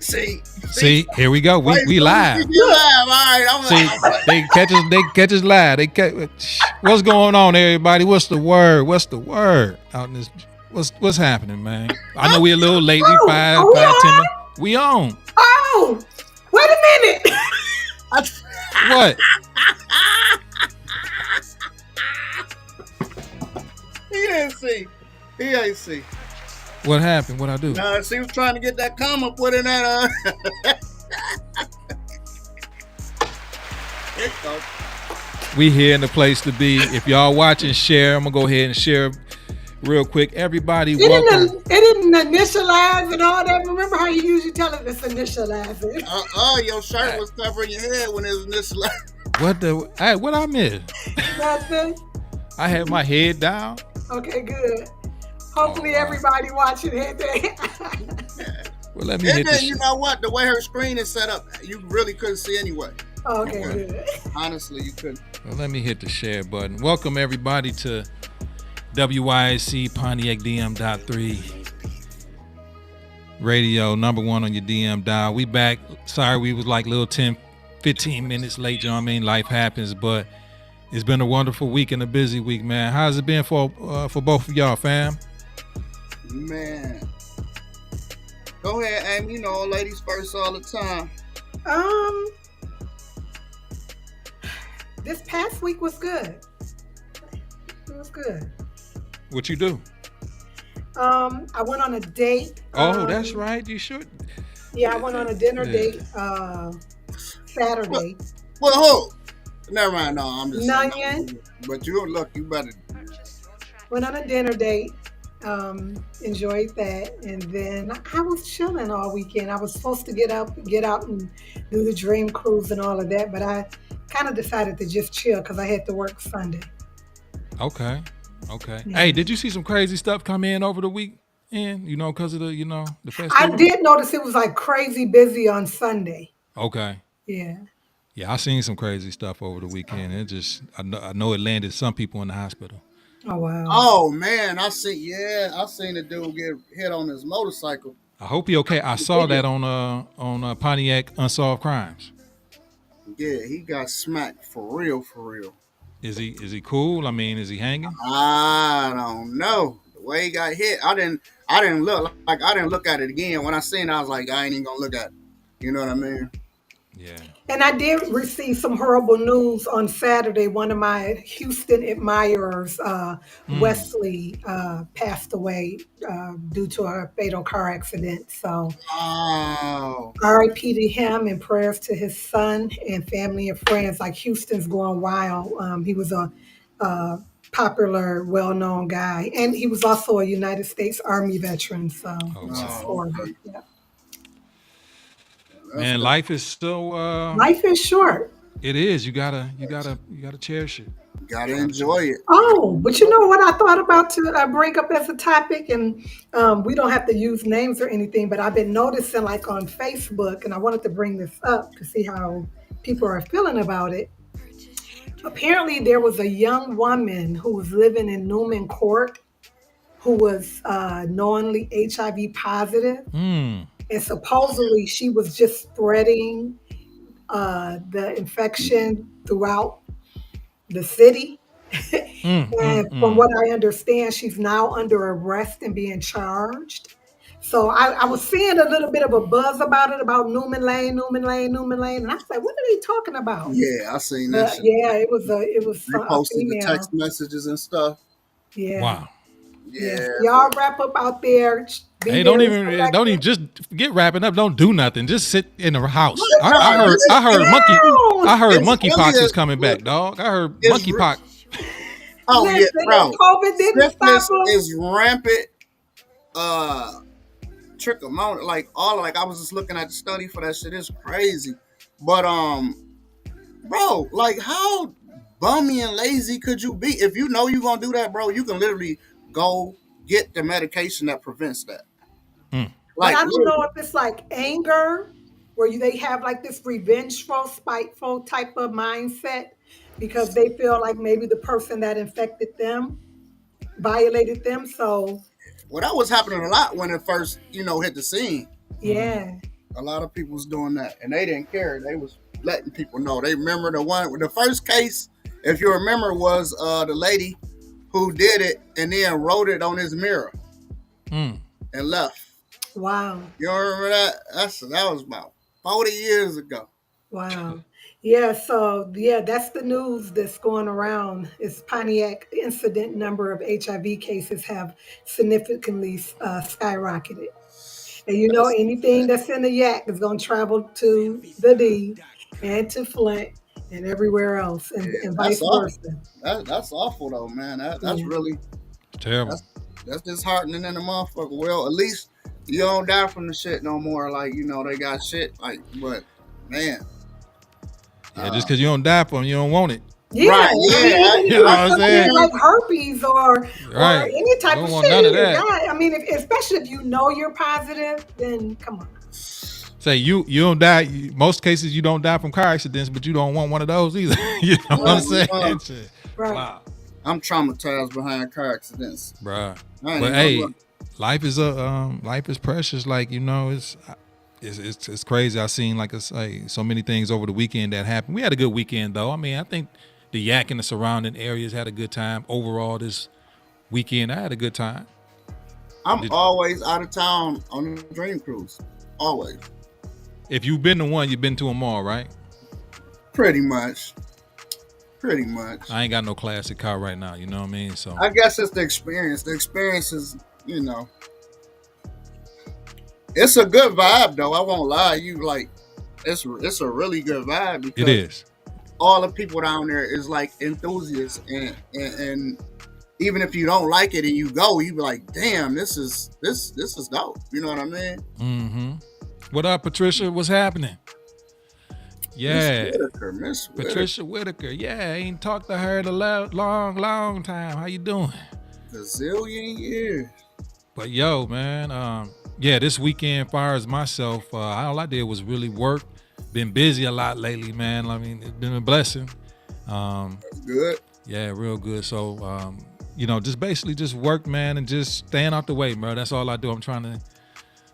See, here we go. Wait, We live. you live. All right, See, they catch us live. What's going on, everybody? What's the word? What's the word out in this? What's happening, man? I know we're a little late. We Oh, five are we 10 on? minutes. We on. Oh, wait a minute. What? He didn't see. He ain't see. What happened? What I do? No, she was trying to get that comma put in that. We here in the place to be. If y'all watching, share. I'm gonna go ahead and share real quick. Everybody, welcome. It didn't initialize and all that. Remember how you usually tell it it's initializing? Your shirt was covering your head when it was this. What I missed? Nothing. I had my head down. Okay, good. Hopefully everybody watching had that. Well, let me hit this. You know what? The way her screen is set up, you really couldn't see anyway. Okay, good. Honestly, you couldn't. Well, let me hit the share button. Welcome everybody to WYAC Pontiac DM.3 radio, number one on your DM dial. We back. Sorry we was like little 10, 15 minutes late. You know what I mean? Life happens, but it's been a wonderful week and a busy week, man. How's it been for both of y'all, fam? Man. Go ahead, Amy. You know, ladies first all the time. This past week was good. It was good. What you do? I went on a date. Oh, that's right. You should. Yeah, I went on a dinner date Saturday. Well, never mind. No, I'm just Nunyan. But you better. Went on a dinner date. Enjoyed that, and then I was chilling all weekend. I was supposed to get out and do the dream cruise and all of that, but I kind of decided to just chill because I had to work Sunday. Okay. Yeah. Hey, did you see some crazy stuff come in over the weekend? You know, because of the festival? I did notice it was like crazy busy on Sunday. Okay. Yeah. Yeah, I seen some crazy stuff over the weekend. I know it landed some people in the hospital. Oh wow. Oh man, I seen the dude get hit on his motorcycle. I hope he okay. I saw that on Pontiac Unsolved Crimes. Yeah, he got smacked for real. Is he cool? I mean, is he hanging? I don't know. The way he got hit, I didn't look at it again. When I seen it, I was like, I ain't even gonna look at it. You know what I mean? Yeah. And I did receive some horrible news on Saturday. One of my Houston admirers, Wesley, passed away due to a fatal car accident. So RIP to him and prayers to his son and family and friends. Like Houston's going wild. He was a popular, well-known guy. And he was also a United States Army veteran. So it's just horrible. Yeah. Man, life is so life is short. It is. You gotta cherish it. You gotta enjoy it. Oh, but you know what I thought about to bring up as a topic, and we don't have to use names or anything, but I've been noticing like on Facebook, and I wanted to bring this up to see how people are feeling about it. Apparently, there was a young woman who was living in Newman Court who was knowingly HIV positive. And supposedly she was just spreading the infection throughout the city. And from what I understand, she's now under arrest and being charged. So I was seeing a little bit of a buzz about it, about Newman Lane. And I said, what are they talking about? Yeah, I seen that shit. Yeah, it was they posted the text messages and stuff. Yeah. Wow. Yeah. Y'all wrap up out there. Hey, don't even just get wrapping up. Don't do nothing. Just sit in the house. I heard monkeypox is coming back, dog. I heard monkeypox. Oh yeah, bro. COVID didn't Syphilis stop us. is rampant. Trichomoniasis, I was just looking at the study for that shit. It's crazy, but bro, like how bummy and lazy could you be? If you know you're gonna do that, bro, you can literally go get the medication that prevents that. Like, I don't know if it's like anger, where they have like this revengeful, spiteful type of mindset because they feel like maybe the person that infected them violated them. So, well, that was happening a lot when it first, hit the scene. Yeah. A lot of people was doing that, and they didn't care. They was letting people know. They remember the first case, if you remember, was the lady who did it and then wrote it on his mirror Mm. and left. Wow. You remember that? That was about 40 years ago. Wow. Yeah, so yeah, that's the news that's going around is Pontiac incident number of HIV cases have significantly skyrocketed. And you know, That's anything that's in the yak is going to travel to the D and to Flint and everywhere else yeah, and that's vice awful. versa. That's awful though, man. That's Yeah. really Terrible. that's disheartening in the motherfucker. Well, at least you don't die from the shit no more. Like they got shit. Like, but man, Yeah, just uh, because you don't die from it, you don't want it. Yeah, right? I Yeah, mean, even You know what if I'm it's something saying? like herpes or Right. any You type don't of want shit, none of you can that. die. I mean, especially if you know you're positive, then come on. Say you don't die. Most cases you don't die from car accidents, but you don't want one of those either. You know what I'm saying? Shit. Right. Wow, I'm traumatized behind car accidents. bruh. I ain't But even hey, gonna lie. life is precious. Like it's crazy. I seen like so many things over the weekend that happened. We had a good weekend though. I mean, I think the Yak and the surrounding areas had a good time overall this weekend. I had a good time. I'm Did, always out of town on the dream cruise. Always. if you've been to one, you've been to them all, right? Pretty much. Pretty much. I ain't got no classic car right now. You know what I mean? So I guess it's the experience. The experience is, it's a good vibe though. I won't lie. It's a really good vibe it because is. all the people down there is like enthusiasts, and even if you don't like it and you go, you be like, damn, this is dope. You know what I mean? Mm-hmm. What up, Patricia? What's happening? Yeah, Miss Whitaker. Patricia Whitaker. Yeah, I ain't talked to her in a long time. How you doing? Gazillion years. But yo, man, yeah, this weekend, far as myself, all I did was really work. Been busy a lot lately, man. I mean, it's been a blessing. Good. Yeah, real good. So, just basically just work, man, and just staying out the way, bro. That's all I do. I'm trying to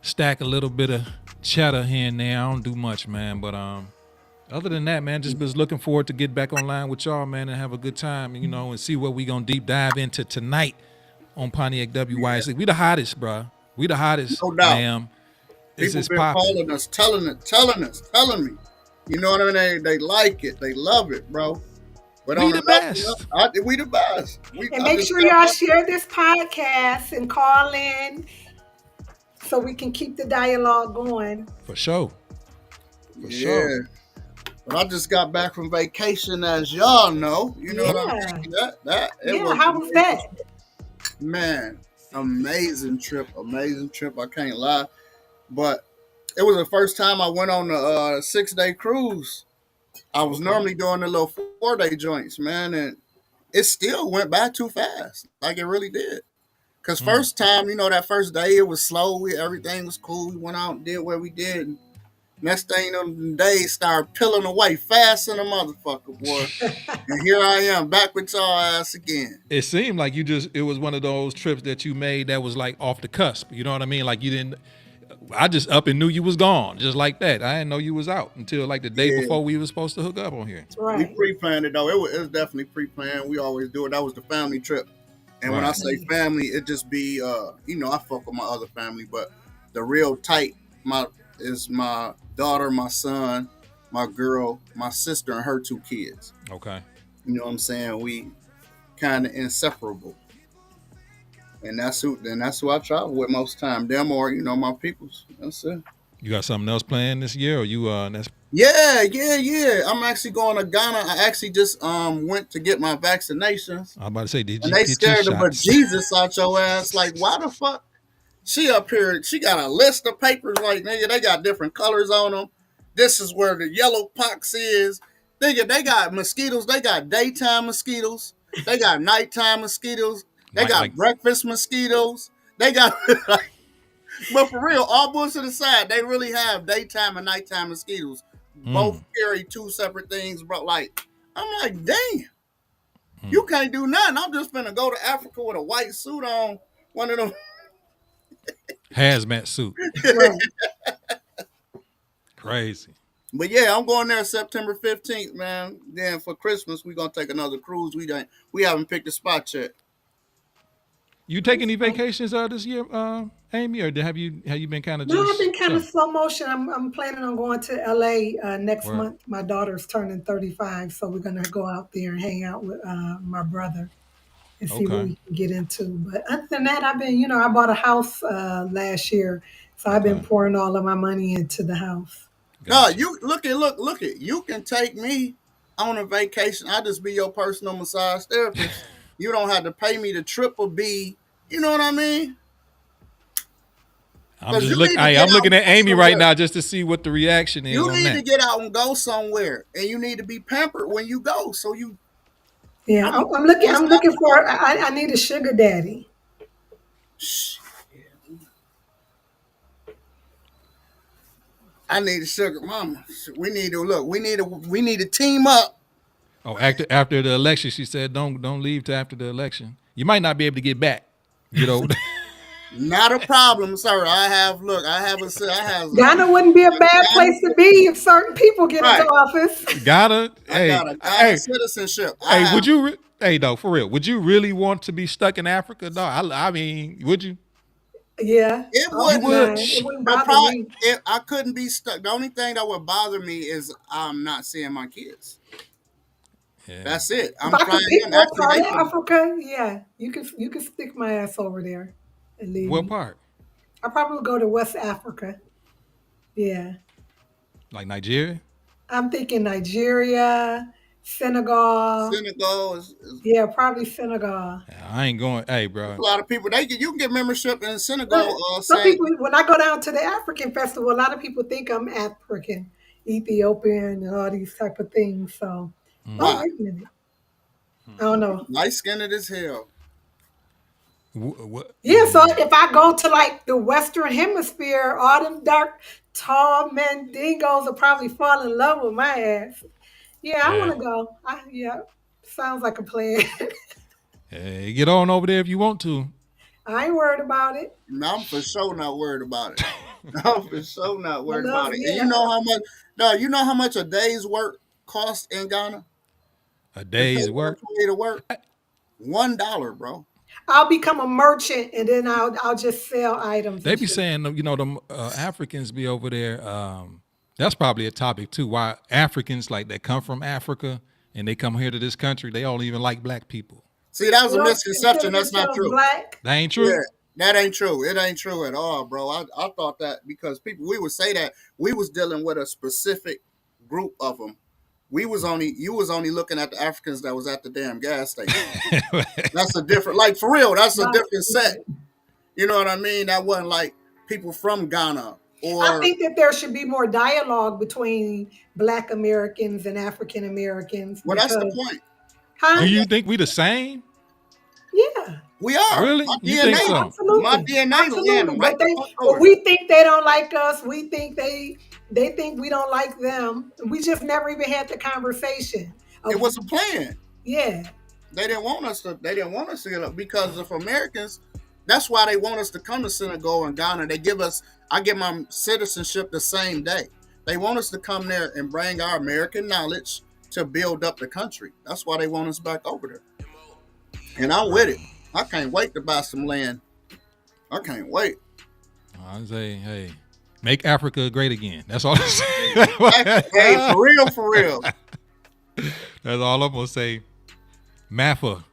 stack a little bit of cheddar here and there. I don't do much, man, but other than that, man, just was looking forward to get back online with y'all, man, and have a good time, and see what we gonna deep dive into tonight on Pontiac WYAC. We the hottest, bro. We the hottest, No doubt. ma'am. People It's been popping. calling us, telling me. You know what I mean? They like it. They love it, bro. But We on the another best. note, we the best. And make sure y'all share this podcast and call in so we can keep the dialogue going. For sure. For Yeah. sure. But I just got back from vacation, as y'all know. You know what I mean? How was that? Man, amazing trip. I can't lie. But it was the first time I went on a 6-day cruise. I was normally doing the little 4-day joints, man, and it still went by too fast. Like it really did. Cause first time, that first day it was slow. Everything was cool. We went out and did what we did. And next thing you know, the days started peeling away fast in a motherfucker, boy. And here I am back with y'all ass again. It seemed like it was one of those trips that you made that was like off the cusp. You know what I mean? Like you didn't. I just up and knew you was gone, just like that. I didn't know you was out until like the day before we were supposed to hook up on here. Right. We pre-planned it though. It was definitely pre-planned. We always do it. That was the family trip. And when I say family, it just be I fuck with my other family, but the real tight is my daughter, my son, my girl, my sister, and her 2 kids. Okay. You know what I'm saying? We kind of inseparable. And that's who I travel with most time. Them or, my peoples. That's it. You got something else planned this year, or you Yeah. I'm actually going to Ghana. I actually just went to get my vaccinations. I'm about to say, did you And they get your scared the shots? bejesus out your ass. Like, why the fuck? She up here, she got a list of papers like, nigga, they got different colors on them. This is where the yellow pox is. Nigga, they got mosquitoes. They got daytime mosquitoes. They got nighttime mosquitoes. They got breakfast mosquitoes. They got, but for real, all bullshit aside, they really have daytime and nighttime mosquitoes. Both carry 2 separate things, bro. Like, I'm like, damn, you can't do nothing. I'm just gonna go to Africa with a white suit on, one of them hazmat suit. Right. Crazy. But yeah, I'm going there September 15th, man. Then for Christmas, we gonna take another cruise. We haven't picked a spot yet. You take any vacations this year, Amy, or have you been kind of No, I've been just kind of chilling? slow motion. I'm planning on going to LA next Where? month. My daughter's turning 35, so we're gonna go out there and hang out with my brother and see what Okay. we can get into. But other than that, I've been, I bought a house last year, so I've been Okay. pouring all of my money into the house. No, Gotcha. you look at. You can take me on a vacation. I just be your personal massage therapist. You don't have to pay me the triple B. You know what I mean? I'm Because just you look. need to Hey, get I'm out looking and at go Amy right somewhere. now just to see what the reaction is You on need to that. get out and go somewhere, and you need to be pampered when you go. So Yeah, I'm I'm looking. what's I'm looking for. I need a sugar daddy. Shh, I need a sugar mama. We need to look. We need to team up. Oh, after the election, she said, "Don't leave till after the election. You might not be able to get back. You know, Not a problem, sir. I have a, I have a, Ghana wouldn't be a bad Ghana, place to be if certain people get into right. office. gotta. I Hey, got a Ghana hey, citizenship. I hey. have. Would you? Hey, though, for real, would you really want to be stuck in Africa? No, I mean, would you? Yeah, It I You wouldn't wouldn't. would. mind. It wouldn't The bother pro, me. I couldn't be stuck. The only thing that would bother me is I'm not seeing my kids. Yeah. That's it. If I'm I flying could pick them. what Actually, part they of can. Africa, yeah, you could stick my ass over there and leave What me. part? I probably would go to West Africa. Yeah, Like Nigeria? I'm thinking Nigeria, Senegal. Senegal is Yeah, probably Senegal. I ain't going. Hey, there's bro. a lot of people. You can get membership in Senegal. But some Saying people, when I go down to the African festival, a lot of people think I'm African, Ethiopian, and all these type of things. So, oh why wait a minute, I don't know. light skinned as hell. What? Yeah, so if I go to like the Western Hemisphere, all them dark, tall men dingoes will probably fall in love with my ass. Yeah, I want Yeah. to go. Yeah, sounds like a plan. Hey, get on over there if you want to. I ain't worried about it. No, I'm for sure not worried about it. I'm for sure not I worried love, about it. And you yeah. know how much? No, you know how much a day's work costs in Ghana A to pay day's one work. employee to work? $1, bro. I'll become a merchant and then I'll just sell items They and be shit. saying, them Africans be over there. That's probably a topic too. Why Africans like that come from Africa and they come here to this country, they don't even like black people. See, that was They a don't misconception. consider That's not themselves true. black. That ain't Yeah, true. that ain't true. It ain't true at all, bro. I thought that because people we would say that we was dealing with a specific group of them. You was only looking at the Africans that was at the damn gas station. That's a different, like for real. That's a Right. different set. You know what I mean? That wasn't like people from Ghana I or think that there should be more dialogue between Black Americans and African Americans well. That's the because, point. Do huh? you think we the same? Yeah, We are. Really? My You think DNA, so? my absolutely, DNA absolutely. land right the fuck But over there. we think they don't like us. We think they think we don't like them. We just never even had the conversation It of, was a plan. yeah. They didn't want us to. They didn't want us to get up because of Americans. That's why they want us to come to Senegal and Ghana. They give us. I get my citizenship the same day. They want us to come there and bring our American knowledge to build up the country. That's why they want us back over there. And I'm with Right. it. I can't wait to buy some land. I can't wait. I say, hey, make Africa great again. That's all I'm Hey, saying. for real, for real. That's all I'm gonna say. Maffa.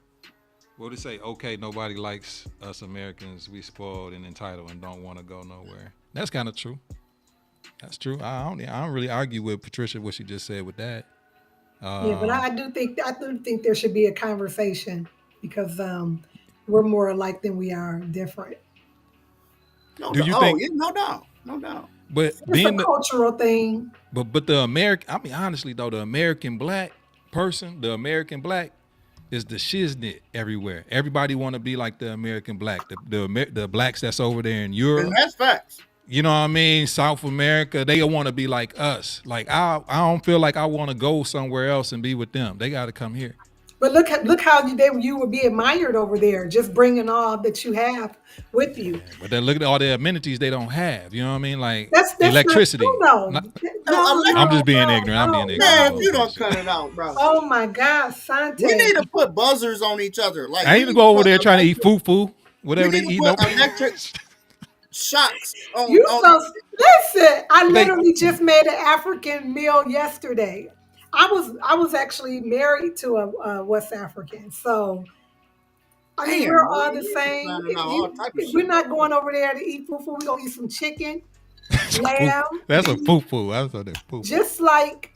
What it say? Okay, nobody likes us Americans. We spoiled and entitled and don't want to go nowhere. That's kind of true. That's true. I don't really argue with Patricia what she just said with that. Yeah, but Um, I do think there should be a conversation because we're more alike than we are different. No do doubt. you Oh, think? yeah, no doubt. No doubt. But It's a being the cultural thing. but the American. I mean, honestly though, the American black person, the American black is the shiznit everywhere. Everybody want to be like the American black, the blacks that's over there in And Europe. that's facts. You know what I mean? South America, they want to be like us. Like I don't feel like I want to go somewhere else and be with them. They got to come here. But look how you would be admired over there, just bringing all that you have with you. Yeah, but then look at all the amenities they don't have. You know what I mean? Like That's not true electricity. though. Not- No, I'm just no, being no, ignorant. I'm being no, ignorant. Man, I'm if no. just you being don't silly. cut it out, bro. Oh my God, We Sante. need to put buzzers on each other. Like I we ain't need go to over put there trying to eat electric. foo, We whatever they need to eat. put No, electric shocks on. You so listen. I they literally just made an African meal yesterday. I was actually married to a West African, so I mean Damn, we're boy, all the you just same. finding out all type of If we're shit. not going over there to eat fufu. We're gonna eat some chicken, foo. lamb, That's a foo. I was on there foo. just like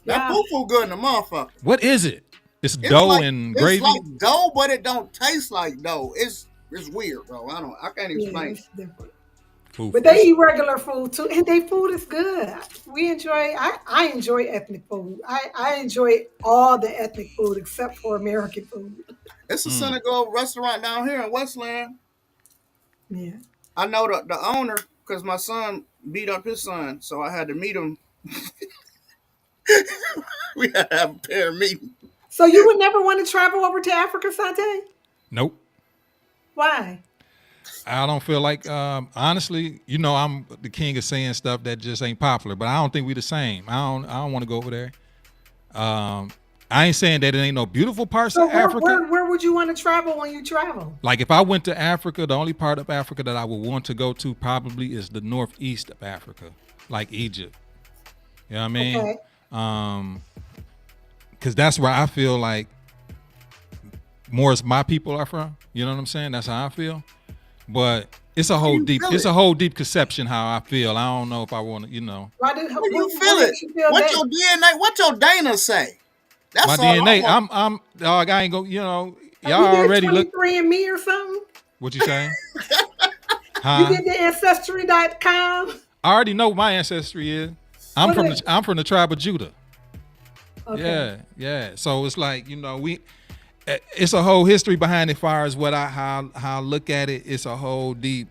That yeah. foo good in the motherfucker. What is it? It's It's dough like and it's gravy. like dough, but it don't taste like dough. It's weird, bro. I can't Yeah, explain it. it's different. Foo. But they eat regular food too, and their food is good. We enjoy. I enjoy ethnic food. I enjoy all the ethnic food except for American food. It's a Mm. Senegal restaurant down here in Westland. Yeah. I know the owner because my son beat up his son, so I had to meet him. We had to have a pair meeting. So you would never want to travel over to Africa, Sante? Nope. Why? I don't feel like, honestly, I'm the king of saying stuff that just ain't popular, but I don't think we the same. I don't want to go over there. I ain't saying that it ain't no beautiful parts So of Africa. where would you want to travel when you travel? Like if I went to Africa, the only part of Africa that I would want to go to probably is the northeast of Africa, like Egypt. You know what I mean? Okay. Because that's where I feel like more as my people are from. You know what I'm saying? That's how I feel. But it's a whole deep, feel it's it? a whole deep conception how I feel. I don't know if I want to, Why How you feel what it? makes you feel What that? your DNA? What your Dana say? That's my all DNA. I want. I'm dog. I ain't go. Y'all You did already look. 23 and Me or something? What you saying? You Huh? did the ancestry.com? I already know what my ancestry is. I'm What from is- I'm from the tribe of Judah. Okay. Yeah. So it's like it's a whole history behind it. As far as how I look at it, it's a whole deep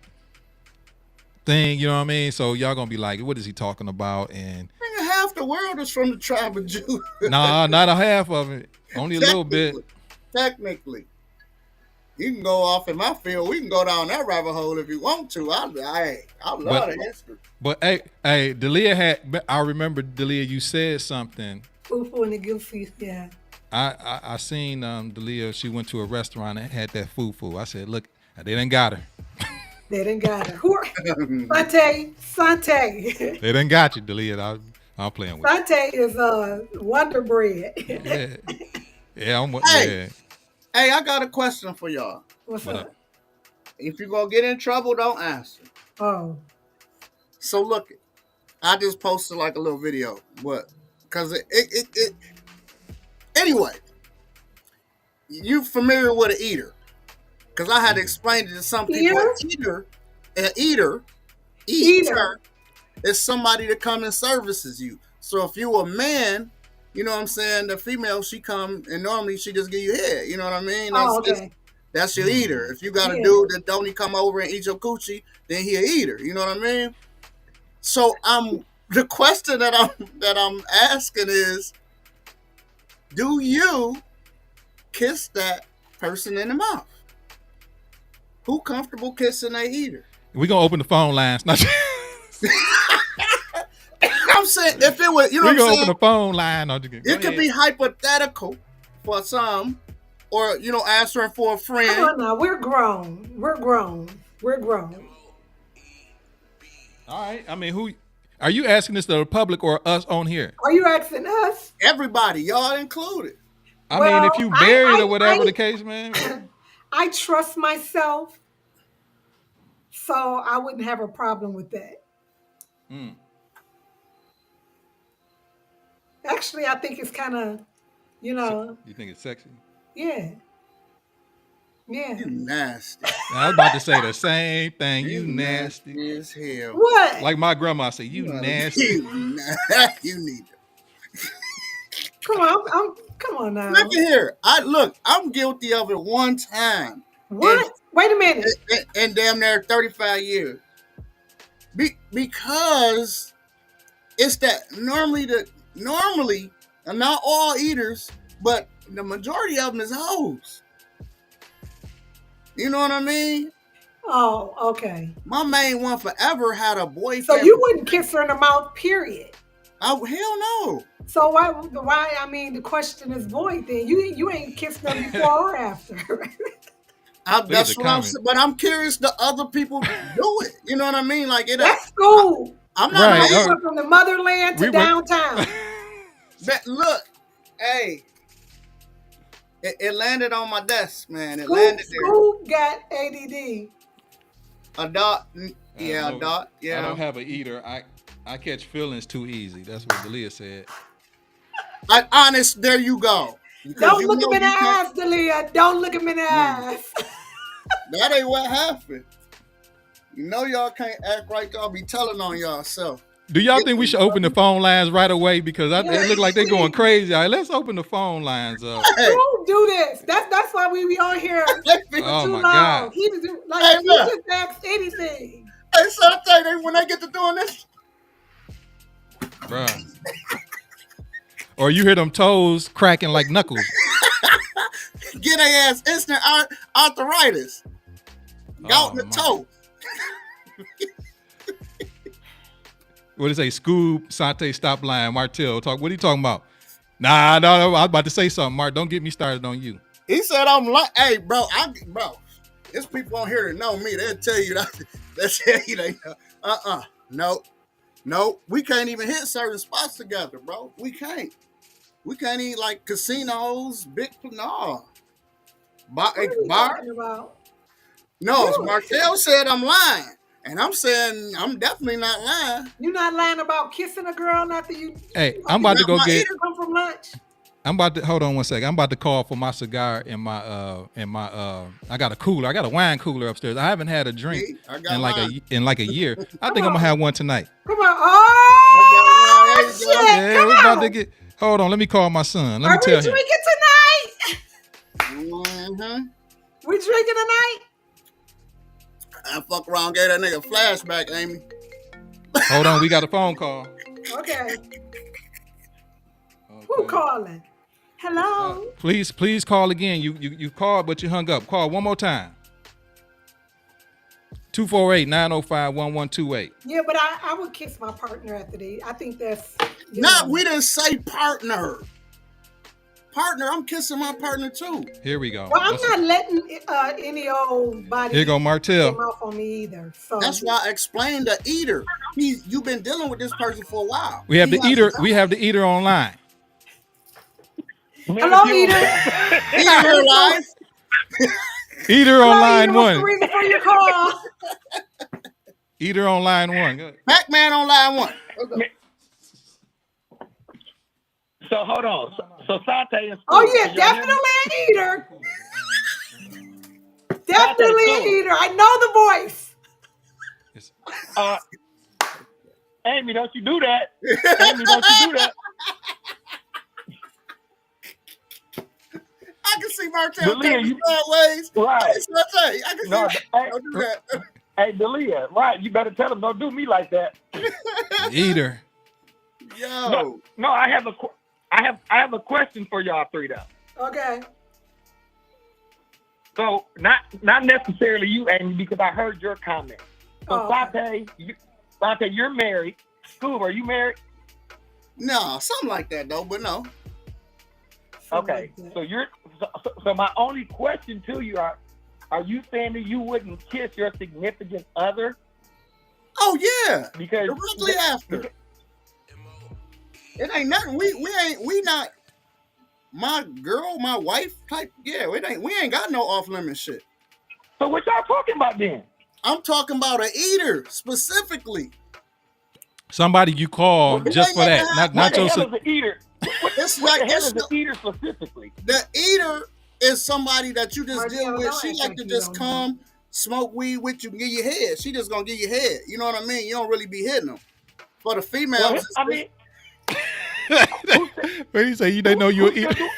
thing. You know what I mean? So y'all gonna be like, what is he talking about? And Nigga, half the world is from the tribe of Judah. nah, not a half of it. Only a little bit. Technically. You can go off in my field. We can go down that rabbit hole if you want to. I love But- the history. But hey, Delia had. I remember Delia. You said something. Fufu and the goofy, yeah. I seen Delia. She went to a restaurant and had that fufu. I said, look, they done got her. They didn't got her. Who are Sante. They done got you, Delia. I'm playing with Sante is Wonder Bread. you. Yeah. Hey. Yeah. Hey, I got a question for y'all. What's What up? up? If you're going to get in trouble, don't answer. Oh. So look, I just posted like a little video. What? Because it anyway, you familiar with an eater? Because I had to explain it to some people. An eater is somebody that come and services you. So if you a man, you know what I'm saying, the female, she come and normally she just give you head. You know what I mean? That's your eater. If you got a dude that don't come over and eat your coochie, then he a eater. You know what I mean? So the question that I'm asking is, do you kiss that person in the mouth? Who comfortable kissing a eater? We gonna open the phone lines. I'm saying if it was, you know We what I'm gonna saying? open the phone line. It could be hypothetical for some, or answering for a Come friend. on now. We're grown. All right. I mean, who are you asking this to the public or us on here? Are you asking us? Everybody, y'all included. I mean, if you married or whatever I- the case, man. I trust myself, so I wouldn't have a problem with that. Mm. Actually, I think it's kind of, You think it's sexy? yeah. You nasty. I was about to say the same thing. You nasty. as hell. What? Like my grandma said, you nasty. You need to. Come on, come on now. Look at here. I'm guilty of it one time. What? Wait a minute. And damn near 35 years. Because it's that normally, and not all eaters, but the majority of them is hoes. You know what I mean? Oh, okay. My main one forever had a boyfriend. So you wouldn't kiss her in the mouth, period. Oh, hell no. So why? I mean, the question is void. Then you ain't kissed them before or after. That's what I'm saying. But I'm curious the other people do it. You know what I mean? Like that's cool. I'm not right. From the motherland to downtown. Look, hey, it landed on my desk, man. It landed there. Scoop got ADD. A dot, yeah, a dot, yeah. I don't have an eater. I catch feelings too easy. That's what Delia said. Honest, there you go. Don't look him in the eyes, Delia. Don't look him in the eyes. That ain't what happened. You know y'all can't act right. Y'all be telling on y'allself. Do y'all think we should open the phone lines right away? Because it look like they're going crazy. All right, let's open the phone lines up. Don't do this. That's why we be on here too long. God. He just ask anything. Hey, so I tell you, when they get to doing this, bruh. Or you hear them toes cracking like knuckles. Get their ass instant arthritis. Gout in the toe. What did it say? Scoob, Sante, stop lying. Martell, talk. What are you talking about? Nah, no, I was about to say something, Mark. Don't get me started on you. He said I'm like, hey, bro, there's people on here that know me. They'll tell you that. They'll tell you they know. No, we can't even hit certain spots together, bro. We can't even like casinos, no. Bar. No, really? Martell said I'm lying. And I'm saying I'm definitely not lying. You're not lying about kissing a girl after you. Hey, I'm about to go get. Come from lunch. I'm about to hold on one second. I'm about to call for my cigar and my I got a cooler. I got a wine cooler upstairs. I haven't had a drink in like a year. I think I'm gonna have one tonight. Come on. Oh shit. Yeah, we're about to get. Hold on, let me call my son. Let me tell him. Are we drinking tonight? We drinking tonight? I fuck around, gave that nigga a flashback, Amy. Hold on, we got a phone call. Okay. Who calling? Hello? Please call again. You called, but you hung up. Call one more time. 248-905-1128. Yeah, but I would kiss my partner after the. I think that's. We didn't say partner. Partner, I'm kissing my partner too. Here we go. Well, I'm not letting any old body. Here go Martell. Come off on me either. So that's why I explained the eater. You've been dealing with this person for a while. We have the eater. We have the eater online. Hello, eater. Eater live. Eater on line one. What's the reason for your call? Eater on line one. Good. Pac-Man on line one. So hold on. So Sante is. Oh yeah, definitely an eater. Definitely an eater. I know the voice. Amy, don't you do that? Amy, don't you do that? I can see Martell coming ways. Right. I can see. Don't do that. Hey, Delia, right? You better tell him don't do me like that. Eater. Yo. No, I have a question for y'all three though. Okay. So not necessarily you, Amy, because I heard your comment. So Sante, you're married. Scoob, are you married? No, something like that though, but no. Okay, so my only question to you are you saying that you wouldn't kiss your significant other? Oh yeah, because directly after. It ain't nothing. We not my girl, my wife type. Yeah, we ain't got no off limit shit. So what y'all talking about then? I'm talking about an eater specifically. Somebody you call just for that, not your. What the eater? What the hell is the eater specifically? The eater is somebody that you just deal with. She like to just come, smoke weed with you, and give you head. She just gonna give you head. You know what I mean? You don't really be hitting them. For the females, what do you say? You didn't know you were eating?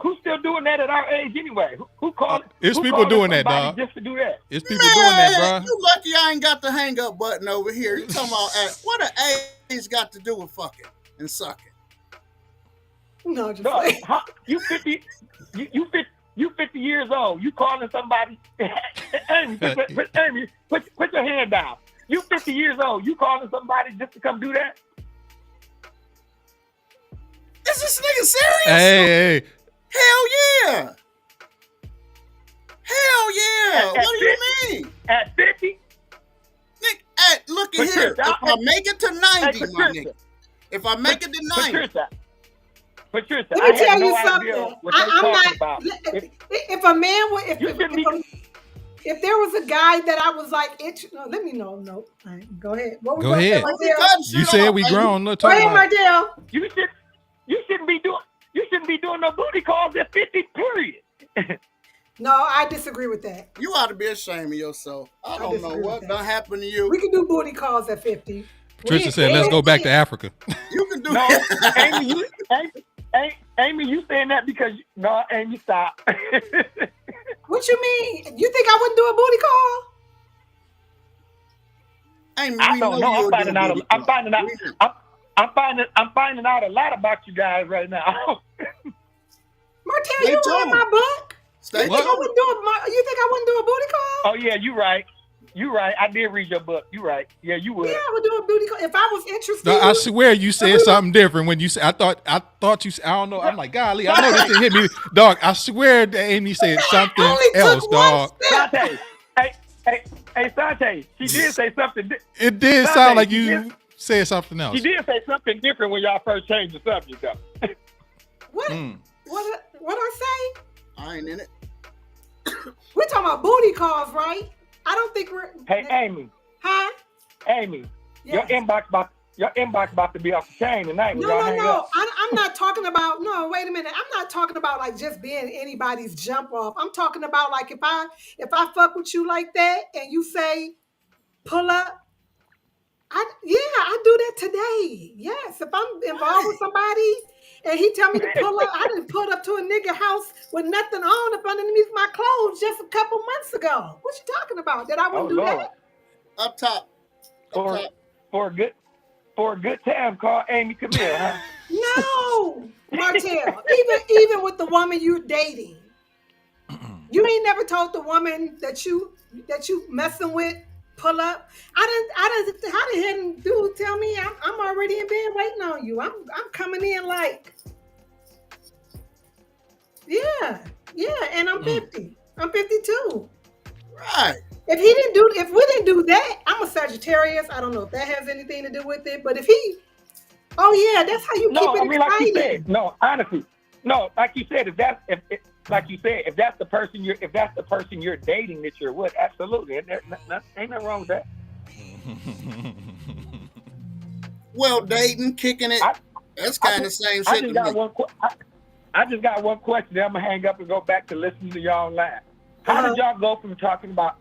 Who's still doing that at our age anyway? Who called? It's people doing that, dog. Just to do that. It's people doing that, bro. You lucky I ain't got the hang up button over here. You talking about what an age got to do with fucking and sucking? No, just No, like, you 50, you 50 years old. You calling somebody? Amy, put your hand down. You 50 years old. You calling somebody just to come do that? Is this nigga serious? Hey. Hell yeah. Hell yeah. What do you mean? At 50? Nigga, look at here. Patricia, If I make it to 90, my Patricia. nigga. If I make it to 90. Patricia, let I me tell have you no something. idea what I'm they're talking not. about. If a man would, You shouldn't be. if there was a guy that I was like, let me know. No, all right, go ahead. What Go ahead. You said we grown. No, Go talk ahead, about. Mardell. You shouldn't be doing no booty calls at 50. Period. No, I disagree with that. You ought to be ashamed of yourself. I don't know what done happened to you. We can do booty calls at 50. Patricia said, "Let's go back to Africa." You can do No, that. Amy, you saying that because Amy, stop. What you mean? You think I wouldn't do a booty call? Amy, I don't know. I'm finding out a lot about you guys right now. Martell, Stay you read tuned. my book? Stay You think I tuned. wouldn't do a booty call? Oh yeah, you right. I did read your book. You right. Yeah, you would. Yeah, I would do a booty call if I was interested. No, I swear you said something different when you said. I thought you. I don't know. I'm like, golly, I know this didn't hit me, dog. I swear that Amy said something else, dog. Sante, hey, Sante. She did say something. It did Sante, sound like you said something else. She did say something different when y'all first changed the subject, though. What? What I say? I ain't in it. We're talking about booty calls, right? I don't think we're. Hey, Amy. Huh? Amy, Yes. your inbox about to be off the chain tonight. No. I'm not talking about. No, wait a minute. I'm not talking about like just being anybody's jump off. I'm talking about like if I fuck with you like that and you say pull up. I do that today. Yes, if I'm involved with somebody and he tell me to pull up, I didn't pull up to a nigga house with nothing on up underneath my clothes just a couple months ago. What you talking about? That I wouldn't do Lord. that? Up top. For a good time, call Amy Camille, huh? No, Martell. even with the woman you're dating, you ain't never told the woman that you messing with pull up. I didn't. How the hell dude tell me I'm already in bed waiting on you? I'm coming in like, yeah, and I'm 50. I'm 52. Right. If we didn't do that, I'm a Sagittarius. I don't know if that has anything to do with it, but if he, oh yeah, that's how you keep it exciting. Like you said, no, honestly, no, like you said, if that's the person you're dating that you're with, absolutely, ain't nothing wrong with that. Well, dating, kicking it, that's kind of the same shit. I just got one question. Then I'm gonna hang up and go back to listening to y'all laugh. How did y'all go from talking about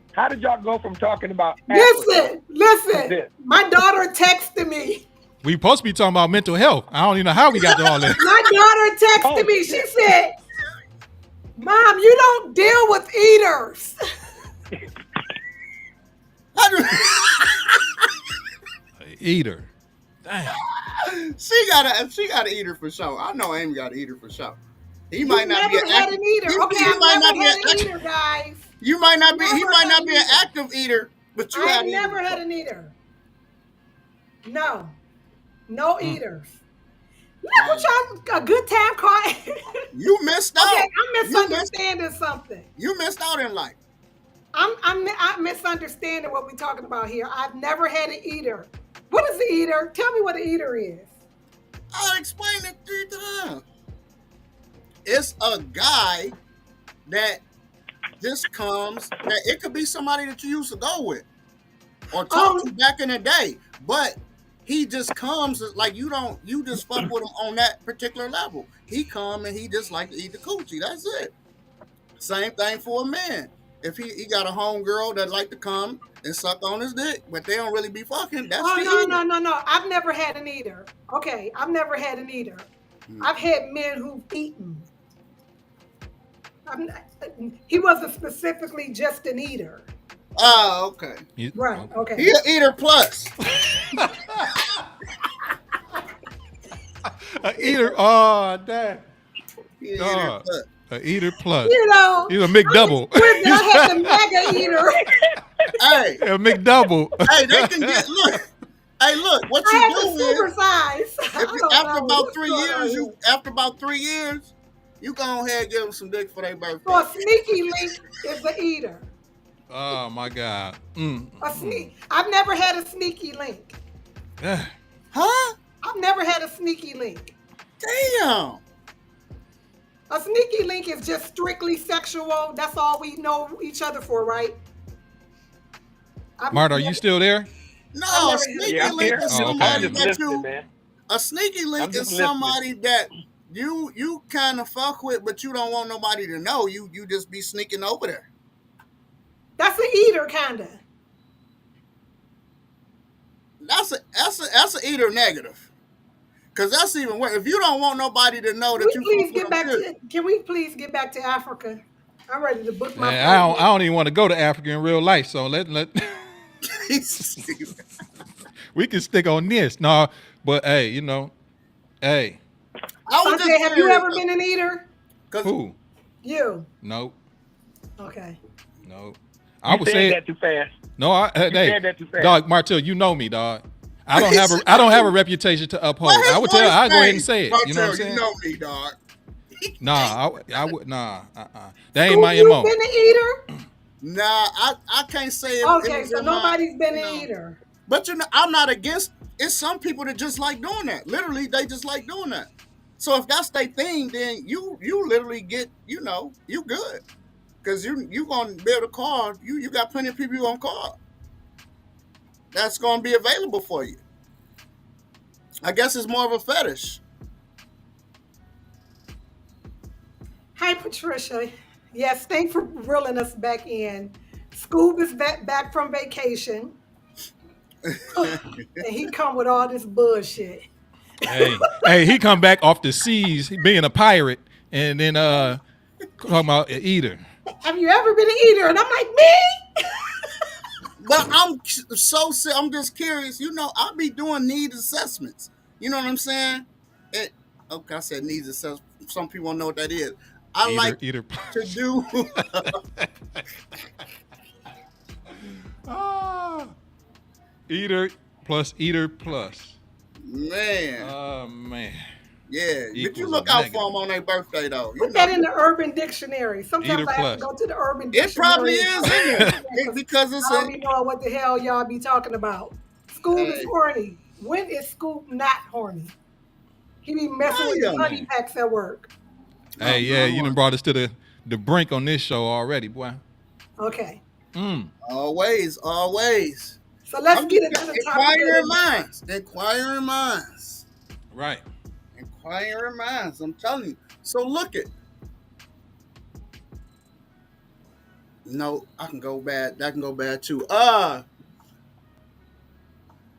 Listen. My daughter texted me. We supposed to be talking about mental health. I don't even know how we got to all that. My daughter texted me. She said, "Mom, you don't deal with eaters." Eater. Damn. She got to eat her for sure. I know Amy got to eat her for sure. He might not be an had an eater. He I've never had an eater, guys. You might not be. He might not be an active eater, but you have never had an eater. No eaters. Look what y'all a good time card. You missed out. Okay, I'm misunderstanding something. You missed out in life. I'm misunderstanding what we're talking about here. I've never had an eater. What is an eater? Tell me what an eater is. I'll explain it 3 times. It's a guy that just comes. That it could be somebody that you used to go with or talk to back in the day, but he just comes like you just fuck with him on that particular level. He come and he just like to eat the coochie. That's it. Same thing for a man. If he got a homegirl that like to come and suck on his dick, but they don't really be fucking. That's no. I've never had an eater. Okay, I've never had an eater. I've had men who've eaten. He wasn't specifically just an eater. Oh, okay. Right. Okay. He an eater plus. A eater. Oh, damn. He an eater Dog. plus. A eater plus. You know, He's a I McDouble. just wish that I had the mega eater. Hey, A McDouble. hey, they can get look. Hey, look, what I you had do the is super size. I if you, don't after know about what's 3 going on years, here. after about 3 years, you go ahead and give them some dick for their birthday. So a sneaky link is the eater. Oh my God. A sneak. I've never had a sneaky link. Huh? I've never had a sneaky link. Damn. A sneaky link is just strictly sexual. That's all we know each other for, right? I've Marta, are never- you still there? No, I've a never sneaky Yeah, I'm link here. is Oh, okay. I'm somebody just that listening, you. man. A sneaky I'm link just is somebody that you kind of fuck with, but you don't want nobody to know. You just be sneaking over there. That's an eater, kinda. That's a either negative. Cause that's even worse. If you don't want nobody to know that you fuck with them, shit. Can we please get back to Africa? I'm ready to book my Man, I don't even want to go to Africa in real life. So let we can stick on this. No, but hey, hey, I was Sanjay, have you ever been an eater? who? You. Nope, Okay. nope. I You would said say that too fast. no. Hey, said that too fast. dog, Martel, you know me, dog. I don't have a reputation to uphold. I would tell. I'll go ahead and say it. You know what I'm saying? You know me, dog. Nah, I would. Nah, that ain't Who my you MO. been an eater? Nah, I can't say it. Okay, it was so in nobody's been you an know. eater. But I'm not against. It's some people that just like doing that. Literally, they just like doing that. So if that's their thing, then you literally get you good because you gonna build a car. You got plenty of people you gonna call. That's gonna be available for you. I guess it's more of a fetish. Hi, Patricia. Yes, thanks for reeling us back in. Scoob is back from vacation. And he come with all this bullshit. Hey, he come back off the seas, being a pirate, and then talking about an eater. Have you ever been an eater? And I'm like, me? But I'm just curious. I'll be doing needs assessments. You know what I'm saying? Okay, I said needs assessment. Some people don't know what that is. I like Eater. to do. Eater plus. Man. Oh man. Yeah. But you Equals look a out negative. for them on their birthday, though. Put that in the Urban Dictionary. Sometimes Eater I have to plus. go to the Urban It Dictionary. probably is in there because it's I don't be knowing what the hell y'all be talking about. Scoob is Hey. horny. When is Scoob not horny? He be messing with the Damn. honey packs at work. Hey, yeah, you done brought us to the brink on this show already, boy. Okay. Always. So let's I'm get just into the topic. Inquiring minds. Right. Inquiring minds. I'm telling you. So look it. No, I can go bad. That can go bad too.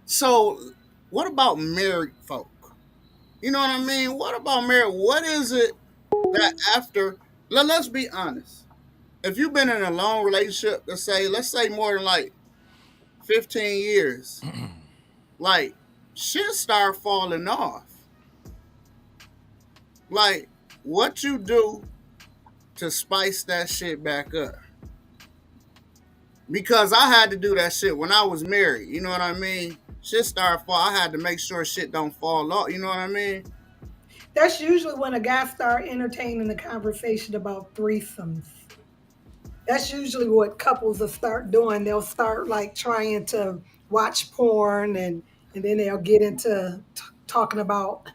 So what about married folk? You know what I mean? What about married? What is it that after? Let's be honest. If you've been in a long relationship, let's say more than like 15 years, like shit start falling off. Like what you do to spice that shit back up? Because I had to do that shit when I was married. You know what I mean? Shit started fall. I had to make sure shit don't fall off. You know what I mean? That's usually when a guy start entertaining the conversation about threesomes. That's usually what couples will start doing. They'll start like trying to watch porn and then they'll get into talking about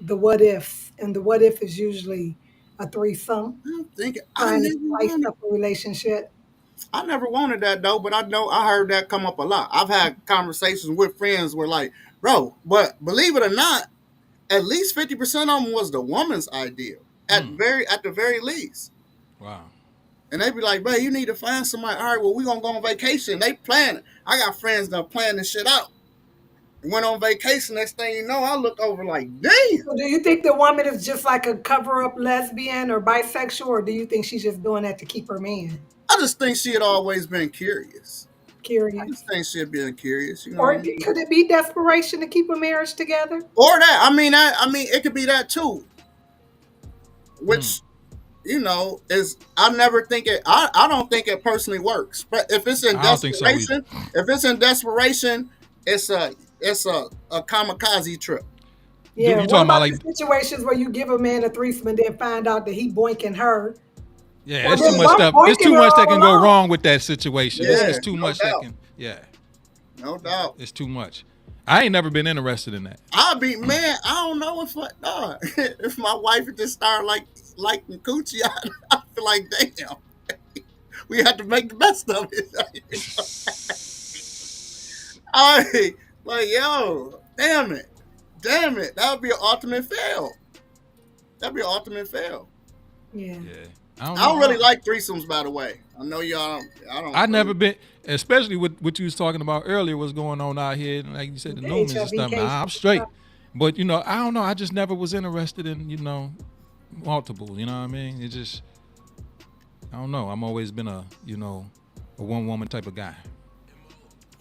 the what ifs. And the what if is usually a threesome. I'm thinking Trying to spice up a relationship. I never wanted that though, but I know I heard that come up a lot. I've had conversations with friends where like, bro, but believe it or not, at least 50% of them was the woman's ideal. At the very least. Wow. And they be like, bro, you need to find somebody. All right, well, we gonna go on vacation. They plan it. I got friends that plan this shit out. Went on vacation. Next thing you know, I look over like, damn. So do you think the woman is just like a cover-up lesbian or bisexual, or do you think she's just doing that to keep her man? I just think she had always been curious. I Curious. just think she'd be curious, you know what I Or mean? could it be desperation to keep a marriage together? Or that. I mean, it could be that too. Mm. Which is I never think it. I don't think it personally works. But if it's in I don't think so either. desperation, if it's in desperation, it's a kamikaze trip. Yeah. You What talking about about like, the situations where you give a man a threesome and then find out that he boinking her, yeah, or it's too then much stuff. It's boinking too her much that all can go along? wrong with that situation. It's Yeah, too no much that doubt, can, yeah, no doubt. it's too much. I ain't never been interested in that. I'll be man. I don't know if if my wife would just start liking coochie, I feel like damn, we have to make the best of it. I like yo, damn it, that would be an ultimate fail. That'd be an ultimate fail. Yeah. Yeah, I don't I know. don't really like threesomes, by the way. I know y'all. I don't. I never Really, been, especially with what you was talking about earlier, what's going on out here, and like you said, the The Newmans and HIV stuff. cases Nah, I'm and straight, stuff. but I don't know. I just never was interested in multiple. You know what I mean? It just, I don't know. I'm always been a one woman type of guy.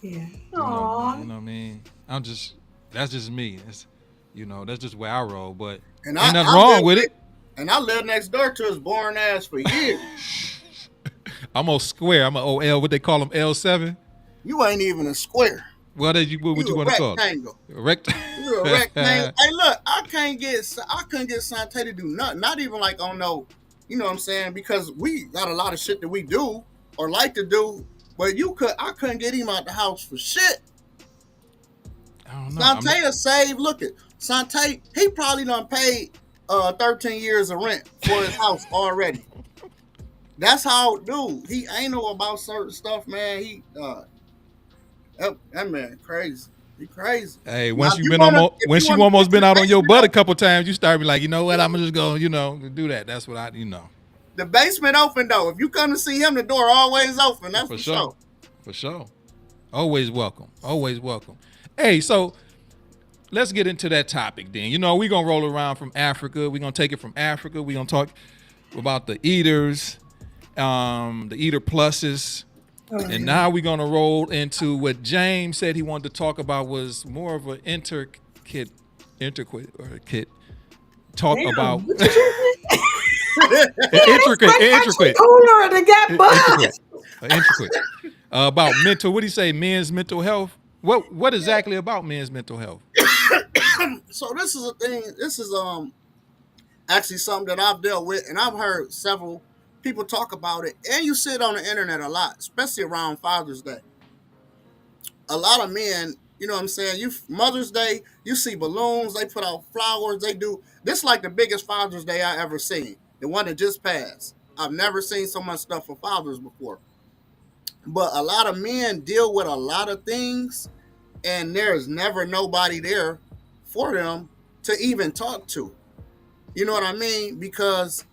Yeah. You Aww. know what I mean? That's just me. That's just where I roll. But and ain't nothing I wrong lived with it. and I lived next door to his boring ass for years. I'm on square. I'm an OL. What they call them, L7. You ain't even a square. What did you? What You you a want to call it? rectangle. A rect. You a rectangle. Hey, look, I couldn't get Sante to do nothing. Not even like on no, you know what I'm saying? Because we got a lot of shit that we do or like to do, but I couldn't get him out the house for shit. I don't know. Sante will save. Look at Sante. He probably done paid 13 years of rent for his house already. That's how, dude. He ain't know about certain stuff, man. That man crazy. He crazy. Hey, Now, once if once you you want to almost get to been the out on your basement, butt a couple times, you start be like, you know what? I'm just gonna, do that. That's what the basement open though. If you come to see him, the door always open. That's for for sure, sure. for sure. Always welcome. Always welcome. Hey, so let's get into that topic then. We're gonna roll around from Africa. We're gonna take it from Africa. We're gonna talk about the eaters, the eater pluses. Oh, And yeah. now we're gonna roll into what James said he wanted to talk about was more of an intricate talk Damn. about What you say? intricate Cooler to get buzzed. intricate about mental. What do you say? Men's mental health. What exactly about men's mental health? So this is a thing. This is actually something that I've dealt with, and I've heard several people talk about it, and you see it on the internet a lot, especially around Father's Day. A lot of men, you know what I'm saying? Mother's Day, you see balloons, they put out flowers, they do this like the biggest Father's Day I ever seen. The one that just passed. I've never seen so much stuff for fathers before. But a lot of men deal with a lot of things, and there's never nobody there for them to even talk to. You know what I mean? Because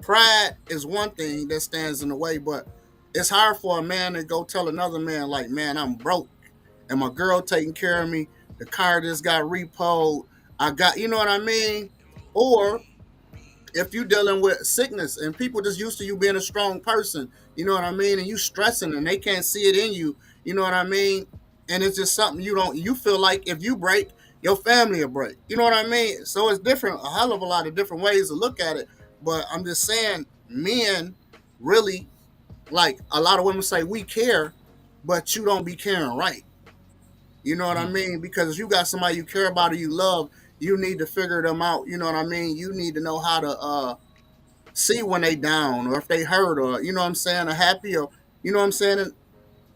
pride is one thing that stands in the way, but it's hard for a man to go tell another man, like, man, I'm broke and my girl taking care of me. The car just got repoed. You know what I mean? Or if you dealing with sickness and people just used to you being a strong person, you know what I mean? And you stressing and they can't see it in you, you know what I mean? And it's just something you feel like if you break, your family will break. You know what I mean? So it's different, a hell of a lot of different ways to look at it. But I'm just saying, men really, like a lot of women say, we care, but you don't be caring right. You know what I Mm. mean? Because if you got somebody you care about or you love, you need to figure them out. You know what I mean? You need to know how to see when they down or if they hurt or, you know what I'm saying, or happy or, you know what I'm saying,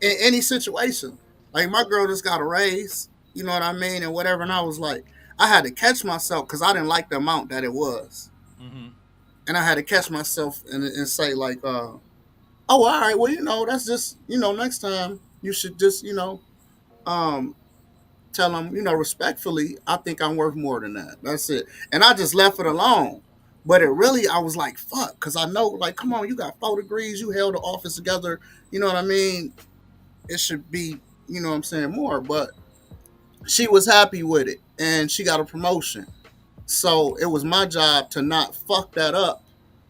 in any situation. Like my girl just got a raise, you know what I mean, and whatever. And I was like, I had to catch myself because I didn't like the amount that it was. Mm-hmm. And I had to catch myself and say like, oh, all right, well, that's just, next time you should just, um, tell them, respectfully, I think I'm worth more than that. That's it. And I just left it alone. But I was like, fuck, because I know, like, come on, you got 4 degrees, you held the office together, you know what I mean? It should be, you know what I'm saying, more. But she was happy with it, and she got a promotion. So it was my job to not fuck that up.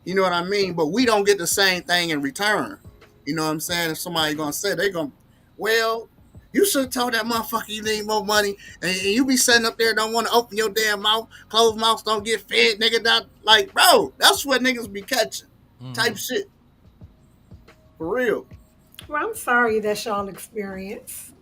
You know what I mean? But we don't get the same thing in return. You know what I'm saying? If somebody gonna say Well, you should have told that motherfucker you need more money, and you be sitting up there don't want to open your damn mouth, closed mouths don't get fed, nigga. That like, bro, that's what niggas be catching, type shit for real. Well, I'm sorry that's y'all experience.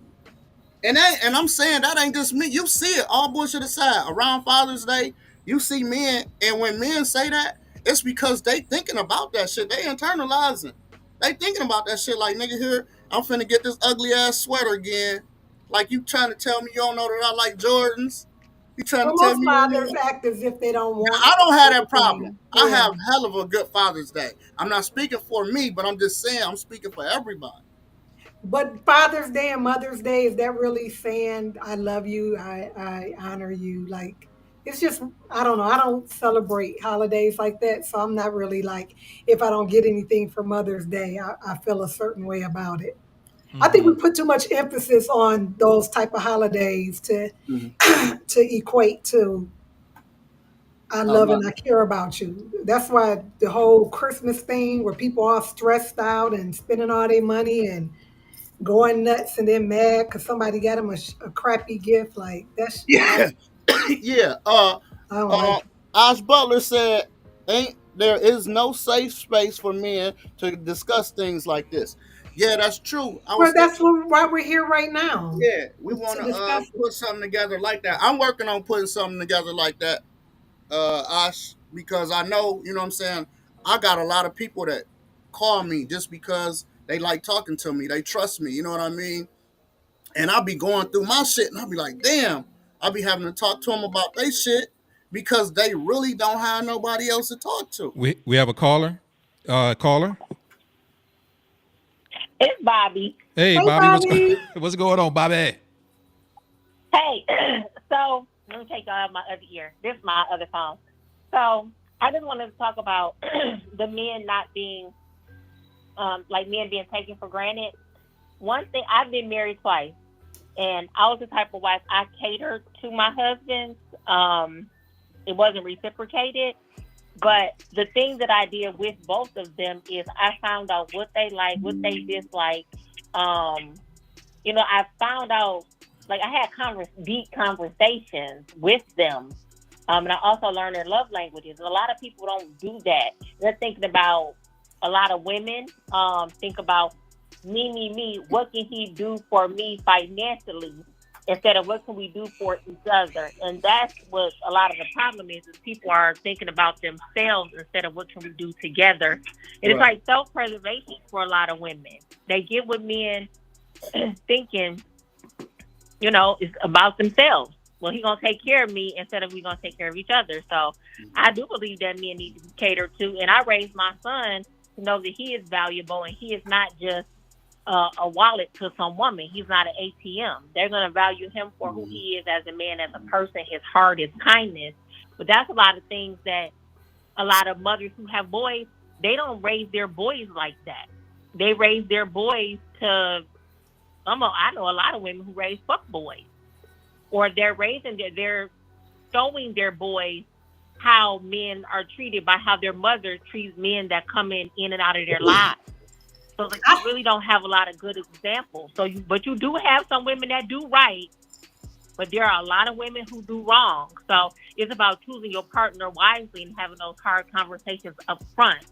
And I'm saying that ain't just me. You see it all bullshit aside. Around Father's Day, you see men, and when men say that, it's because they thinking about that shit. They internalizing. They thinking about that shit like, nigga, here, I'm finna get this ugly ass sweater again. Like, you trying to tell me you don't know that I like Jordans? You trying Well, to tell most me you don't fathers know? act as if they don't want I don't have that problem. anything. I Yeah. have hell of a good Father's Day. I'm not speaking for me, but I'm just saying I'm speaking for everybody. But Father's Day and Mother's Day, is that really saying I love you, I honor you? Like, it's just, I don't know. I don't celebrate holidays like that. So I'm not really like, if I don't get anything for Mother's Day, I feel a certain way about it. I think we put too much emphasis on those type of holidays to Mhm. to equate to I love and I care about you. That's why the whole Christmas thing where people are stressed out and spending all their money and going nuts and then mad because somebody got them a crappy gift. Like that's Yeah, yeah. I don't Uh, like it. Osh Butler said, "Ain't there is no safe space for men to discuss things like this." Yeah, that's true. I Well, was that's thinking, why we're here right now yeah, we want to to discuss it. put something together like that. I'm working on putting something together like that, Osh, because I know, you know what I'm saying. I got a lot of people that call me just because they like talking to me. They trust me. You know what I mean? And I'll be going through my shit and I'll be like, damn, I'll be having to talk to them about their shit because they really don't have nobody else to talk to. We have a caller. Caller. It's Bobby. Hey, Hey, Bobby, Bobby. what's going on, Bobby? Hey, so let me take out my other ear. This is my other phone. So I just wanted to talk about the men not being, like men being taken for granted. One thing, I've been married twice, and I was the type of wife I catered to my husband. It wasn't reciprocated, but the thing that I did with both of them is I found out what they like, what they dislike. Um, I found out, like, I had deep conversations with them. And I also learned their love languages. And a lot of people don't do that. They're thinking about a lot of women, think about me. What can he do for me financially instead of what can we do for each other? And that's what a lot of the problem is people are thinking about themselves instead of what can we do together. And it's like self-preservation for a lot of women. They get with men thinking, it's about themselves. Well, he's gonna take care of me instead of we gonna take care of each other. So I do believe that men need to be catered to, and I raised my son to know that he is valuable and he is not just a wallet to some woman. He's not an ATM. They're gonna value him for who he is as a man, as a person, his heart, his kindness. But that's a lot of things that a lot of mothers who have boys, they don't raise their boys like that. They raise their boys to I know a lot of women who raise fuck boys, or they're showing their boys how men are treated by how their mother treats men that come in and out of their lives. So like, you really don't have a lot of good examples. But you do have some women that do right, but there are a lot of women who do wrong. So it's about choosing your partner wisely and having those hard conversations up front.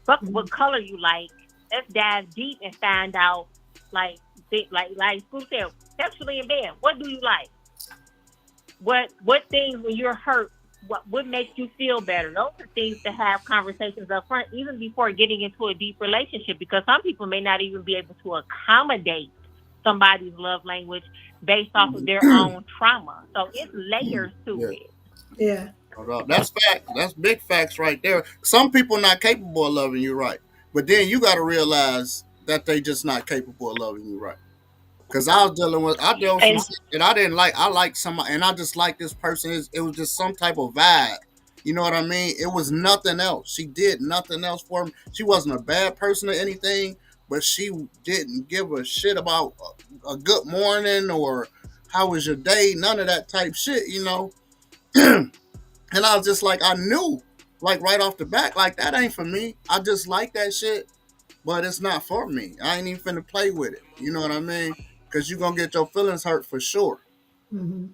Fuck what color you like. Let's dive deep and find out, like Scoop said, sexually in bed, what do you like? What things when you're hurt, what makes you feel better? Those are things to have conversations up front, even before getting into a deep relationship, because some people may not even be able to accommodate somebody's love language based off of their own trauma. So it's layers to it. Yeah. That's fact. That's big facts right there. Some people not capable of loving you right, but then you got to realize that they just not capable of loving you right. Cause I dealt with some shit that I didn't like. I liked somebody, and I just liked this person. It was just some type of vibe. You know what I mean? It was nothing else. She did nothing else for me. She wasn't a bad person or anything, but she didn't give a shit about a good morning or how was your day. None of that type shit, And I was just like, I knew, like right off the bat, like that ain't for me. I just like that shit. but it's not for me. I ain't even finna play with it. You know what I mean? Because you're gonna get your feelings hurt for sure. Hmm.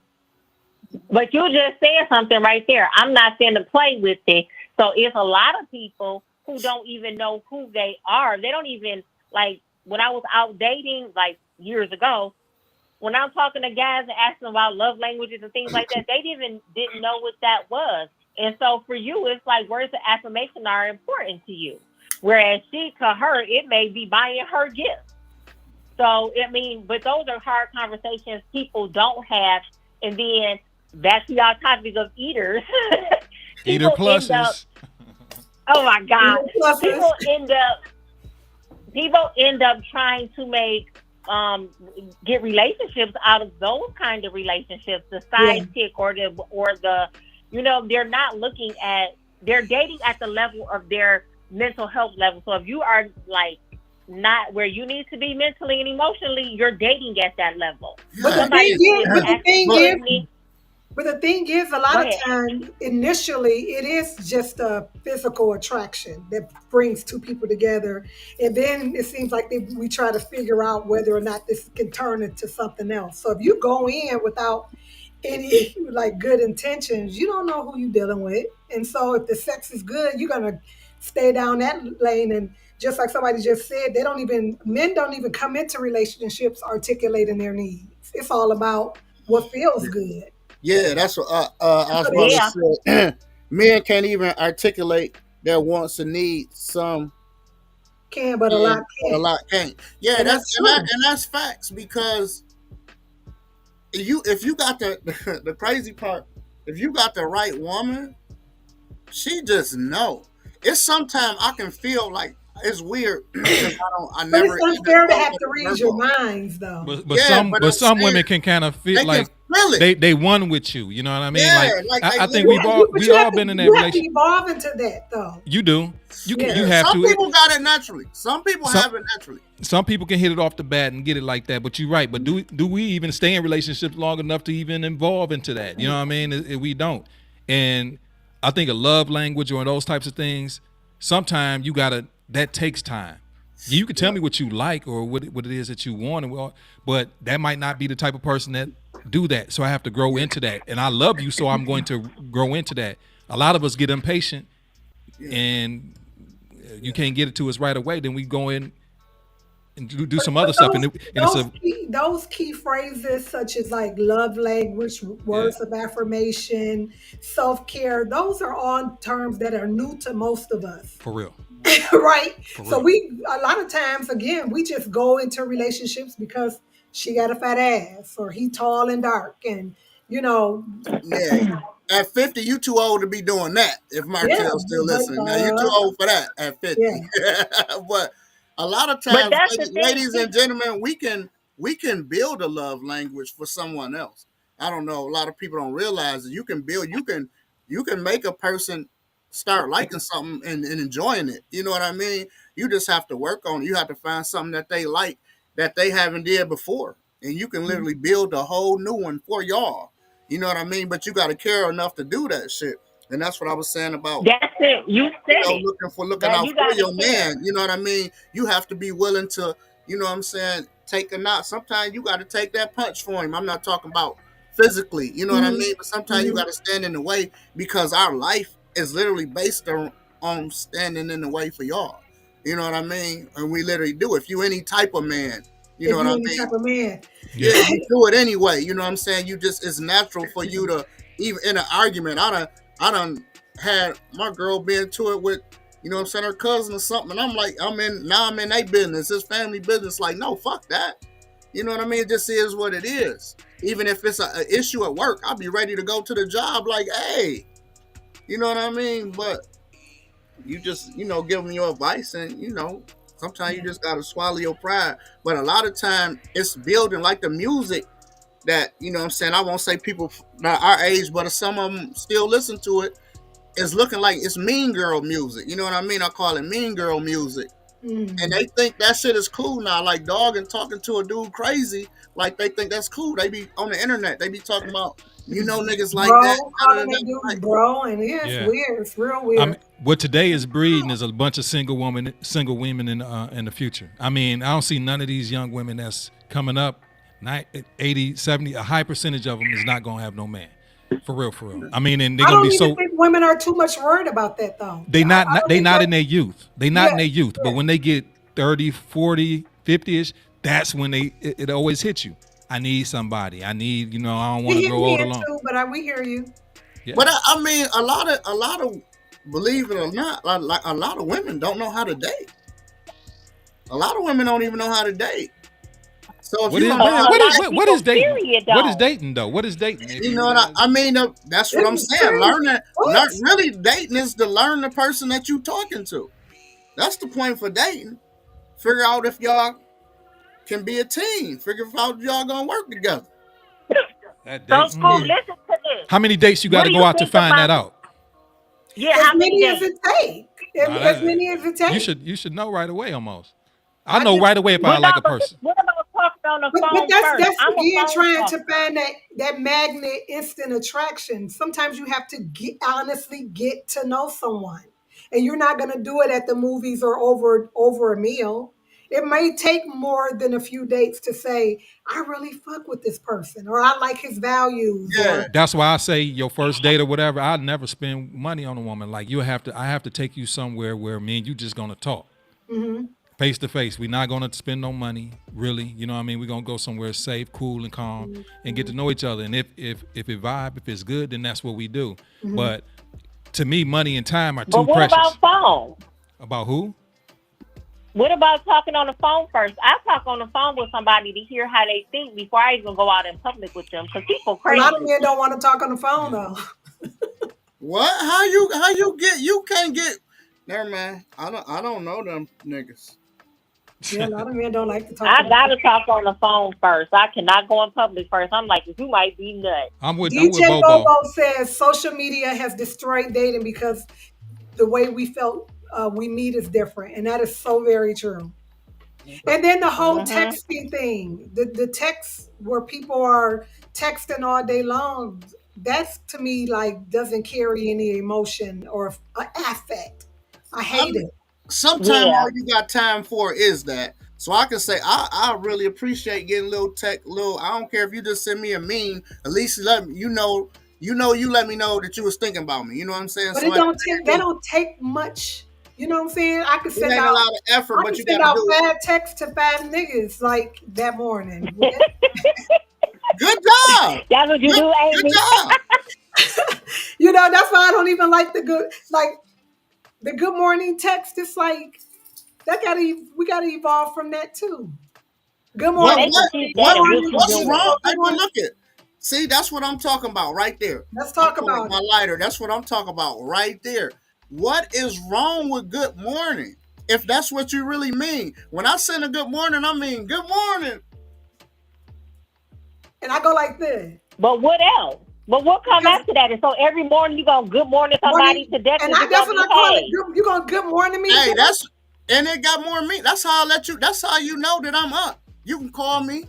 But you just said something right there. I'm not going to play with it. So it's a lot of people who don't even know who they are. They don't even like when I was out dating like years ago. When I'm talking to guys and asking about love languages and things like that, they even didn't know what that was. And so for you, it's like words of affirmation are important to you. Whereas to her, it may be buying her gifts. So I mean, but those are hard conversations people don't have. And then back to y'all topic of eaters, Eater people end up. pluses. Oh my God, Pluses. people end up. People end up trying to make get relationships out of those kind of relationships, the Yeah. sidekick or the they're not looking at they're dating at the level of their mental health level. So if you are like not where you need to be mentally and emotionally, you're dating at that level. But the Yeah, thing Somebody is, who is but the actually thing but is, putting me. but the thing is, a Go lot of ahead. times, initially, it is just a physical attraction that brings two people together, and then it seems like we try to figure out whether or not this can turn into something else. So if you go in without any like good intentions, you don't know who you're dealing with, and so if the sex is good, you're gonna stay down that lane. And just like somebody just said, men don't even come into relationships articulating their needs. It's all about what feels good. yeah, that's what So our they mother Yeah. said. Men can't even articulate their wants and needs. Some can, but a can, lot but a can't. lot can't. Yeah, And that's true. that's facts because if you got the the crazy part, if you got the right woman, she just know. It's sometimes I can feel like it's weird because I But it's never end up unfair to talking have to to read your Virgo. minds, though. Yeah, but But I'm some saying women can kind of feel they can like feel it. they won with you. You know what I mean? Yeah, Like like they I think literally. But we all been in that you have to relation. evolve into that, though. You do. You Yeah. Yeah, have some to. people got it naturally. Some people Some have it naturally. some people can hit it off the bat and get it like that. But you're right. But do we even stay in relationships long enough to even involve into that? You know what I mean? We don't. And I think a love language or those types of things, sometimes you gotta that takes time. You can tell Yeah, me what you like or what it is that you want, but that might not be the type of person that do that. So I have to grow into that. And I love you, so I'm going to grow into that. A lot of us get impatient yeah, and you yeah. can't get it to us right away. Then we go in and do some But other stuff, and it's a those key phrases such as like love language, yeah, words of affirmation, self care, those are all terms that are new to most of us. for real, Right? for So real. we a lot of times again we just go into relationships because she got a fat ass or he tall and dark and you know Yeah. At 50, you too old to be doing that. If yeah, Martell's still but listening, now you too old for that at 50. yeah, But a lot of But times, that's the thing ladies too. and gentlemen, we can build a love language for someone else. I don't know. A lot of people don't realize that you can make a person start liking something and enjoying it. You know what I mean? You just have to work on it. You have to find something that they like that they haven't did before, and you can literally build a whole new one for y'all. You know what I mean? But you got to care enough to do that shit. And that's what I was saying about, That's it. You said it. looking That out you for got to your care. man. You know what I mean? You have to be willing to, what I'm saying, take a knock. Sometimes you got to take that punch for him. I'm not talking about physically, you know what I hmm mean? But sometimes you hmm got to stand in the way because our life is literally based on standing in the way for y'all. You know what I mean? And we literally do. If you any type of man, you know if what you I any mean? type of man. Yeah, Yeah, you do it anyway. You know what I'm saying? You just it's natural for you to even in an argument. I done had my girl be into it with, what I'm saying, her cousin or something, and I'm in their business, it's family business. Like, no, fuck that. You know what I mean? It just is what it is. Even if it's a issue at work, I'll be ready to go to the job. Like, hey, you know what I mean? But you just give them your advice, and sometimes you Yeah. just gotta swallow your pride. But a lot of time it's building like the music that what I'm saying, I won't say people not our age, but some of them still listen to it. It's looking like it's mean girl music. You know what I mean? I call it mean girl music. And Mm. they think that shit is cool now, like dog and talking to a dude crazy, like they think that's cool. They be on the internet, they be talking about You know niggas like Bro, that. calling that dude bro, and yeah, it's Yeah. weird. It's real I weird. mean, what today is breeding is a bunch of single women in the future. I mean, I don't see none of these young women that's coming up, 80, 70, a high percentage of them is not gonna have no man. For real, for real. I mean, and they're I gonna don't be even so think women are too much worried about that though. they I not don't they think not that- in their youth. They not in their Yeah, youth. But when they get 30, 40, 50ish, that's when it always hits you. I need somebody. I need, I don't want We to hear grow old me alone. too, but we hear you. Yeah. But I mean, a lot of, believe it or not, like a lot of women don't know how to date. A lot of women don't even know how to date. So if What you is don't know how to date, what is dating? Period, What is though. dating though? What is dating? you know what I mean? That's what I'm This is saying. crazy. What? Really dating is to learn the person that you talking to. That's the point for dating. Figure out if y'all can be a team. Figure out if y'all gonna work together. That So, dating. school, listen to this. How many dates you got What to do go you out to think find about- that out? Yeah, As how many many as days? it take. As many as it take. You should know right away almost. I know right away if I What like a about- person. What about talking on the But phone that's first? I'm a again phone trying talker. to find that magnet instant attraction. Sometimes you have to honestly get to know someone, and you're not going to do it at the movies or over a meal. It may take more than a few dates to say I really fuck with this person or I like his values. Yeah. Or That's why I say your first date or whatever, I'd never spend money on a woman. Like I have to take you somewhere where me and you just gonna talk. Face to face. We're not gonna spend no money, really. You know what I mean? We're gonna go somewhere safe, cool, and calm and get to know each other. And if it vibe, if it's good, then that's what we do. But to me, money and time are But too what precious. about phone? About who? What about talking on the phone first? I talk on the phone with somebody to hear how they think before I even go out in public with them. Because people a crazy. lot of men don't want to talk on the phone though. What? How you get? You can't get. Never mind. I don't know them niggas. Yeah, a lot of men don't like to talk. I on the gotta talk on the phone first. I cannot go in public first. I'm like, you might be nuts. I'm with DJ Bobo. Bobo says social media has destroyed dating because the way we felt we meet is different, and that is so very true. And then the whole texting thing, the text where people are texting all day long, that's to me like doesn't carry any emotion or affect. I hate it. Sometimes Yeah. all you got time for is that. So I can say I really appreciate getting little. I don't care if you just send me a meme. At least let me, you let me know that you was thinking about me. You know what I'm saying? But So that don't take much. You know what I'm saying? I could it send ain't a out lot of effort, I but can you send got out to do it. 5 texts to 5 niggas like that morning. Good job. That's what you do, Good Amy. job. You know, that's why I don't even like the good morning text. It's like we gotta evolve from that too. Good morning. What's wrong? Hey, Good but morning. look it. See, that's what I'm talking about right there. Let's talk I'm pulling about my it. lighter. That's what I'm talking about right there. What is wrong with good morning? If that's what you really mean. When I send a good morning, I mean good morning. And I go like this. But what else? But what come after that? And so every morning you go good morning somebody to death. And that's what I call it. You gonna good morning me? Hey, and it got more me. That's how I let you. That's how you know that I'm up. You can call me.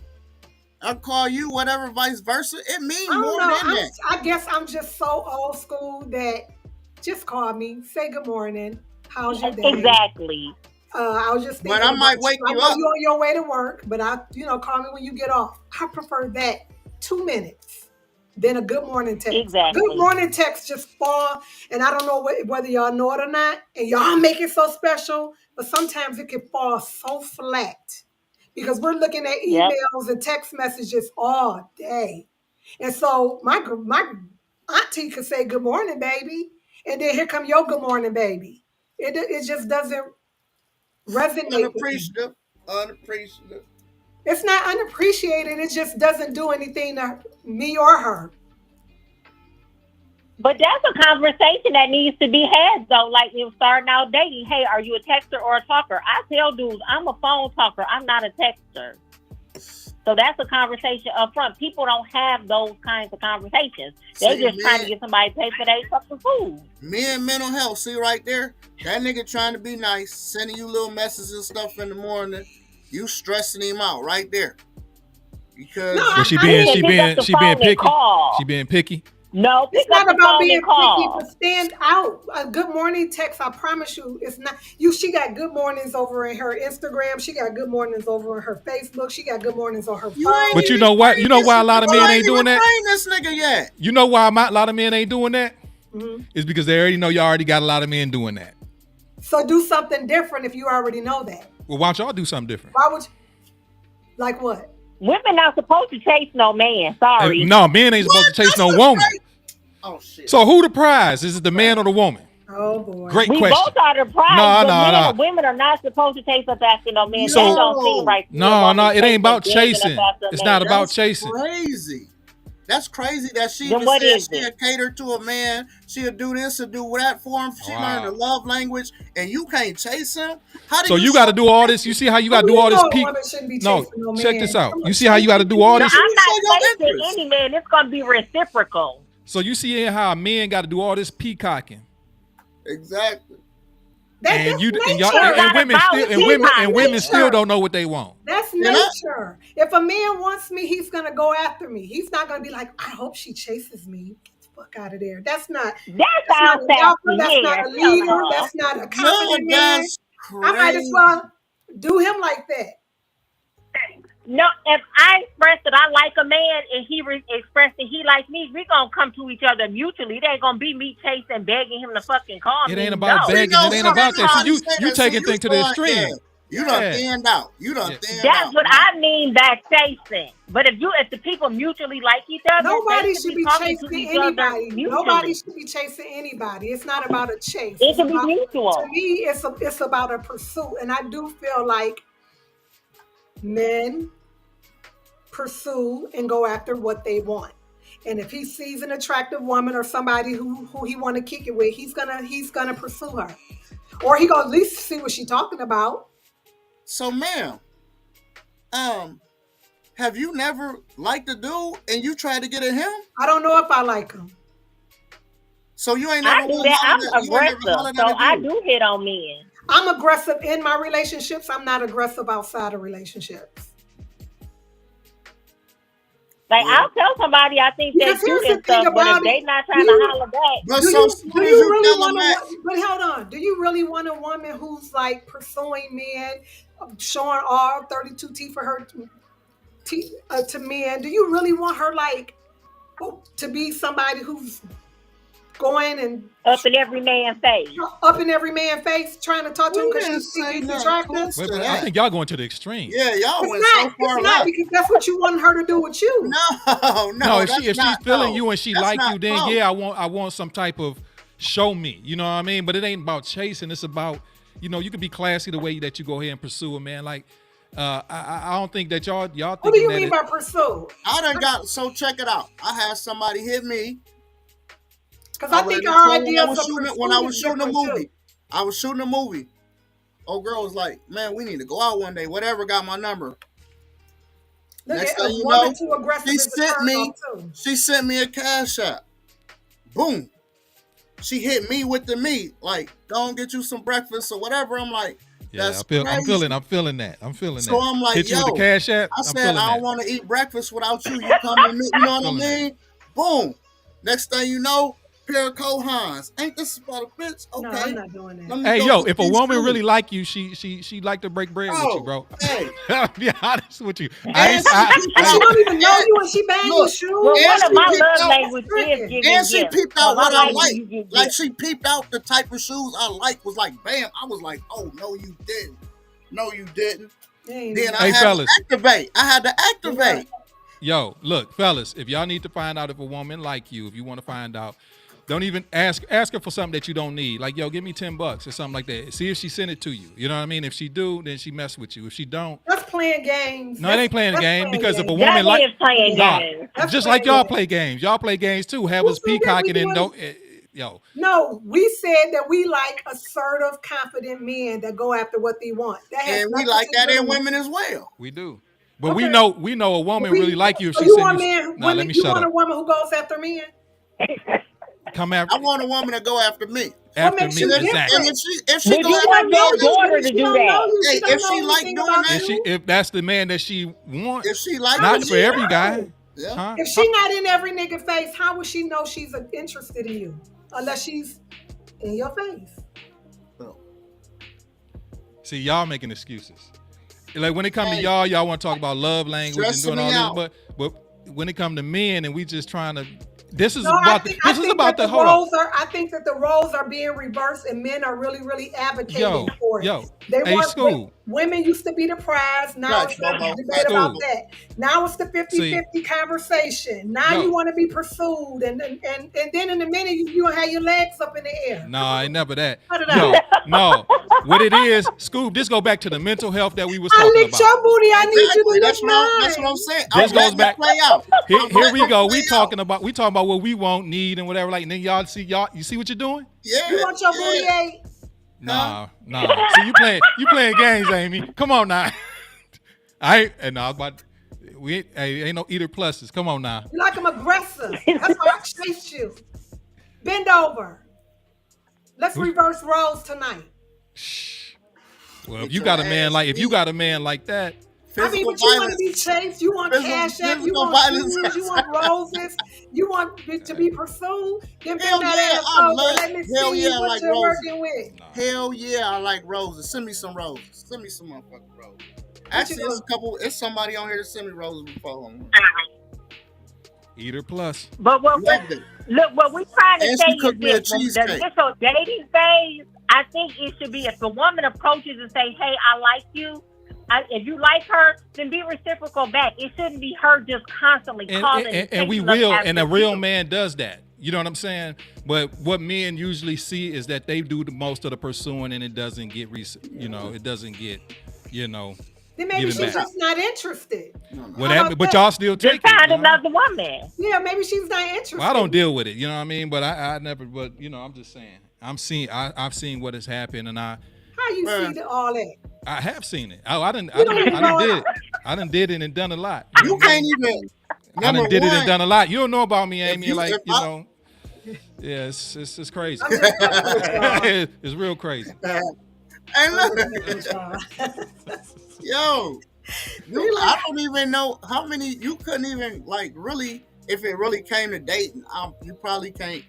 I'll call you, whatever, vice versa. It means I more don't know. than that. I guess I'm just so old school that just call me, say good morning. How's your day? Exactly. I was just thinking. But I might wake you up. You on your way to work, but call me when you get off. I prefer that 2 minutes than a good morning text. Exactly. Good morning text just fall, and I don't know whether y'all know it or not, and y'all make it so special, but sometimes it can fall so flat because we're looking at emails and text messages all day, and so my auntie could say good morning, baby, and then here come your good morning, baby. It just doesn't resonate with me. Unappreciative. It's not unappreciated. It just doesn't do anything to me or her. But that's a conversation that needs to be had, though. Like, if starting out dating, hey, are you a texter or a talker? I tell dudes, I'm a phone talker. I'm not a texter. So that's a conversation up front. People don't have those kinds of conversations. They're just trying to get somebody to pay for their fucking food. Me and mental health, see right there? That nigga trying to be nice, sending you little messages and stuff in the morning. You stressing him out right there. Because No, Well, she I being mean, she pick being up the she being phone and picky. call. She being picky. No, it's pick up not the about phone being and picky, call. but stand out. A good morning text, I promise you, it's not you. She got good mornings over in her Instagram. She got good mornings over in her Facebook. She got good mornings on her you ain't phone. But you even know what? You trained know this. why a lot of You men ain't ain't doing even that? trained this nigga yet. You know why a lot of men ain't doing that? Mhm. It's because they already know you already got a lot of men doing that. So do something different if you already know that. Well, why don't y'all do something different? Why would you, like what? Women not supposed to chase no man. Sorry. No, men ain't supposed to chase That's no a woman. great- Oh shit. So who the prize? Is it the man or the woman? Oh boy. Great We question. both are the prize, No, but no, men no. or women are not supposed to chase up after no man. So- That don't seem right. to me. A No, woman it ain't chasing, about begging up chasing. after a It's man. not about That's chasing. crazy. That's crazy that she Then even what said is she'll it? cater to a man. She'll do this and do that for him. She learned the Wow. love language, and you can't chase him. How do So you? you got to show do all this. You see how you got to do you all this know a peak. woman shouldn't be No, chasing no check man. this out. Come on, You see how you got to do all No, this. I'm show not your chasing interest. any man. It's gonna be reciprocal. So you see how men got to do all this peacocking, Exactly. and That's you nature. and y'all It's and not women about still peacocking. and women still Nature. don't know what they want. That's And I- nature. If a man wants me, he's gonna go after me. He's not gonna be like, I hope she chases me. Get the fuck out of there. That's not That not sounds an alpha. sassy. That's not Yeah, a hell leader. no. That's not a No, confident man. that's I might as crazy. well do him like that. No, if I express that I like a man and he expressed that he likes me, we gonna come to each other mutually. It ain't gonna be me chasing, begging him to fucking call me. It ain't about No. begging. know, It ain't some about that. somebody See, say you that, so taking you things to the start- extreme. yeah. You done Yeah. thinned out. You done Yeah. thinned That's out. what I mean by chasing. But if the people mutually like each other, Nobody they should should be talking to chasing each other anybody. mutually. Nobody should be chasing anybody. It's not about a chase. It It's should be about, mutual. to me, it's about a pursuit. And I do feel like men pursue and go after what they want. And if he sees an attractive woman or somebody who he want to kick it with, he's gonna pursue her, or he gonna at least see what she's talking about. So, ma'am, have you never liked a dude and you tried to get at him? I don't know if I like him. So you ain't I never do hollered that. at- I'm you ain't never aggressive, hollered so at a I dude. do hit on men. I'm aggressive in my relationships. I'm not aggressive outside of relationships. Like Yeah. I'll tell somebody I think they Because do here's this the thing stuff, but if about they it, not trying you- to holler back, But Do so you, as soon do as you you really tell want him that, to? But hold on. Do you really want a woman who's like pursuing men, showing all 32 teeth for her to men? Do you really want her like to be somebody who's going and up in every man's face. up in every man's face, trying to talk to him you because didn't she thinks say he's nothing attractive? close Wait, to but I that. think y'all going to the extreme. Yeah, y'all went It's so not. far It's not left. because that's what you want her to do with you. No, No, if that's she's not- feeling no. you and she That's like not you, then close. yeah, I want some type of show me. You know what I mean? But it ain't about chasing. It's about, you know, you can be classy the way that you go ahead and pursue a man. Like, I don't think that y'all What do thinking you that mean it- by pursue? I done got, so check it out. I had somebody hit me. Because I think already our told when ideas I was of shooting, pursuit when I was is shooting a different, movie. too. I was shooting a movie. Old girl was like, man, we need to go out one day. Whatever, got my number. Look Next at thing a you woman know, too aggressive she is a sent turn me, off too. she sent me a cash app. Boom. She hit me with the meat. Like, go and get you some breakfast or whatever. I'm like, Yeah, that's I'm crazy. feeling that. I'm feeling So that. I'm like, Hit you with the yo, cash app. I I'm said, feeling I don't that. want to eat breakfast without you. You come with me. You know what I Feeling that. mean? Boom. Next thing you know, pair of Kohans. Ain't this about a bitch? Okay. No, I'm not doing that. Let me Hey, go yo, get if a these woman shoes. really like you, she like to break bread with you, bro. Hey. I'll be honest with you. But she don't even know you and she buying you Look, shoes. Well, And one she of my peeped love out- language is giving And she gifts. peeped So out if what I I like like. you, you give Like gifts. she peeped out the type of shoes I like. Was like, bam. I was like, oh no, you didn't. No, you didn't. Ain't Then even- I Hey, had fellas. to activate. I had to activate. Yo, look, fellas, if y'all need to find out if a woman like you, if you want to find out, don't even ask her for something that you don't need. Like, yo, give me $10 or something like that. See if she sent it to you. You know what I mean? If she do, then she mess with you. If she don't, That's playing games. no, it ain't playing a That's game because if a games. woman That like is playing Nah, games. That's just like playing y'all games. play games, y'all play games too. Have Who us said that we peacocking and doing- don't. Yo, No, we said that we like assertive, confident men that go after what they want. That has And we nothing like to that do in with- women as well. we do. But Okay. we know a woman We- really like you if so she you send want you. men, Nah, let women, me you shut want up. a woman who goes after men? come I after want a woman to go after me. after makes me. you And Exactly. if she Would go you after want me, your then, daughter to She do don't know that? you. hey, She don't if know she like anything doing about that, you. If that's the man that she wants, if she like not it, for every guy, yeah. huh? If she not in every nigga face, how would she know she's interested in you? Unless she's in your face. See, y'all making excuses. Like when it comes to Hey, y'all want to talk about love language and stressing doing me all this, out. but when it comes to men and we just trying to, this is No, I about think this is about the hold on. I think that the roles are being reversed, and men are really advocating Yo, for it. yo, They hey, want School. women used to be the prize. Now Facts, it's a Bobo. debate Facts, about School. that. Now it's the 50-50 See, conversation. Now yo. you want to be pursued, and then in a minute you don't have your legs up in the air. Nah, ain't never that. Cut it Yo, out. no. What it is, Scoob, this go back to the mental health that we was I talking licked about. your booty. I need you Exactly. to lick That's what I'm mine. saying. This I'm goes letting back. it play out. Here we go. Play We talking about what we want, need, and whatever. Like, and then y'all see you see what you're doing? Yeah. You want your booty ate? Nah. See, you playing games, Amy. Come on now. And I was about ain't no eater pluses. Come on now. You like I'm aggressive. That's why I chase you. Bend over. Let's reverse roles tonight. Well, if you got a man like that, I mean, but you want to be chased. You want cash app. You want shoes. You want roses. You want to be pursued. Then bend that ass over. Let me see what you're working with. Hell yeah, I like roses. Send me some roses. Send me some motherfucking roses. Actually, it's somebody on here that sent me roses before. eater plus. But what we're trying to And say she is cooked me a this: the cheesecake. initial dating phase, I think it should be if a woman approaches and say, "Hey, I like you." If you like her, then be reciprocal back. It shouldn't be her just constantly calling. And we will, and a real man does that. You know what I'm saying? But what men usually see is that they do the most of the pursuing, and it doesn't get, it doesn't get, Then maybe she's back. just not interested. But y'all still take it. Just find another woman. Yeah, maybe she's not interested. Well, I don't deal with it. You know what I mean? But I never. But I'm just saying. I've seen what has happened, and How you see all that? I have seen it. I done did it and done a lot. You can't even. I done did it and done a lot. You don't know about me, Amy. Yeah, it's crazy. It's real crazy. Hey, look. Yo, I don't even know how many. You couldn't even really. If it really came to dating, you probably can't.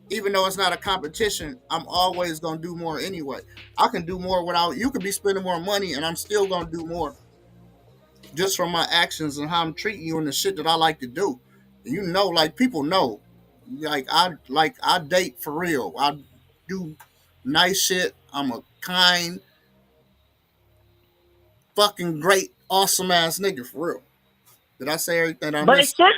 Even though it's not a competition, I'm always gonna do more anyway. I can do more without. You could be spending more money, and I'm still gonna do more. Just from my actions and how I'm treating you and the shit that I like to do. People know. I date for real. I do nice shit. I'm a kind, fucking great, awesome ass nigga for real. Did I say everything I missed? But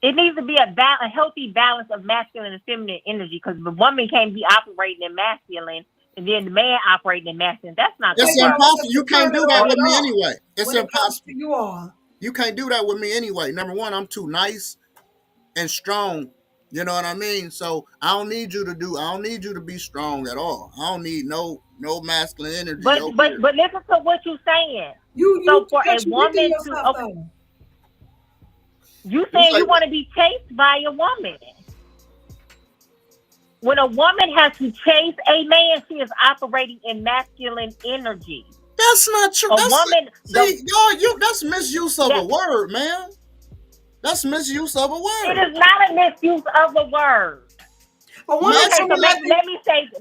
it needs to be a healthy balance of masculine and feminine energy, because the woman can't be operating in masculine and then the man operating in masculine. That's not. It's impossible. You can't do that with me anyway. It's impossible. You all. You can't do that with me anyway. Number one, I'm too nice and strong. You know what I mean? So I don't need you to be strong at all. I don't need no masculine energy. But listen to what you're saying. You for a woman to you saying you want to be chased by a woman. When a woman has to chase a man, she is operating in masculine energy. That's not true. That's misuse of a word, man. That's misuse of a word. It is not a misuse of a word. A woman let me say. A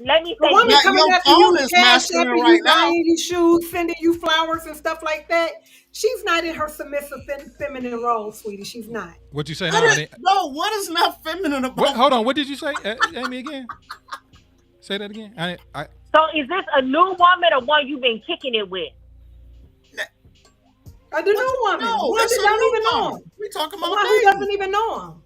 woman coming after you, cash after you, buying you shoes, sending you flowers and stuff like that. She's not in her submissive feminine role, sweetie. She's not. What you say now? No, what is not feminine about? Hold on. What did you say, Amy? Again? Say that again. So is this a new woman or one you've been kicking it with? The new woman. No, one that don't even know him. We talking about one who doesn't even know him.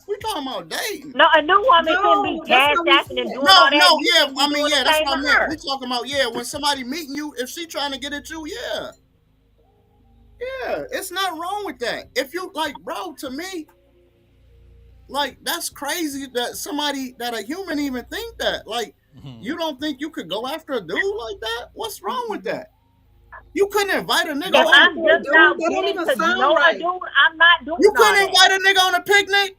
We talking about dating. No, a new woman can be cash acting and doing all that. That's what I meant. We talking about, when somebody meeting you, if she trying to get at you, yeah, it's not wrong with that. If you bro, to me, that's crazy that a human even think that. You don't think you could go after a dude like that? What's wrong with that? You couldn't invite a nigga. I'm just not getting to know a dude. I'm not doing. You couldn't invite a nigga on a picnic.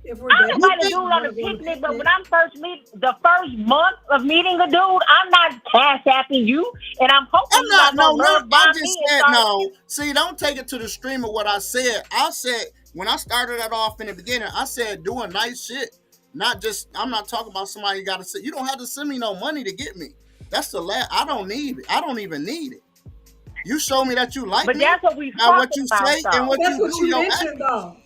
If we're I'll dating, invite a think- dude on a picnic, but when I'm the first month of meeting a dude, I'm not cash apping you, and I'm hoping I'm not. No, no. love I bomb just me and said start. no. See, don't take it to the stream of what I said. I said when I started that off in the beginning, I said doing nice shit. Not just. I'm not talking about somebody you got to send. You don't have to send me no money to get me. That's the last. I don't need it. I don't even need it. You show me that you like But me. that's what we Now what talking you about, say and though. what that's you what do. you Your mentioned, though.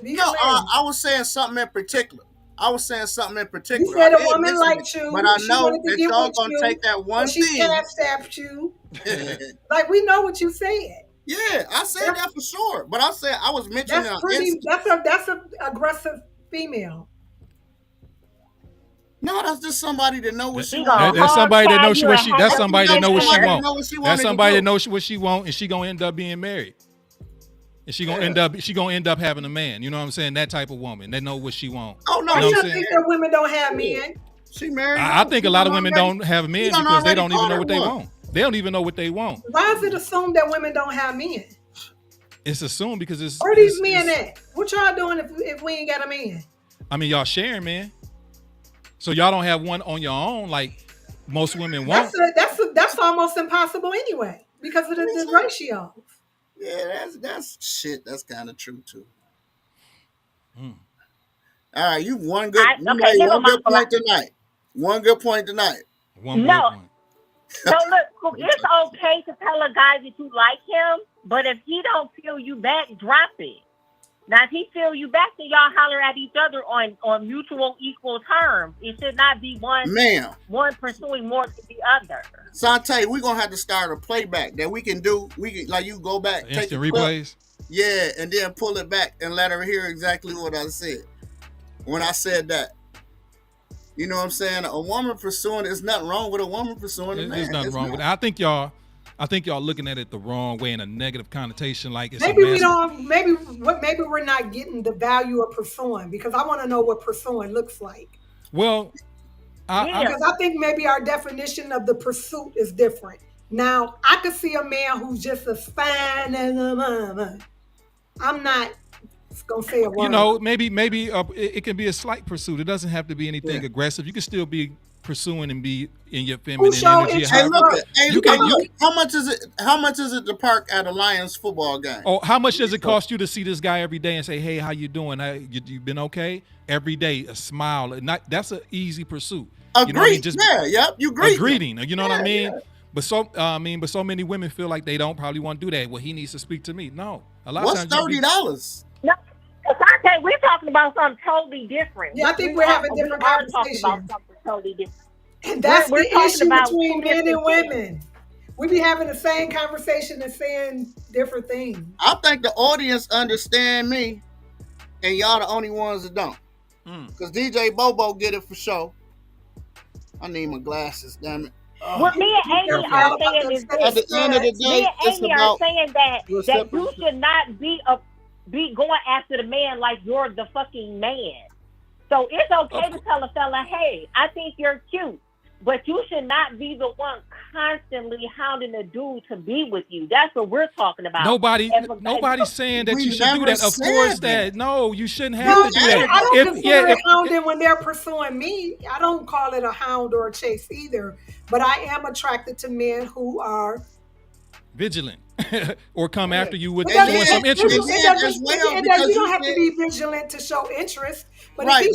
Be No, clear. I was saying something in particular. I was saying something in particular. You said I a did woman mention liked it, you. but I She know wanted to that get y'all with gonna you, take that one but she thing. cash-apped you. Like, we know what you said. Yeah, I said that for sure. But I said I was mentioning That's an pretty. instance. That's a aggressive female. No, that's just somebody that know what she He wants. gonna That's somebody that knows you what and she. hang That's up somebody that your know what she picture. want. Know what she That's wanted to somebody do. that knows what she want, and she gonna end up being married. And she gonna end up having a man. You know what I'm saying? That type of woman that know what she want. Oh no, You know I what I'm don't saying? think that women don't have men. she married. I think a lot of women already- don't have she men done because they already don't even know caught what they one. want. They don't even know what they want. Why is it assumed that women don't have men? It's assumed because it's. Where are these it's- men at? What y'all doing if we ain't got a man? I mean, y'all sharing, man. So y'all don't have one on your own like most women want. That's almost impossible anyway because of the ratio. Yeah, that's shit. That's kind of true too. All right, you one good. Okay, You made give one him my good point tonight. One good point tonight. One No. good one. So look, it's okay to tell a guy that you like him, but if he don't feel you back, drop it. Now, if he feel you back, then y'all holler at each other on mutual equal terms. It should not be one pursuing more than the other. Sante, we're gonna have to start a playback that we can do. We can like you go back, take Instant the clip, replays. yeah, and then pull it back and let her hear exactly what I said when I said that. You know what I'm saying? A woman pursuing, there's nothing wrong with a woman pursuing a man. There's nothing wrong with it. I think y'all looking at it the wrong way in a negative connotation, like it's Maybe a we massive- don't. Maybe we're not getting the value of pursuing because I want to know what pursuing looks like. Well, Because I think maybe our definition of the pursuit is different. Now, I could see a man who's just as fine as a mama. I'm not gonna say a word. you know, maybe it can be a slight pursuit. It doesn't have to be anything aggressive. You can still be pursuing and be in your feminine show energy. interest? Hey, however- look, You can- how much is it? How much is it to park at a Lions football game? Oh, how much does it cost you to see this guy every day and say, "Hey, how you doing? You been okay?" Every day, a smile. That's an easy pursuit. A You know what I mean? greet, yep, you greet. A greeting. You know what I mean? Yeah. But so many women feel like they don't probably want to do that. Well, he needs to speak to me. No, a lot What's of times $30? No, okay, we're talking about something totally different. Yeah, I think we're having different we are talking conversations. about something totally different. And that's We're the talking issue about between two men and different women. We be having the same conversation and saying different things. I think the audience understand me, and y'all the only ones that don't. Because DJ Bobo get it for sure. I need my glasses, damn it. What me and Amy are saying is At this. the end of the day, Me and it's Amy are about saying that reciprocal. you should not be going after the man like you're the fucking man. So it's okay to tell a fella, hey, I think you're cute, but you should not be the one constantly hounding a dude to be with you. That's what we're talking about. nobody's saying that We you should do never that. Of said course, that. no, you shouldn't have No, to do I that. don't consider it hounding when they're pursuing me. I don't call it a hound or a chase either. But I am attracted to men who are vigilant or come after you with It doesn't- showing some it interest. doesn't- Yeah, as well, you because don't you have to said- be vigilant to show interest. But Right,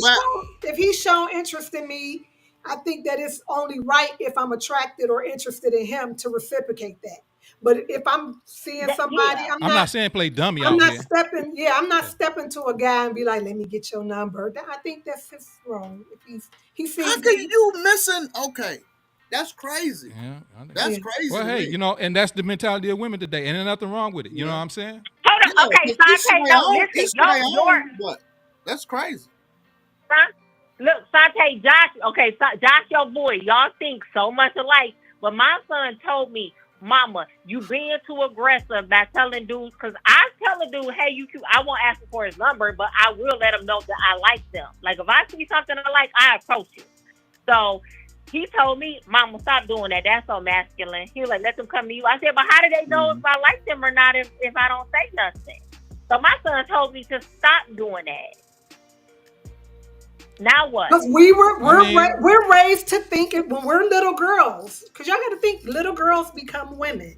if he's shown interest in me, I think that it's only right if I'm attracted or interested in him to reciprocate that. But if I'm seeing somebody, I'm not saying play dummy I'm out not here. stepping. Yeah, I'm not stepping to a guy and be like, "Let me get your number." I think that's his wrong. If he sees How can you missing? Okay, that's crazy. Yeah, I know. That's crazy. Well, to hey, me. you know, and that's the mentality of women today, and there's nothing wrong with it. You know what I'm saying? Hold on. Okay, Yeah, Sante, it's my no, own- listen. it's my Your own, but that's crazy. Look, Sante, Josh, okay, Josh, your boy, y'all think so much alike, but my son told me, Mama, you being too aggressive by telling dudes, because I tell a dude, hey, you cute, I won't ask him for his number, but I will let him know that I like them. Like, if I see something I like, I approach you. So, he told me, Mama, stop doing that. That's so masculine. He was like, let them come to you. I said, but how do they know if I like them or not if I don't say nothing? So, my son told me to stop doing that. Now what? Because we're raised to think it when we're little girls. Because y'all got to think little girls become women.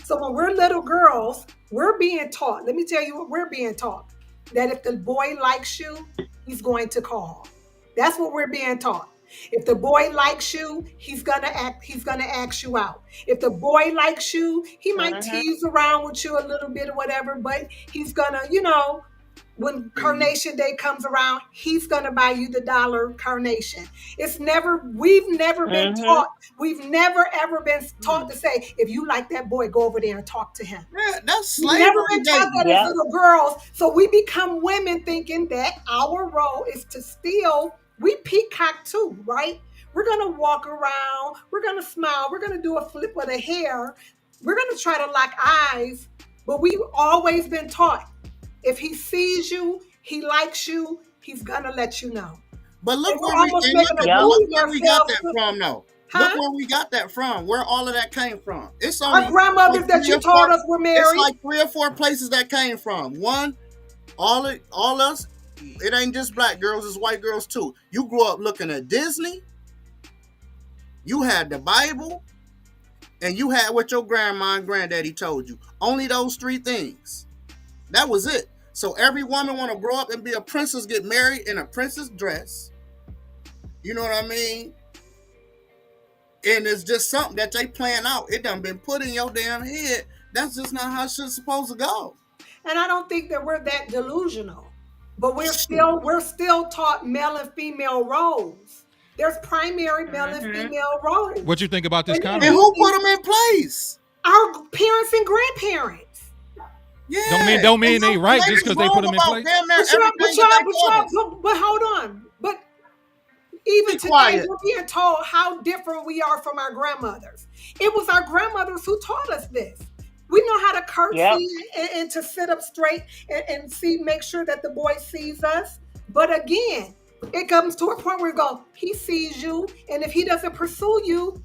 So when we're little girls, we're being taught. Let me tell you what we're being taught. That if the boy likes you, he's going to call. That's what we're being taught. If the boy likes you, he's gonna ask you out. If the boy likes you, he might Mm-hmm. tease around with you a little bit or whatever, but he's gonna, when carnation day comes around, he's gonna buy you the dollar carnation. We've never been Mm-hmm. taught, we've never ever been taught to say, if you like that boy, go over there and talk to him. Yeah, that's We've never slavery been taught that dating. as little girls. So we become women thinking that our role is to steal. We peacock too, right? We're going to walk around. We're going to smile. We're going to do a flip of the hair. We're going to try to lock eyes. But we've always been taught, if he sees you, he likes you, he's going to let you know. But look And we're where we almost and making look a at fool look of where we got that ourselves. from though. Huh? Look where we got that from. Where all of that came from. It's only Our grandmothers like that three you or told four- us were It's married. like 3 or 4 places that came from. One, all us. It ain't just black girls, it's white girls too. You grew up looking at Disney. You had the Bible, and you had what your grandma and granddaddy told you. Only those 3 things. That was it. So every woman want to grow up and be a princess, get married in a princess dress. You know what I mean? And it's just something that they plan out. It done been put in your damn head. That's just not how shit's supposed to go. And I don't think that we're that delusional. But we're still taught male and female roles. There's primary male and Mm-hmm. female roles. What you think about this And comment? And who put them in place? Our parents and grandparents. Yeah. Don't mean And they right ladies just because they put them in wrong place. about damn near But everything that they cover. but hold on. But even Be today, quiet. we're being told how different we are from our grandmothers. It was our grandmothers who taught us this. We know how to curtsy and to sit up straight and make sure that the boy sees us. But again, it comes to a point where we go, he sees you, and if he doesn't pursue you,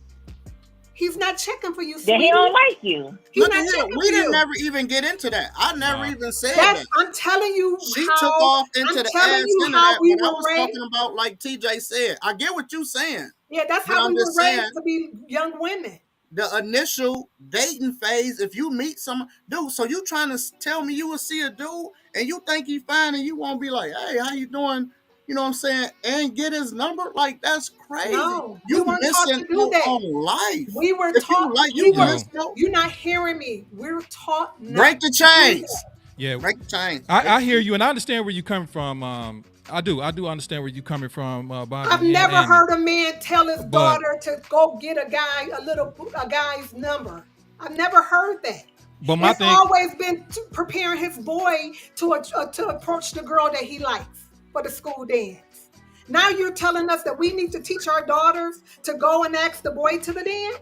he's not checking for you, Then sweetie. he don't like you. He's Look not at here. checking We for didn't you. never even get into that. I never No. even said that. I'm telling you She how, took off into I'm the telling ass you into how that we when I were was raised. talking about, like TJ said. I get what you're saying. Yeah, that's But how I'm we were just raised saying, to be young women. the initial dating phase, if you meet someone, dude, so you trying to tell me you will see a dude and you think he fine and you won't be like, hey, how you doing? You know what I'm saying? And get his number? Like, that's crazy. No, we You weren't taught missing to do out that. on life. We were If taught. you like, We you were. missing out. You're not hearing me. We're taught not Break the to do chains. that. Yeah, Break the chains. I hear you, and I understand where you coming from. I do understand where you coming from, Bobby. I've and never Andy. heard a man tell his But- daughter to go get a guy's number. I've never heard that. But my It's thing, always been preparing his boy to approach the girl that he likes for the school dance. Now you're telling us that we need to teach our daughters to go and ask the boy to the dance?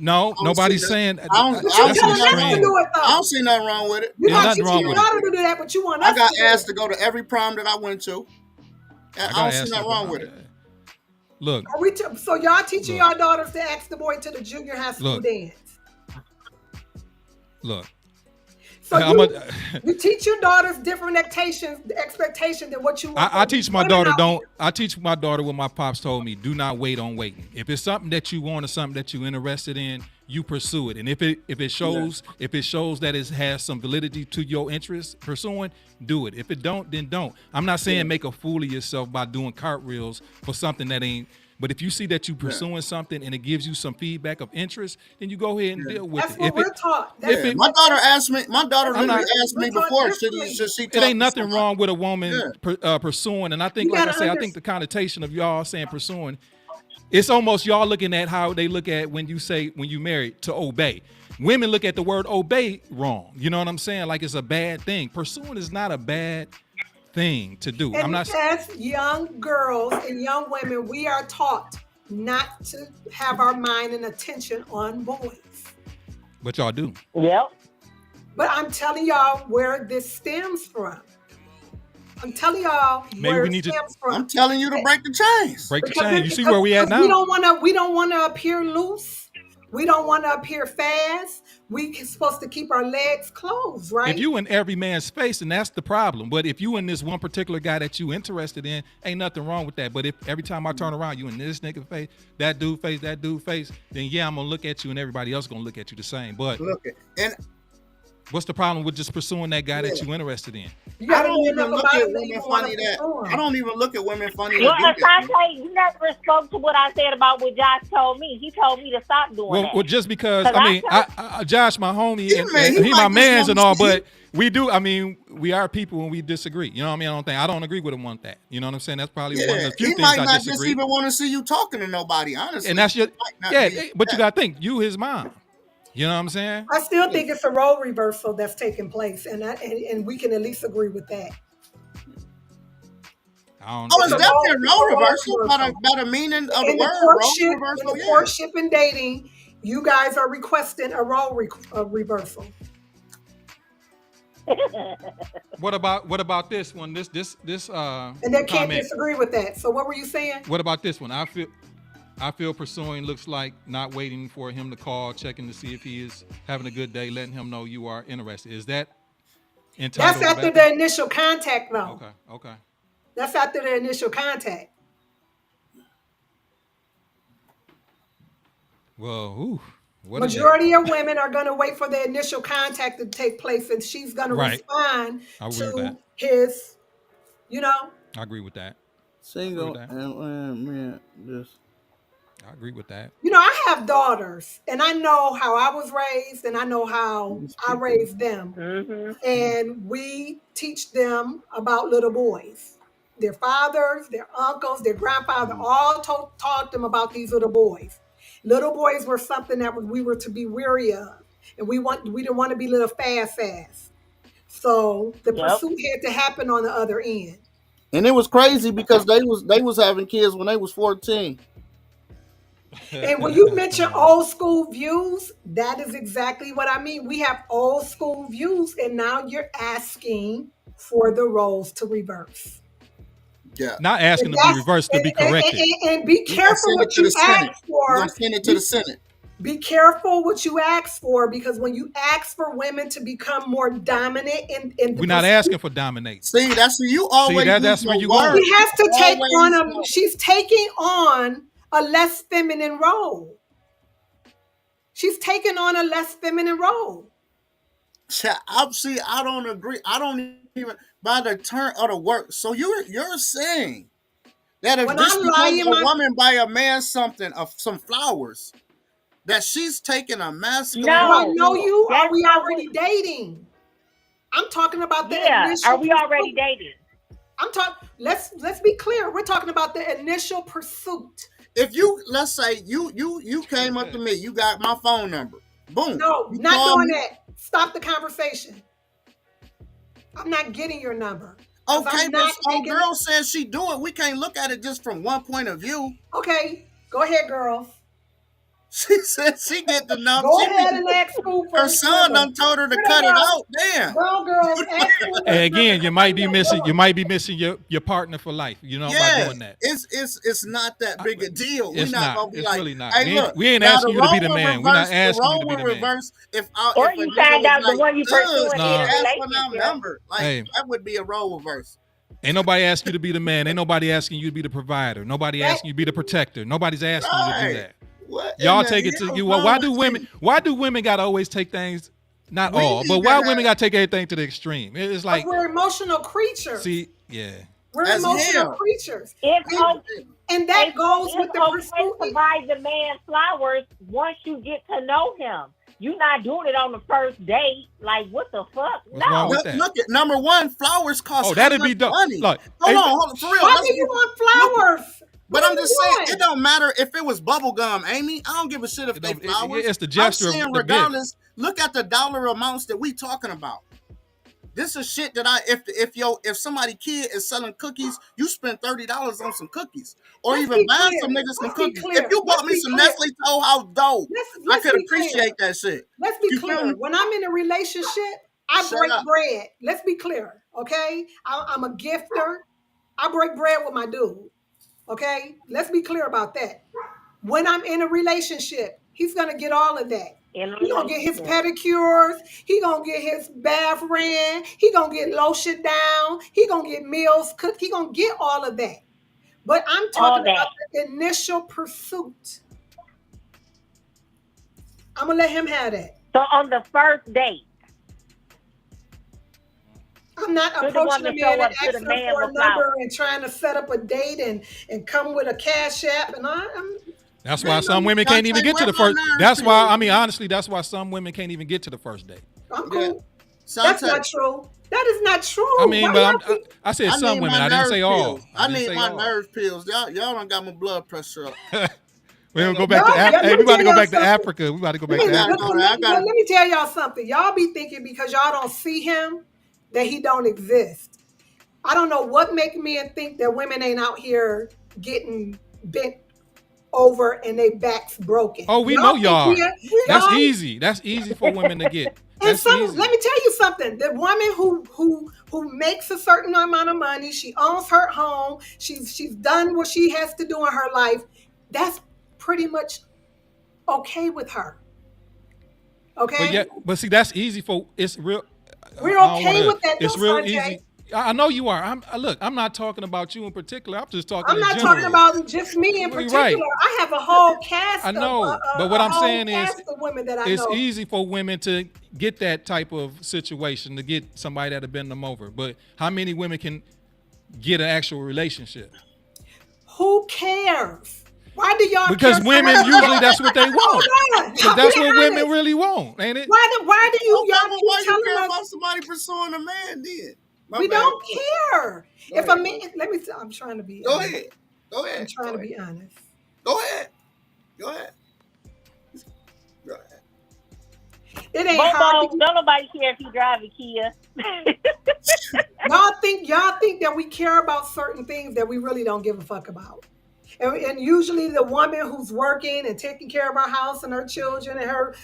no, don't nobody's see that. saying I don't- But I you're don't see telling us nothing to wrong do with it though. I don't see nothing wrong with it. You're There's not nothing teaching wrong your with daughter to do that, but you want us I got to do asked it. to go to every prom that I went to. I I don't see nothing wrong with it. Look, So y'all teaching Look. y'all daughters to ask the boy to the junior high school Look. dance. look. So I'm you teach your daughters different expectations than what you want. I teach my daughter don't. I teach my daughter what my pops told me. Do not wait on waiting. If it's something that you want or something that you're interested in, you pursue it. And if it shows that it has some validity to your interest pursuing, do it. If it don't, then don't. I'm not saying make a fool of yourself by doing cartwheels for something that ain't. But if you see that you pursuing something and it gives you some feedback of interest, then you go ahead and deal with That's it. what If we're it, taught. if it- My daughter asked me. My daughter I'm literally not- asked me we're taught before. differently. Should she it talk ain't to nothing somebody? wrong with a woman pursuing, and I think, You like I gotta say, I think the connotation of y'all saying pursuing, it's almost y'all looking at how they look at when you married to obey. Women look at the word obey wrong. You know what I'm saying? Like it's a bad thing. Pursuing is not a bad thing to do. And I'm not. as young girls and young women, we are taught not to have our mind and attention on boys. But y'all do. Yep. But I'm telling y'all where this stems from. I'm telling y'all Maybe where we it need to- stems from. I'm telling you to break the chains. Break the Because chain. You see where we at now? We don't want to appear loose. We don't want to appear fast. We supposed to keep our legs closed, right? If you in every man's face, and that's the problem. But if you in this one particular guy that you interested in, ain't nothing wrong with that. But if every time I turn around, you in this nigga face, that dude face, then yeah, I'm gonna look at you, and everybody else gonna look at you the same. But Look, and what's the problem with just pursuing that guy that you interested in? You I gotta don't know even enough look about at him that you women wanna funny that pursue him. I don't even look at women funny Well, to do that. Asante, you never spoke to what I said about what Josh told me. He told me to stop doing that. Well, just because 'Cause I mean, I Josh, my homie, Yeah, and man, he he my might just man's wanna and all, see- but we do. I mean, we are people and we disagree. You know what I mean? I don't agree with him on that. You know what I'm saying? That's probably one of Yeah, the few he things might I not just disagree. even want to see you talking to nobody, honestly. And that's your It might not yeah. be But you that. gotta think, you his mom. You know what I'm saying? I still think it's a role reversal that's taking place, and we can at least agree with that. I don't. Oh, it's It's a definitely a role role reversal by reversal. the meaning of the In the word courtship, role reversal. in the Yeah. courtship and dating, you guys are requesting a role reversal. What about this one? This And they can't comment. disagree with that. So what were you saying? What about this one? I feel pursuing looks like not waiting for him to call, checking to see if he is having a good day, letting him know you are interested. Is that entitled? That's after the initial contact, though. Okay. That's after the initial contact. Well, ooh, what Majority of women are going to wait for the initial contact to take place, and she's going to Right. respond I agree with to that. his, you know. I agree with that. Single that. and man, just I agree with that. You know, I have daughters, and I know how I was raised, and I know how I raised them. Mm-hmm. And we teach them about little boys. Their fathers, their uncles, their grandfather all taught them about these little boys. Little boys were something that we were to be weary of, and we didn't want to be little fast. So the Yep. pursuit had to happen on the other end. and it was crazy because they was having kids when they was 14. And when you mention old school views, that is exactly what I mean. We have old school views, and now you're asking for the roles to reverse. Yeah. Not asking And to be that's- reversed, to be corrected. And be We're gonna careful send it what to you the Senate. ask We're for. gonna send it to the Senate. Be careful what you ask for, because when you ask for women to become more dominant in the We're not pursuit, asking for dominate. See, that's where you always that's use where your you going. word. she has to take Always on go. she's taking on a less feminine role. She's taking on a less feminine role. I don't agree. I don't even by the turn of the word. So you're saying that if When just I because lie in a my- woman buy a man something of some flowers, that she's taking a masculine. Do I No. know you? Are That's we not already dating? I'm talking about the Yeah. initial Are we already pursuit. dating? I'm talking. Let's be clear. We're talking about the initial pursuit. If you let's say you came up to me, you got my phone number. Boom. No, You not call doing me. that. Stop the conversation. I'm not getting your number. 'Cause Okay, I'm but not some taking- girl says she do it. We can't look at it just from one point of view. Okay, go ahead, girls. She said she get the number. Go ahead and ask school for Her his son number. done told her to Here cut they it go. out. Damn. Girls, ask school for And his again, number. you might be Come on, missing. go You on. might be missing your partner for life. You know, by Yeah, doing that. it's not that big a deal. We're It's not not. gonna be It's like, really not. hey, look, We ain't now asking you to be the role will man. We're not reverse- asking you to the be role the will man. reverse if Or if you a nigga find was out the like, one you pursuing "Ugh, in a ask for my relationship." number. Like Hey. that would be a role reverse. Ain't nobody asking you to be the man. Ain't nobody asking you to be the provider. Nobody That- asking you to be the protector. Nobody's asking you to Right. do that. What Y'all in the take it to hell you. wrong Why do with women? you? Why do women gotta always take things? Not We all, need but to why have- women gotta take everything to the extreme? It's like, We're emotional creatures. see, yeah. We're As emotional hell. creatures. And that goes with the okay pursuit. to buy the man flowers once you get to know him. You're not doing it on the first date. Like, what the fuck? What's wrong No. with that? Look at number one, flowers cost Oh, that'd how be much dope. money. Look, Hold hey, on, for real. Why let's do you be- want flowers? But What I'm are just you saying, doing? it don't matter if it was bubble gum, Amy. I don't give a shit if It they don't- flowers. it's the gesture I'm of saying the regardless, look at the dollar amounts that we talking about. This is shit that if somebody kid is selling cookies, you spend $30 on some cookies, or Let's even be buying clear. some niggas some Let's be cookies. clear. If you bought Let's me be some clear. Nestle Toe House dough, I Let's could be clear. appreciate that shit. Let's be You feel clear. me? When I'm in a relationship, I Shut break up. bread. Let's be clear, okay? I'm a gifter. I break bread with my dude, okay? Let's be clear about that. When I'm in a relationship, He's gonna get all of that. In a He gonna get his relationship. pedicures. He gonna get his bath ran. He gonna get lotion down. He gonna get meals cooked. He gonna get all of that. But I'm All talking that. about the initial pursuit. I'm gonna let him have that. So on the first date, I'm not should the approaching a woman man show and up to the asking him man for a with flowers? number and trying to set up a date and come with a cash app and That's Man, why some women y'all can't even say, get to where the my first. nerve That's why, pills? I mean, honestly, that's why some women can't even get to the first date. I'm Yeah. cool. That's Sante, not true. That is not true. I mean, Why but y'all think- I said I some need women. my I didn't nerve say all. pills. I didn't need say my all. nerve pills. Y'all done got my blood pressure up. We don't go Y'all- back to Y'all- Africa. Hey, let we me about to tell go y'all back to something. Africa. We about to go back Let to me, gotta Africa. go there. I gotta- let me tell y'all something. Y'all be thinking because y'all don't see him that he don't exist. I don't know what make men think that women ain't out here getting bent over and they backs broken. Oh, we know think y'all we are. are- That's y'all- easy. That's easy for women to get. And That's easy. let me tell you something. The woman who makes a certain amount of money, she owns her home, she's done what she has to do in her life. That's pretty much okay with her. Okay, But see, that's easy for. It's real. we're I don't okay wanna- with that. It's though, real Sanjay. easy. I know you are. Look. I'm not talking about you in particular. I'm just talking I'm in not general. talking about just me in You're particular. right. I have a whole cast. I know, of, but what a I'm whole saying is, cast of women that I it's know. easy for women to get that type of situation, to get somebody that'll bend them over. But how many women can get an actual relationship? Who cares? Why do y'all? Because care so women much? usually that's what they want. Hold on. Because that's Be what honest. women really want, ain't it? Why do you Okay, y'all well, keep why you telling care us about somebody pursuing a man then? My we bad. don't care? Go If ahead, a man, let me. I'm trying to be. Go honest. ahead. Go I'm ahead. trying to be honest. Go ahead. Go ahead. Go ahead. It ain't hard. Bobo, don't nobody care if you drive a Kia. Y'all think that we care about certain things that we really don't give a fuck about. And usually the woman who's working and taking care of her house and her children and her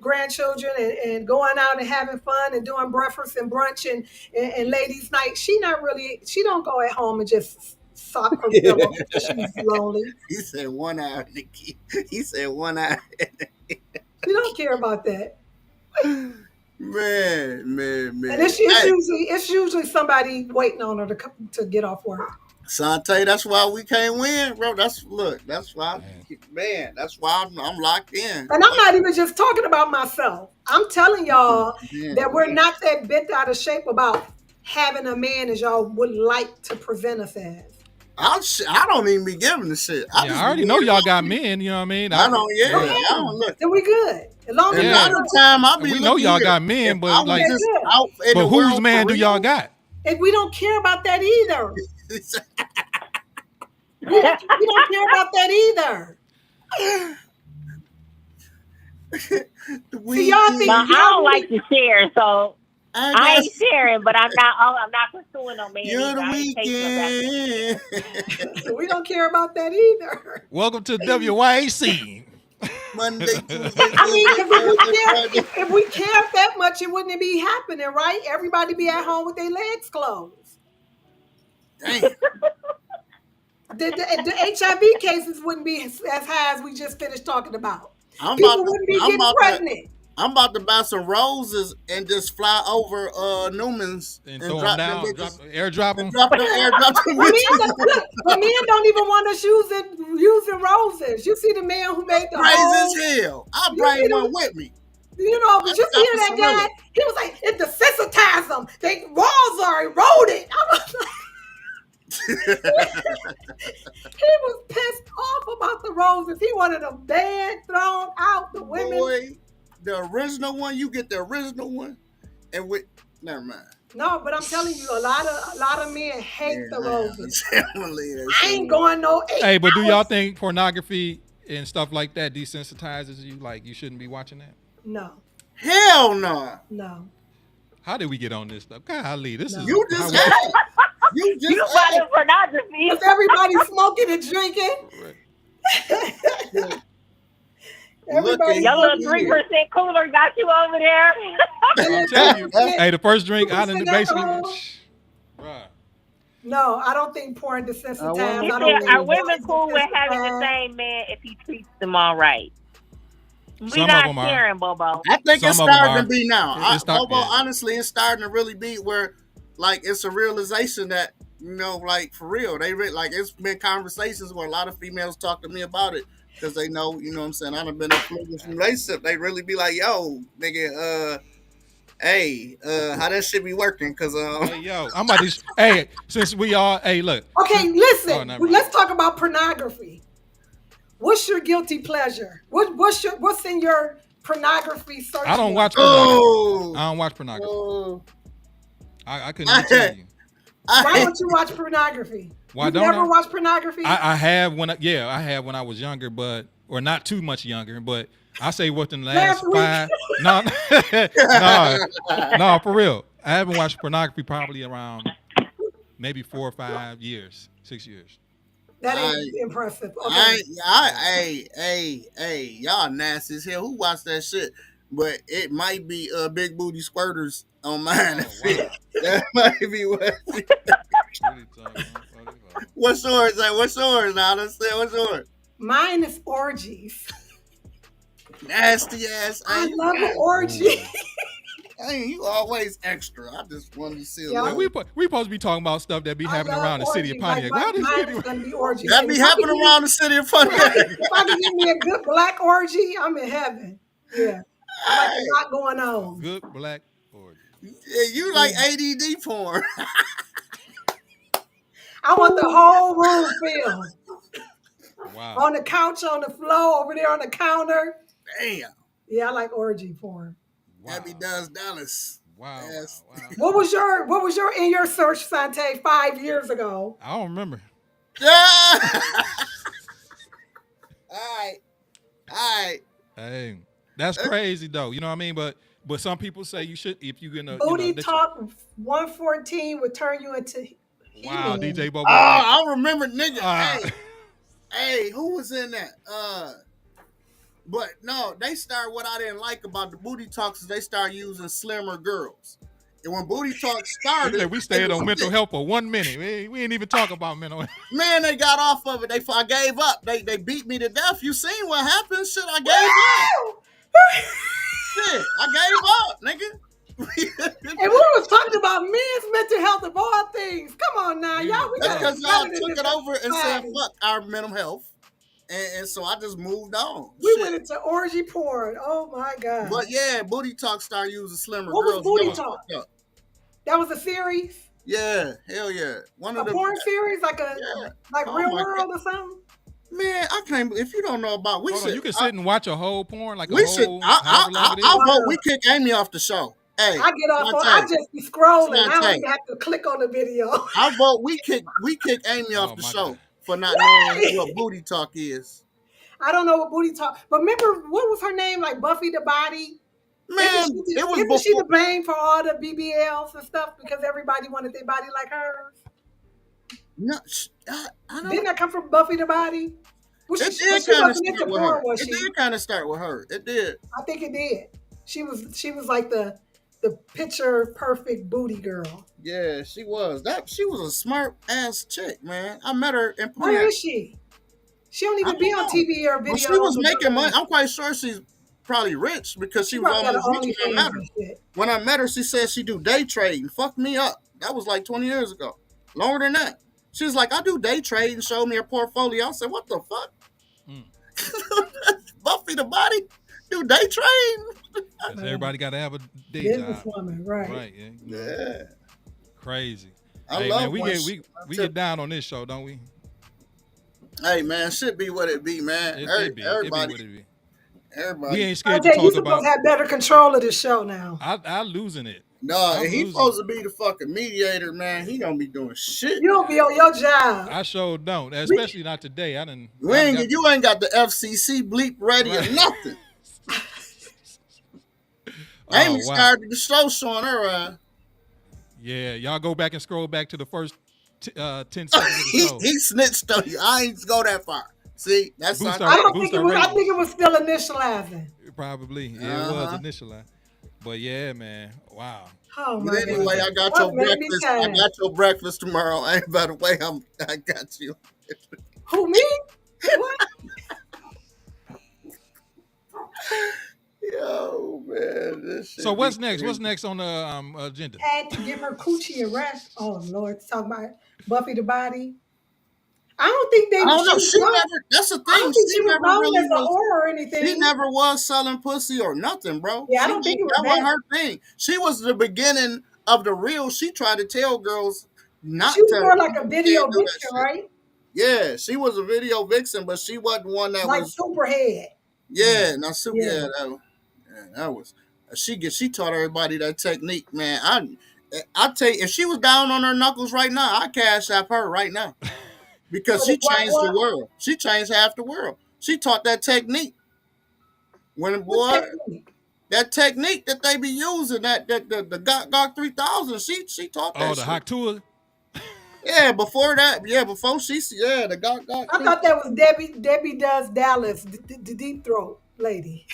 grandchildren and going out and having fun and doing breakfast and brunch and ladies' night, she don't go at home and just sock her pillow because she's lonely. He said 1 hour, Nikki. He said 1 hour. She don't care about that. Man. And it's usually somebody waiting on her to get off work. Sante, that's why we can't win, bro. That's why, man. That's why I'm locked in. And I'm not even just talking about myself. I'm telling y'all that we're not that bent out of shape about having a man as y'all would like to present us as. I don't even be giving a shit. I already know y'all got men. You know what I mean? I don't. Yeah, I don't look. Then we good. As long as A lot of time I be. We know y'all got men, if but I was like, just out in but the whose world man for do y'all real, got? and we don't care about that either. We don't care about that either. See, y'all think Well, I don't like to share, so I ain't sharing. But I'm not pursuing no man. You're either. the I ain't chasing no weekend. we don't care about that either. Welcome to WYAC. Monday, Tuesday, I mean, Thursday, if we cared that much, it wouldn't be happening, right? Everybody be at home with their legs closed. Damn. The HIV cases wouldn't be as high as we just finished talking about. People wouldn't be getting pregnant. I'm about to buy some roses and just fly over Newman's and throw them down, airdrop them. But men don't even want us using roses. You see the man who made the crazy as hell. I bring one with me. You know, but you see that guy? He was like, it desensitized them. The walls are eroded. I was like, he was pissed off about the roses. He wanted them banned, thrown out. The women. Boy, the original one, you get the original one, and with never mind. No, but I'm telling you, a lot of men hate the roses. I ain't going no 8 Hey, but do y'all think pornography and stuff like that desensitizes you? Like you shouldn't be watching that? No. Hell no. No. How did we get on this stuff? Golly, this is you just you watching pornography. If everybody's smoking and drinking. Everybody, your little 3% cooler got you over there. I'm telling you. Hey, the first drink out in the basically. Right. No, I don't think porn desensitized. Are women cool with having the same man if he treats them all right? We Some of not them are. sharing, Bobo. I think it's Some of them starting are. to be now. Bobo, Yeah. honestly, it's starting to really be where, like, it's a realization that, like, for real, like, it's been conversations where a lot of females talk to me about it because they know, what I'm saying, I done been in a relationship. They really be like, yo, nigga, hey, how that shit be working? Because, Hey, yo, I'm about to. Hey, since we all. Hey, look. Okay, listen. never mind. Let's talk about pornography. What's your guilty pleasure? What's in your pornography search? I don't bar? watch pornography. oh, I don't watch pornography. oh, I couldn't even tell you. Why don't you watch pornography? Why You've don't never I? watched pornography? I have I have when I was younger, or not too much younger, but I say within the last Last week. 5. No, for real. I haven't watched pornography probably around maybe 4 or 5 years, 6 years. That ain't impressive. Okay. Hey, y'all nasty as hell. Who watched that shit? But it might be big booty squirters on mine. Oh, wow. That might be what. What's yours? What's yours? Now let's say what's yours. Mine is orgies. Nasty ass. I love an orgy. Hey, you always extra. I just wanted to see a Yeah. little. We supposed to be talking about stuff that be happening around the city of Pontiac. Why this Mine video? is gonna be orgies. That be happening around the city of Pontiac. If I can get me a good black orgy, I'm in heaven. Yeah. I like a lot going on. Good black orgy. Yeah, you like ADD porn. I want the whole room filled. Wow. On the couch, on the floor, over there on the counter. Damn. Yeah, I like orgy porn. Wow. Abby does Dallas. Wow. Yes. Wow. What was your in your search, Sante, 5 years ago? I don't remember. Yeah. All right. Hey, that's crazy though. You know what I mean? But some people say you should if you're gonna Booty Talk 114 would turn you into. Wow, He-Man. DJ Bobo. Oh, I remember, nigga. Hey, who was in that? But no, they started. What I didn't like about the Booty Talks is they started using slimmer girls. And when Booty Talk started, we stayed on mental health for 1 minute. We ain't even talk about mental health. Man, they got off of it. I gave up. They beat me to death. You seen what happened? Shit, I gave up. Shit, I gave up, nigga. And we was talking about men's mental health of all things. Come on now, y'all. That's because y'all took it over and said, fuck our mental health. And so I just moved on. We went into orgy porn. Oh my God. But yeah, Booty Talk started using slimmer what girls. Was Booty Talk? That was a series? Yeah, hell yeah. One of the porn series, like Real World or something? Man, I can't. If you don't know about, you can sit and watch a whole porn like we a should. whole. I'll vote. We kick Amy off the show. Hey, I get off. I just be scrolling. I don't even have to click on the video. I vote. We kick Amy off the show for not knowing what Booty Talk is. I don't know what Booty Talk. But remember, what was her name? Like Buffy the Body. Man, isn't she to blame for all the BBLs and stuff because everybody wanted their body like hers? No, I don't. Didn't that come from Buffy the Body? It did kind of start with her. It did kind of start with her. It did. I think it did. She was like the picture perfect booty girl. Yeah, she was. She was a smart ass chick, man. I met her in Pontiac. Where is she? She don't even be on TV or video. Well, she was making money. I'm quite sure she's probably rich because she was almost rich when I met her. When I met her, she said she do day trading. Fuck me up. That was like 20 years ago. Longer than that. She was like, I do day trading. Showed me her portfolio. I said, what the fuck? Buffy the Body? Do day trading? Everybody got to have a day business job. Woman, right? Right. Yeah. Crazy. I love man, we get down on this show, don't we? Hey man, shit be what it be, man. Everybody. We ain't scared to talk about. Supposed to have better control of the show now. I losing it. No, he's supposed to be the fucking mediator, man. He don't be doing shit. You don't be on your job. I sure don't, especially not today. You ain't got the FCC bleep ready or nothing. Amy started the show showing her. Yeah, y'all go back and scroll back to the first 10 seconds of the show. He snitched on you. I ain't go that far. See, that's I think it was still initializing. Probably. Yeah, it was initialized. But yeah, man. Wow. Oh, but anyway, I got your breakfast. I got your breakfast tomorrow. Hey, by the way, I got you. Who, me? What? Yo, man, this So shit be what's next? What's crazy. next on the agenda? Had to give her coochie a rest. Oh Lord, talking about Buffy the Body. I don't think I they don't she know. was She known. never. That's the I thing. don't think She she was never known really as a was. whore or She anything. never was selling pussy or nothing, bro. Yeah, I don't think it was That was that. her thing. She was the beginning of the real. She tried to tell girls She not was to. more like a You can't video do that vixen, shit. right? Yeah, she was a video vixen, but she wasn't one that Like was. Superhead. Mm. Yeah, now super. Yeah. That was. She taught everybody that technique, man. I tell you, if she was down on her knuckles right now, I cash app her right now because For the she changed the what? world. She changed half the world. She taught that technique. When What boy, technique? that technique that they be using, that the Gok 3000, she taught Oh, that the shit. hot tour. Yeah, before that, before the Gok I 3000. thought that was Debbie Does Dallas, the deep throat lady.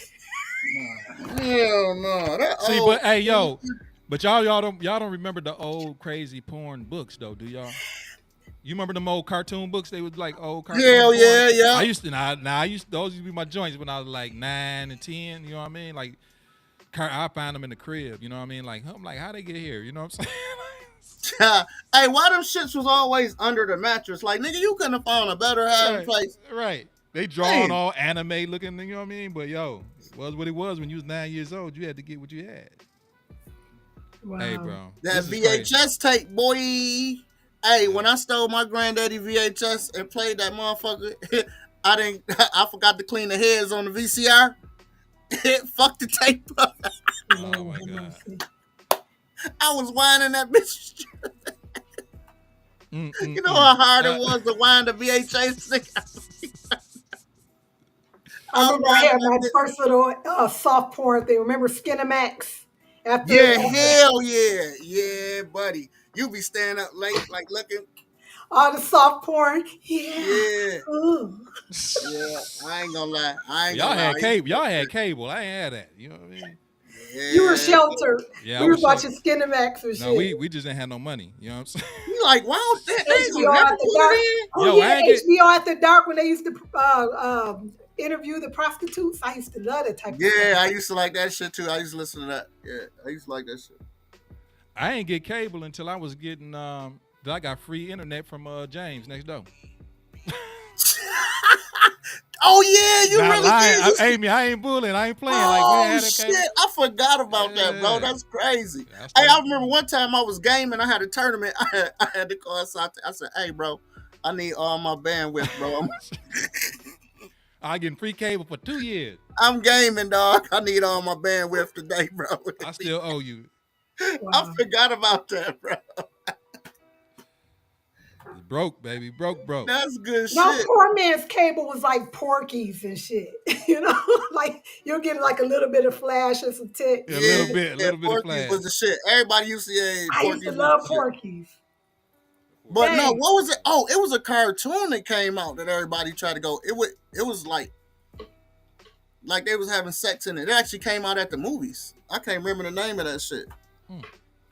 Hell no, that See, old. but hey, yo, but y'all don't remember the old crazy porn books though, do y'all? You remember them old cartoon books? They was like old cartoon Hell porn. yeah, I yeah. used to now. I used those used to be my joints when I was like 9 and 10. You know what I mean? Like I found them in the crib. You know what I mean? Like I'm like, how they get here? You know what I'm saying? Hey, why them shits was always under the mattress? Like, nigga, you couldn't have found a better hiding right, place. right. They drawn Man, all anime looking. You know what I mean? But yo, it was what it was when you was 9 years old. You had to get what you had. Hey, Wow. bro, that this is crazy. VHS tape, boy. Hey, Yeah. when I stole my granddaddy VHS and played that motherfucker, I didn't. I forgot to clean the heads on the VCR. Fuck the tape up. Oh Lord my have god. mercy. I was winding that bitch. Mm, You mm, know mm. how hard it was to wind the VHS thing. I I'm remember I winding had that my bitch. first little soft porn thing. Remember Skinamax? After Yeah, hell yeah, yeah, buddy. You be staying up late, like looking. all the soft porn, yeah. Yeah, Ooh. yeah. I ain't gonna lie. I ain't Y'all gonna lie. had I used cable. to Y'all do had cable. I ain't had that. You know what I mean? You were that. Yeah. sheltered. Yeah, I We were was watching sheltered. Skinamax and No, shit. we just didn't have no money. You know what I'm saying? You like, wow, they ain't gonna HBO never After put Dark. it Oh Yo, yeah, I ain't get. HBO After Dark when they used to interview the prostitutes. I used to love that type in. of stuff. Yeah, I used to like that shit too. I used to listen to that. Yeah, I used to like that shit. I ain't get cable until I was getting. That I got free internet from James next door. Oh yeah, you Not really lying. did. You see- Amy, I ain't bullying. I ain't playing. Like we ain't Oh had no cable. shit, I forgot about that, bro. Yeah. That's crazy. I Hey, I started. remember one time I was gaming. I had a tournament. I had to call Sate. I said, "Hey, bro, I need all my bandwidth, bro. I getting free cable for 2 years. I'm gaming, dog. I need all my bandwidth today, bro." I still owe you. I Wow. forgot about that, bro. It's broke, baby. Broke. That's good No, shit. poor man's cable was like Porky's and shit. You know, like you'll get like a little bit of flash and some text. Yeah, a Yeah, little bit. A yeah, little bit of Porky's flash. was the shit. Everybody used to say I used to Porky's was love the shit. Porky's. But no, Dang. what was it? Oh, it was a cartoon that came out that everybody tried to go. It was like they was having sex in it. It actually came out at the movies. I can't remember the name of that shit. Hmm.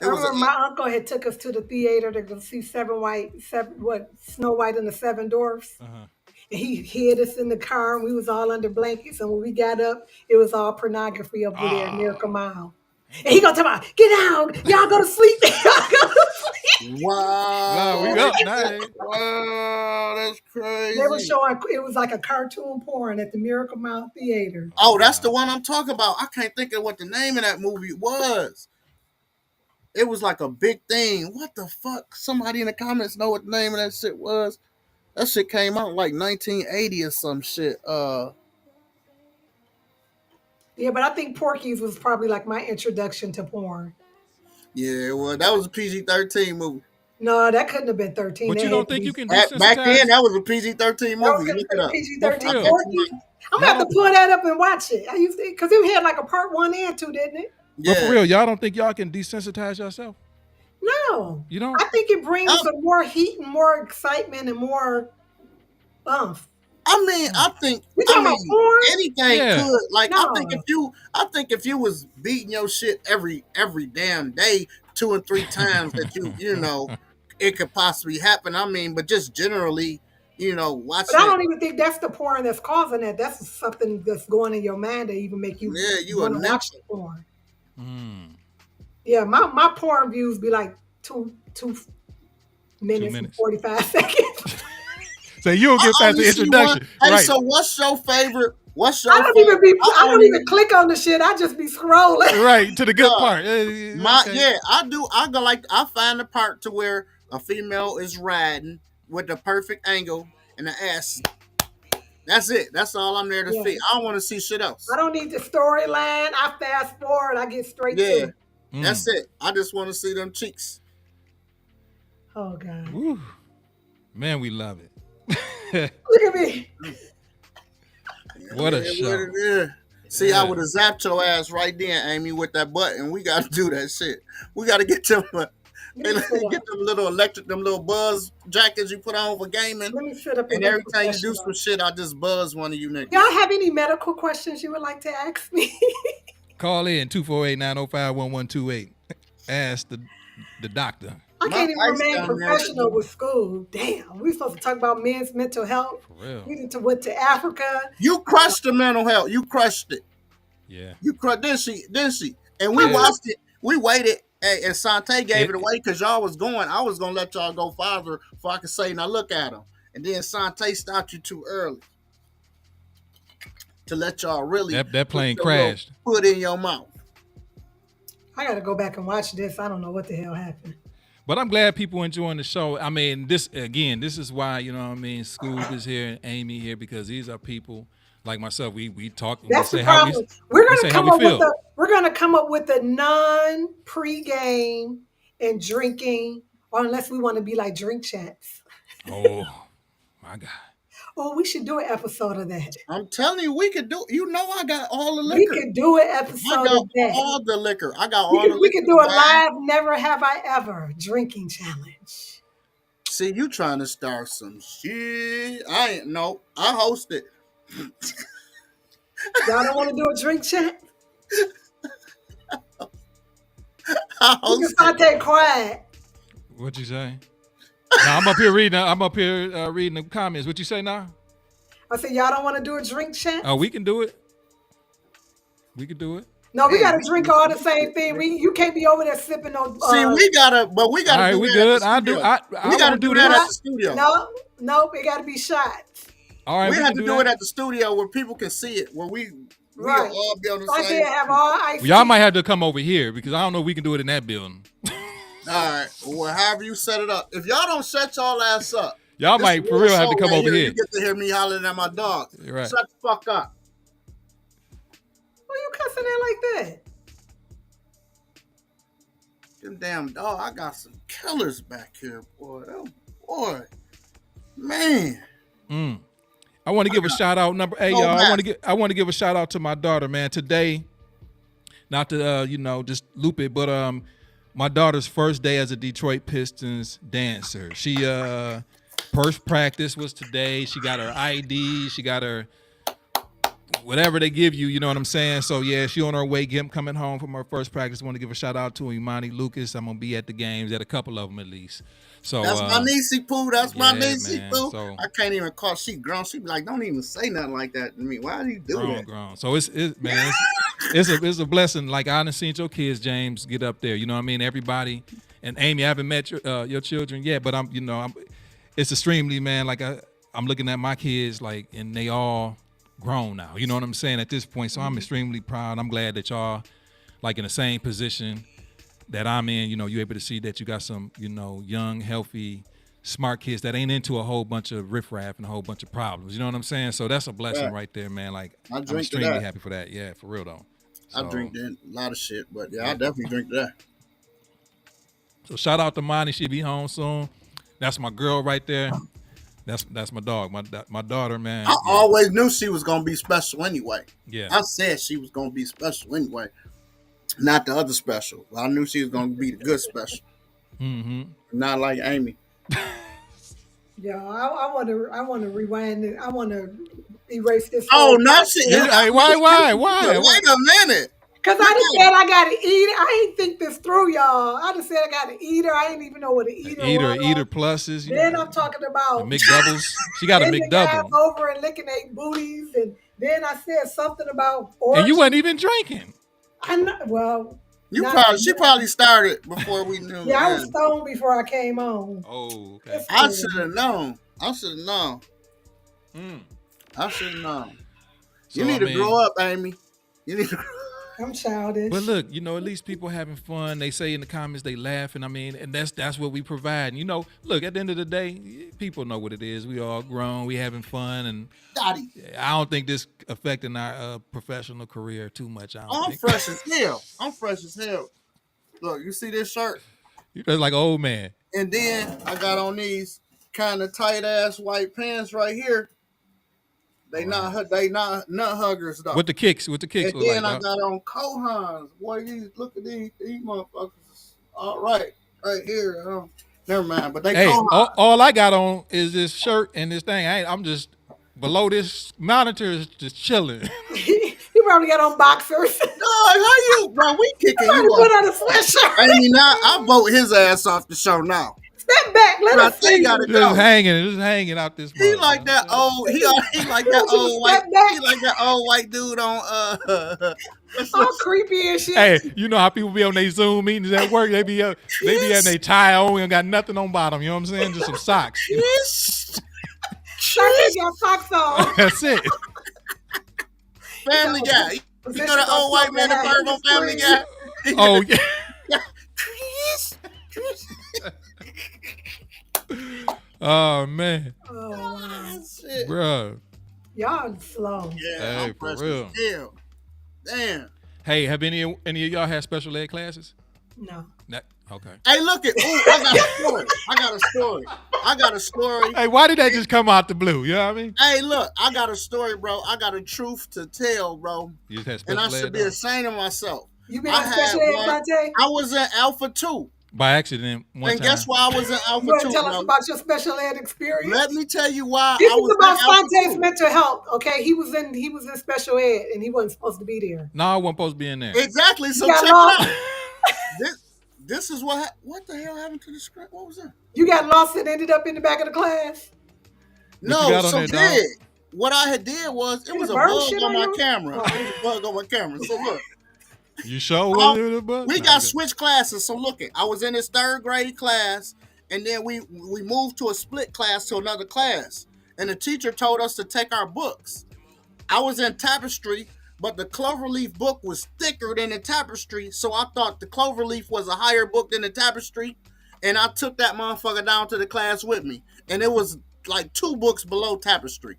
It I was a remember my uncle had took us to the theater to go see Snow White and the Seven Dwarfs. Uh-huh. And he hid us in the car and we was all under blankets. And when we got up, it was all pornography over there, Miracle Ah. Mile. And he gonna talk about, get out, y'all go to sleep. Y'all go to sleep. No, we wow. up now. Eh? Wow, that's They were crazy. showing it was like a cartoon porn at the Miracle Mile Theater. Oh, that's the Wow. one I'm talking about. I can't think of what the name of that movie was. It was like a big thing. What the fuck? Somebody in the comments know what the name of that shit was. That shit came out like 1980 or some shit. Yeah, but I think Porky's was probably like my introduction to porn. Yeah, well, that was a PG-13 movie. No, that couldn't have been 13. But That you had don't to think be. you can Back then, desensitize? that was a PG-13 That was movie. Look it considered up. PG But for 13 I real, bet you Porky. right. I'm gonna y'all have to don't. pull that up and watch it. I used to because it had like a part 1 and 2, didn't it? But for Yeah. real, y'all don't think y'all can desensitize yourself? No. You don't? I think it brings I, some more heat and more excitement and more umph. I mean, Hmm. I think, You I talking about mean, porn? anything Yeah. could. Like, No. I think if you was beating your shit every damn day, 2 and 3 times, that it could possibly happen. I mean, but just generally, watch But I it. don't even think that's the porn that's causing that. That's something that's going in your mind to even make you Yeah, you want to watch addiction. the porn. Mm, Yeah, my porn views be like two 2 minutes and minutes. 45 seconds. So you don't I get past only the see one. introduction, Hey, right? so what's your favorite? What's I your don't even favorite? be I don't even click on the shit. I just be scrolling. Right to the good Yeah, part. Okay. I do. I go like I find the part to where a female is riding with the perfect angle and the ass. That's it. That's all I'm there to Yeah. see. I don't want to see shit else. I don't need the storyline. I fast forward. I get straight to Yeah, it. Mm. that's it. I just want to see them cheeks. Oh God. Woo. Man, we love it. Look at me. What a Yeah, what show. it is. See, I would have zapped your ass right then, Amy, with that button. We got to do that shit. We got to get them, Let me sit get up. them little electric, them little buzz jackets you put on for gaming. Let me sit up and And be every time you do some professional. shit, I just buzz one of you niggas. Y'all have any medical questions you would like to ask me? Call in 248-905-1128. Ask the doctor. I My can't even ice remain down there. professional with school. Damn, we supposed to talk about men's mental health. For real. We went to Africa. You crushed the mental health. You crushed it. Yeah. You crushed, didn't she? And we Yeah. watched it. We waited, and Sante gave it It, away because y'all was going. I was gonna let y'all go farther before I could say, now look at him. And then Sante stopped you too early to let y'all really that plane put your little crashed. foot in your mouth. I got to go back and watch this. I don't know what the hell happened. But I'm glad people enjoying the show. I mean, this is why, you know what I mean, Scoob is here and Amy here, because these are people like myself. We talk and we That's the say how problem. We're we gonna say how come we up with feel. a non pregame and drinking, or unless we want to be like drink chats. Oh my God. Oh, we should do an episode of that. I'm telling you, we could do. You know, I got all the We liquor. could do an I episode got of that. all the liquor. I got We all could the we liquor. could do a Wine. live never have I ever drinking challenge. See, you trying to start some shit? I ain't no. I host it. Y'all don't want to do a drink chat? I You can host it. start quiet. What you say? Now I'm up here reading. Reading the comments. What you say now? I said, y'all don't want to do a drink chat? Oh, we can do it. We can do it. No, we Hey, got to drink all the same thing. You can't be over there sipping no. See, we gotta All do right, we that good. at the studio. We gotta want to do do that this. at the studio. No, it got to be shots. All right, We we have can to do do it that. at the studio where people can see it, where we Right. all be on the I same. did have all ice. Well, y'all tea. might have to come over here because I don't know if we can do it in that building. All right, well, however you set it up. If y'all don't shut y'all ass up, Y'all this might is for real have to show come right over here. You get to hear me hollering at my dog. Right. Shut the fuck up. Why you cussing that like that? Them damn dog. I got some killers back here, boy. Oh, boy, man. I want to give a shout out. Hey, Oh, y'all. man. I want to give a shout out to my daughter, man. Today, not to just loop it, but my daughter's first day as a Detroit Pistons dancer. She first practice was today. She got her ID. She got her whatever they give you. You know what I'm saying? So yeah, she on her way coming home from her first practice. Want to give a shout out to Imani Lucas. I'm gonna be at the games, at a couple of them at least. So That's my niecey poo. That's my yeah, niecey man. poo. So- I can't even call. She grown. She be like, don't even say nothing like that to me. Why do you do that? grown. So it's man, it's a blessing. Like I done seen your kids, James, get up there. You know what I mean? Everybody, and Amy, I haven't met your children yet, but it's extremely, man. Like I'm looking at my kids, like, and they all grown now. You know what I'm saying at this point. So I'm extremely proud. I'm glad that y'all like in the same position that I'm in. You know, you're able to see that you got some, young, healthy, smart kids that ain't into a whole bunch of riffraff and a whole bunch of problems. You know what I'm saying? So that's a blessing right there, man. Like I I'm drink to extremely that. happy for that. Yeah, for real though. I So- drink that, a lot of shit, but yeah, I definitely drink that. So shout out to Monty. She'll be home soon. That's my girl right there. That's my dog. My daughter, man. I always knew she was gonna be special anyway. Yeah. I said she was gonna be special anyway, not the other special. I knew she was gonna be the good special, not like Amy. Yeah, I want to rewind it. I want to erase this. Oh, whole not she. Hey, why? Wait a minute. Cause I just said I gotta eat it. I ain't think this through, y'all. I just said I gotta eat her. I didn't even know what an eater was. Eater pluses. Then I'm talking The about McDoubles. She got a then the guys McDouble. over and licking their booties, and then I said something about orgy. And you wasn't even drinking. I know. Well, She probably started before we knew. Yeah, I was stoned before I came on. Oh, okay. I should have known. I should have known. Mm. I should have known. So, You need to grow up, Amy. You need to. I'm childish. But look, at least people having fun. They say in the comments they laughing. I mean, and that's what we provide. Look, at the end of the day, people know what it is. We all grown. We having fun, and Daddy. I don't think this affecting our professional career too much. I'm fresh as hell. I'm fresh as hell. Look, you see this shirt? You're just like old man. And then I got on these kind of tight ass white pants right here. They not nut huggers though. With the kicks. And then I got on Kohans. Boy, look at these motherfuckers. All right here. Never mind. But they all I got on is this shirt and this thing. I'm just below this monitor is just chilling. You probably got on boxers. No, how you, bro? We kicking you put off. on a sweatshirt. I mean, I vote his ass off the show now. Step back. Let us see. Just hanging out this. He like that old. He like that old white. He like that old white dude on. All creepy and shit. Hey, you know how people be on their Zoom meetings at work? They be having their tie on and got nothing on bottom. You know what I'm saying? Just some socks. They got socks on. That's it. Family Guy. You know the old white man that bird on Family Guy? Oh yeah. Oh man. Oh wow. Shit. Bro. Y'all slow. Yeah, Hey, I'm for fresh real. as hell. Damn. Hey, have any of y'all had special ed classes? No. Okay. Hey, look at. Ooh, I got a story. Hey, why did that just come out the blue? You know what I mean? Hey, look, I got a story, bro. I got a truth to tell, bro. You just had And special I ed. should be ashamed of myself. You been on special ed, Pontiac? I was in Alpha 2. By accident one And time. guess why I was in Alpha 2? You want to tell us about your special ed experience? Let me tell you why This I was is about in Alpha Sante's 2. mental health. Okay, he was in special ed and he wasn't supposed to be there. No, I wasn't supposed to be in there. Exactly. So You check got it out. This is what the hell happened to the script? What was that? You got lost and ended up in the back of the class? No, so did. What I had did was it was a bug on my camera. Oh. It was a bug on my camera. So look. You sure was it a bug? We got switched classes. So look it. I was in this 3rd grade class, and then we moved to a split class to another class. And the teacher told us to take our books. I was in tapestry, but the Cloverleaf book was thicker than the tapestry, so I thought the Cloverleaf was a higher book than the tapestry, and I took that motherfucker down to the class with me. And it was like 2 books below tapestry.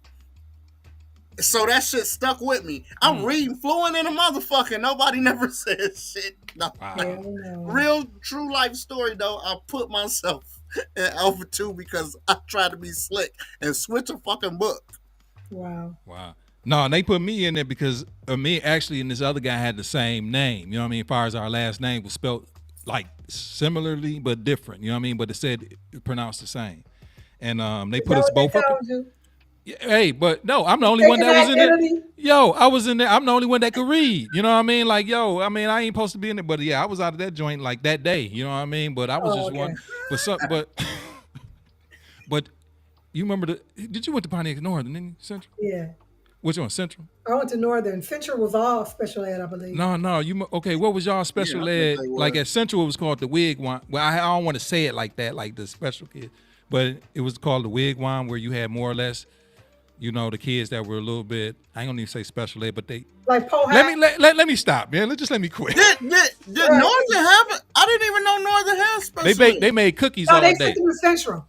So that shit stuck with me. I'm reading fluent in a motherfucker. Nobody never said shit. No. Wow. Real true life story though. I put myself in Alpha 2 because I tried to be slick and switch a fucking book. Wow. No, and they put me in there because me actually and this other guy had the same name. You know what I mean? As far as our last name was spelled like similarly but different. You know what I mean? But it said it pronounced the same. And they put us both up. Hey, but no, I'm the only one that was in there. Yo, I was in there. I'm the only one that could read. You know what I mean? Like, I ain't supposed to be in there. But yeah, I was out of that joint like that day. You know what I mean? But I was one. But you remember did you went to Pontiac Northern, didn't you? Central? Yeah. Which one? Central? I went to Northern. Central was all special ed, I believe. No. Okay, what was y'all special ed? Like at Central, it was called the Wigwam. Well, I don't want to say it like that, like the special kid. But it was called the Wigwam, where you had more or less, the kids that were a little bit, I ain't gonna even say special ed, but they like let me stop, man. Just let me quit. Did Northern have it? I didn't even know Northern had special ed. They made cookies all they day. sent them to Central.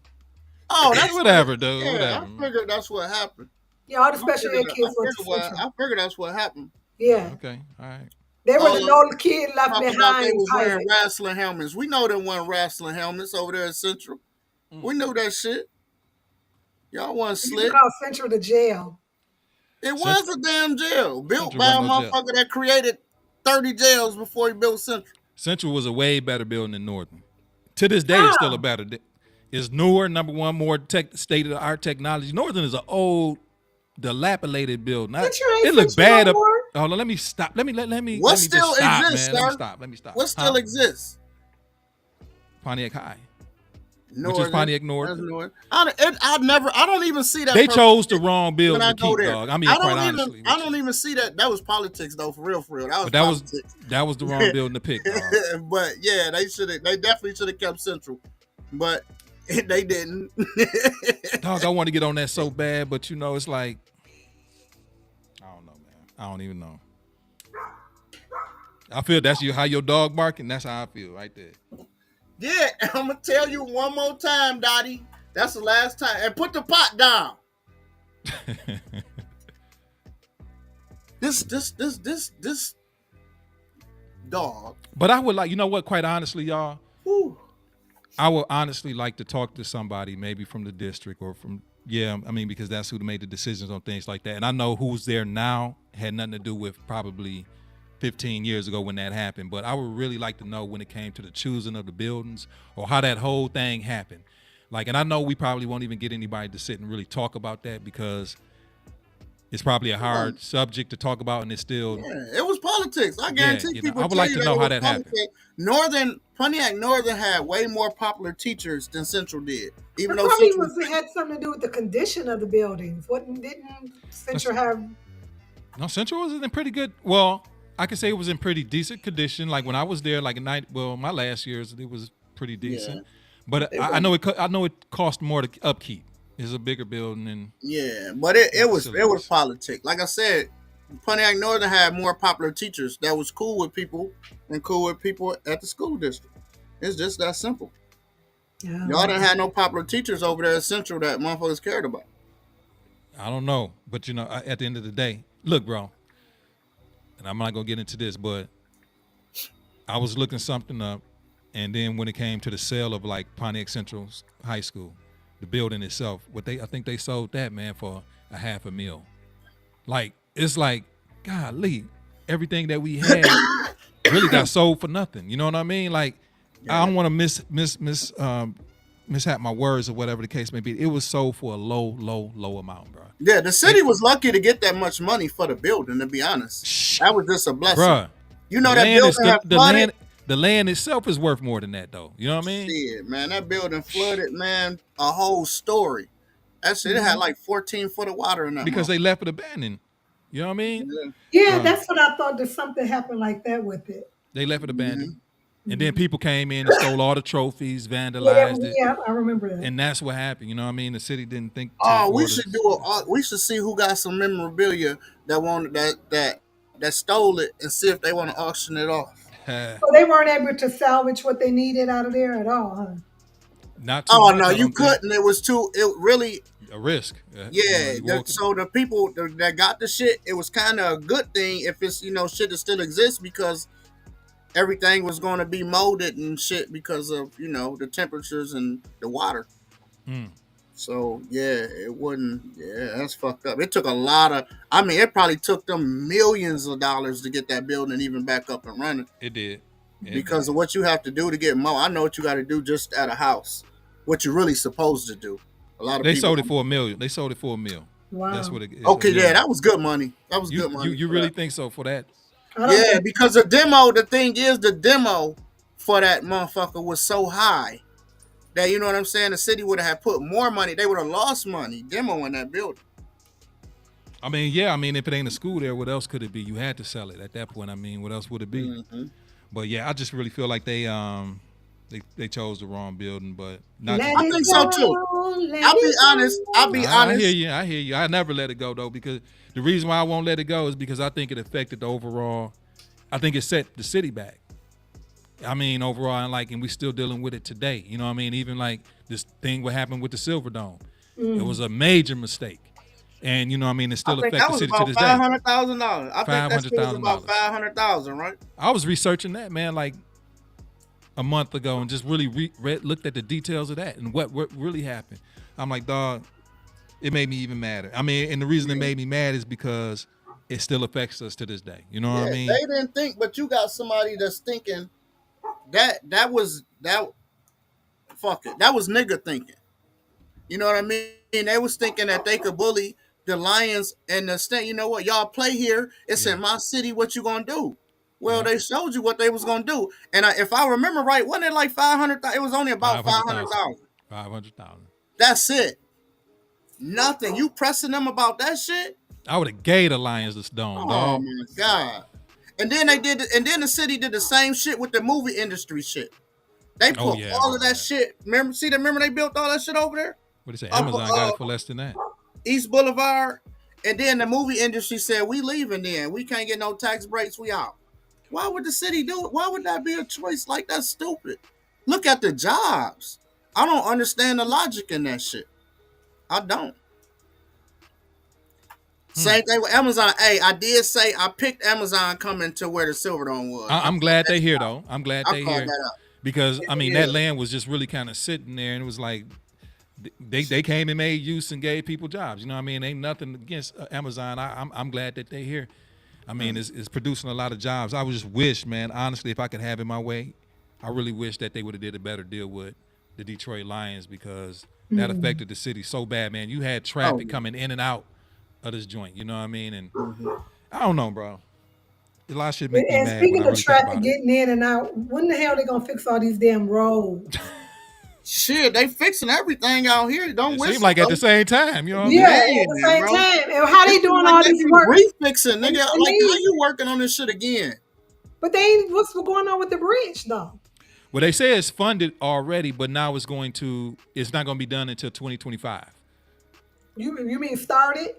Oh, that's whatever, dude. Yeah, whatever. I figured that's what happened. Yeah, all the special ed kids went to Central. I figured that's what happened. Yeah. Okay, all right. They were the no kid left Talking behind. about they was wearing wrestling helmets. We know them weren't wrestling helmets over there at Central. We knew that shit. Y'all wasn't slick. You call Central the jail. It was a damn jail built Central by a wasn't no motherfucker that created 30 jails before he built Central. Central was a way better building than Northern. To this day, it's still a better. It's newer, number one, more state-of-the-art technology. Northern is an old, dilapidated building. It looks bad up. Oh, let me stop. What Let me just still stop, exists, man. Let me sir? stop. Let me stop. What Huh? still exists? Pontiac High, which is Northern. Pontiac That's North. northern. I don't even see that They chose the politics wrong when building I to go keep, there. dog. I mean, quite honestly I with you. don't even see that. That was politics though, for real, for real. That was But that was politics. that was the wrong building to pick, dog. But yeah, they definitely should have kept Central, but they didn't. Dog, I want to get on that so bad, but it's like I don't know, man. I don't even know. I feel that's how your dog barking. That's how I feel right there. Yeah, I'm gonna tell you one more time, Dottie. That's the last time. And put the pot down. This dog. But I would like, what? Quite honestly, y'all, Whew. I would honestly like to talk to somebody, maybe from the district or from, I mean, because that's who made the decisions on things like that. And I know who's there now had nothing to do with probably 15 years ago when that happened. But I would really like to know when it came to the choosing of the buildings or how that whole thing happened. Like, and I know we probably won't even get anybody to sit and really talk about that because it's probably a hard subject to talk about, and it's still. Yeah, it was politics. I guarantee people. I would like to know how that happened. Pontiac Northern had way more popular teachers than Central did. Even It though probably Central had something to do with the condition of the buildings. Didn't Central have? No, Central was in pretty good. Well, I could say it was in pretty decent condition. Like when I was there, like my last years, it was pretty decent. Yeah. But I know it cost more to upkeep. It's a bigger building and but it was politics. Like I said, Pontiac Northern had more popular teachers that was cool with people and cool with people at the school district. It's just that simple. Yeah. Y'all didn't have no popular teachers over there at Central that motherfuckers cared about. I don't know, but at the end of the day, look, bro, and I'm not gonna get into this, but I was looking something up, and then when it came to the sale of like Pontiac Central's high school, the building itself, I think they sold that, man, for $500,000. Like, it's like, golly, everything that we had really got sold for nothing. You know what I mean? Like, I don't want to mishap my words or whatever the case may be. It was sold for a low amount, bro. Yeah, the city was lucky to get that much money for the building, to be honest. That was just a blessing. Bruh, that building the land itself is worth more than that, though. You know what I mean? Shit, man, that building flooded, man, a whole story. That shit, it had like 14 foot of water in that. Because they left it abandoned. You know what I mean? Yeah, that's what I thought. That something happened like that with it. They left it abandoned. Mm-hmm. And then people came in and stole all the trophies, vandalized it. Yeah, I remember that. And that's what happened. You know what I mean? The city didn't think. We should see who got some memorabilia that stole it and see if they want to auction it off. So they weren't able to salvage what they needed out of there at all, huh? Not too much, no, you couldn't. It really a risk. Yeah. So the people that got the shit, it was kind of a good thing if it's shit that still exists because everything was going to be molded and shit because of the temperatures and the water. So it wouldn't. Yeah, that's fucked up. It took a lot of. I mean, it probably took them millions of dollars to get that building even back up and running. It did. Because of what you have to do to get more. I know what you got to do just at a house. What you're really supposed to do. A lot of they people sold it for $1 million. They sold it for $1 million. Wow. That's what it is. Okay, that was good money. That was good money. You really think so for that? Yeah, because the demo for that motherfucker was so high that, you know what I'm saying, the city would have put more money. They would have lost money demoing that building. I mean, if it ain't a school there, what else could it be? You had to sell it at that point. I mean, what else would it be? Mm-hmm. But yeah, I just really feel like they chose the wrong building. But not. I think so too. I'll be honest. I hear you. I never let it go though, because the reason why I won't let it go is because I think it affected the overall. I think it set the city back. I mean, overall, and we still dealing with it today. You know what I mean? Even like this thing what happened with the Silver Dome. It was a major mistake. And you know what I mean? It still affects the city to this day. $500,000. I think that was about $500,000, right? I was researching that, man, like a month ago and just really looked at the details of that and what really happened. I'm like, dog, it made me even madder. I mean, and the reason it made me mad is because it still affects us to this day. You know what I mean? They didn't think, but you got somebody that's thinking that was fuck it. That was nigga thinking. You know what I mean? They was thinking that they could bully the Lions and the state, you know what, y'all play here. It's Yeah. in my city. What you gonna do? Well, Yeah. they showed you what they was gonna do, and if I remember right, wasn't it like 500? It was only about 500,000. 500,000. 500,000. That's it. Nothing. You pressing them about that shit? I would have gave the Lions this dome, Oh dog. my god! And then they did, and then the city did the same shit with the movie industry shit. They Oh put yeah. all of that shit. Remember they built all that shit over there? What do you say? Up, Amazon got it for less than that. East Boulevard. And then the movie industry said, we leaving then. We can't get no tax breaks. We out. Why would the city do it? Why would that be a choice? Like, that's stupid. Look at the jobs. I don't understand the logic in that shit. I don't. Same thing with Amazon. Hey, I did say I picked Amazon coming to where the Silverdome was. I'm glad they here though. I'm glad I they called here that out. because I mean Yeah. that land was just really kind of sitting there, and it was like they came and made use and gave people jobs. You know what I mean? Ain't nothing against Amazon. I'm glad that they here. I mean, it's producing a lot of jobs. I would just wish, man, honestly, if I could have it my way, I really wish that they would have did a better deal with the Detroit Lions because that affected the city so bad, man. You had traffic coming in and out of this joint. You know what I mean? And I don't know, bro. A lot of shit make me And mad. speaking when I of really think traffic about it. getting in and out, when the hell they gonna fix all these damn roads? Shit, they fixing everything out here. Don't It whistle. seemed like at the same time, you know what I mean? Yeah, Man, at the same bro. time. And how they It seem doing like all they this be work? refixing, nigga. And Like, how you working on this shit again? But they ain't, what's going on with the bridge though? Well, they say it's funded already, but now it's not going to be done until 2025. You mean started?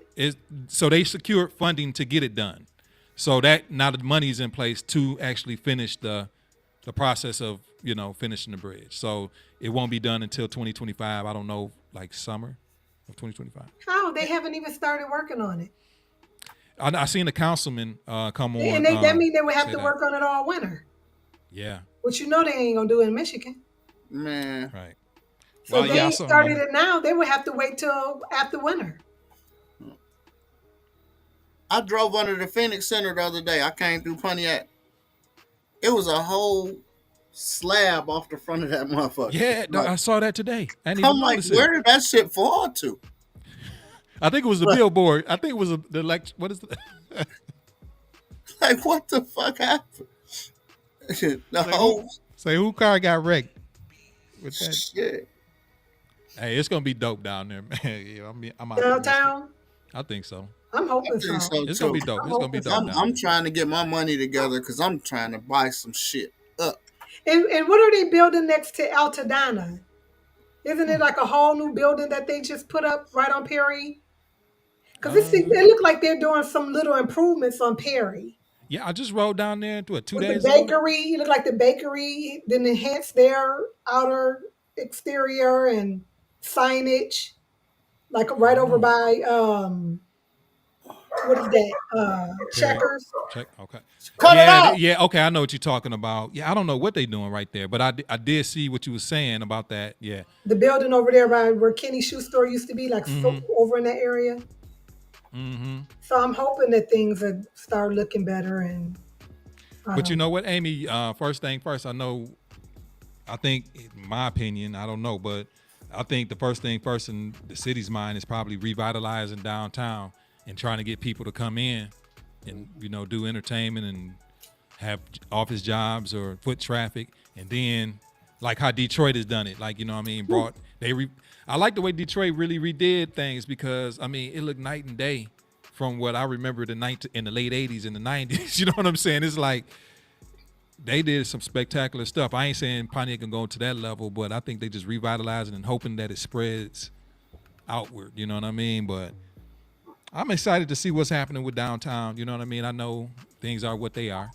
So they secured funding to get it done. So that now the money's in place to actually finish the process of, finishing the bridge. So it won't be done until 2025. I don't know, like summer of 2025. How? They haven't even started working on it. I seen the councilman come on. And that mean they would have say to that. work on it all winter. Yeah, Which they ain't gonna do in Michigan. Man. right. So Well, they yeah, I ain't saw started them. it now. They would have to wait till after winter. I drove under the Phoenix Center the other day. I came through Pontiac. It was a whole slab off the front of that motherfucker. Yeah, Like, I saw that today. I didn't even I'm like, notice it. where did that shit fall to? I think it was the billboard. I think it was what is the Like, what the fuck happened? The whole say who car got wrecked with that? shit. Hey, it's gonna be dope down there, man. Yeah, I'm Downtown. I think so. I'm I hoping think so. so It's too. gonna be dope. It's gonna be dope. down I'm there. trying to get my money together because I'm trying to buy some shit up. And what are they building next to Altadena? Isn't it like a whole new building that they just put up right on Perry? Because it looked like they're doing some little improvements on Perry. Yeah, I just rode down there 2 With the days ago. bakery, it looked like the bakery then enhanced their outer exterior and signage, like right over by what is that? Checkers. Check. Okay. Cut it out. Yeah. Okay. I know what you're talking about. Yeah. I don't know what they're doing right there, but I did see what you were saying about that. Yeah. The building over there by where Kenny's shoe store used to be, like over in that area. Mm-hmm. So I'm hoping that things will start looking better. And But you know what, Amy? First thing first. I think, in my opinion, I don't know, but I think the first thing first in the city's mind is probably revitalizing downtown and trying to get people to come in and do entertainment and have office jobs or foot traffic, and then like how Detroit has done it, like I like the way Detroit really redid things because it looked night and day from what I remember in the late 80s and the 90s. You know what I'm saying? It's like they did some spectacular stuff. I ain't saying Pontiac can go to that level, but I think they just revitalizing and hoping that it spreads outward. You know what I mean? But I'm excited to see what's happening with downtown. You know what I mean? I know things are what they are.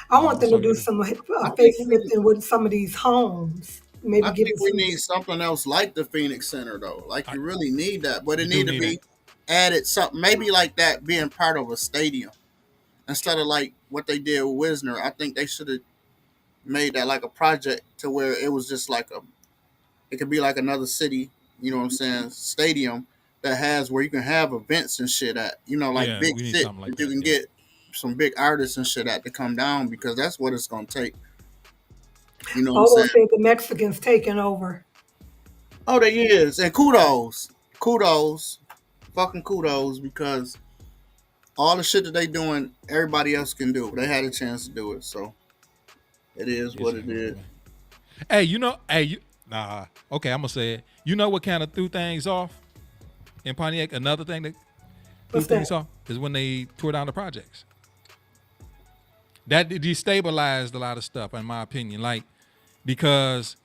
I want them to do some facelifting with some of these homes. Maybe I give think it we some. need something else like the Phoenix Center though. Like you really need that, but it You do need to be need added something. Maybe like that being part of a stadium instead of like what they did with Wisner. I think they should have made that like a project to where it was just like it could be like another city. You know what I'm saying? Stadium that has where you can have events and shit at. Like Yeah, big we need shit something like that you that, can yeah. get some big artists and shit at to come down because that's what it's gonna take. You know what I'm Although saying? say the Mexicans taking over. Oh, they is, and kudos fucking kudos because all the shit that they doing, everybody else can do. They had a chance to do it, so it is Yes, what you it know, is. man. Hey, okay, I'm gonna say it. You know what kind of threw things off in Pontiac? Another thing that threw What's that? things off is when they tore down the projects. That destabilized a lot of stuff, in my opinion. Like, because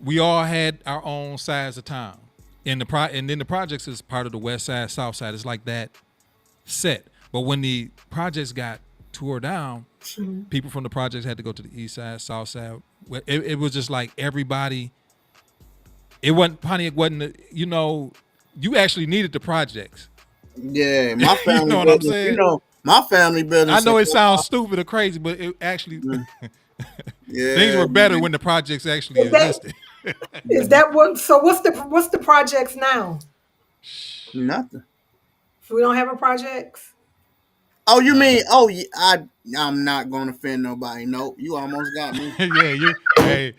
we all had our own sides of town. And then the projects is part of the west side, south side. It's like that set. But when the projects got tore down, people from the projects had to go to the east side, south side. It was just like everybody. It wasn't Pontiac wasn't you actually needed the projects. Yeah, my You family know what I'm business. saying? My family I business. know it sounds stupid or crazy, but it actually things Yeah, were better when the projects actually Is that existed. is that what? So what's the projects now? nothing. So we don't have a projects. Oh, you Nah. mean? Oh, yeah, I'm not gonna offend nobody. Nope, you almost got me. Yeah, hey,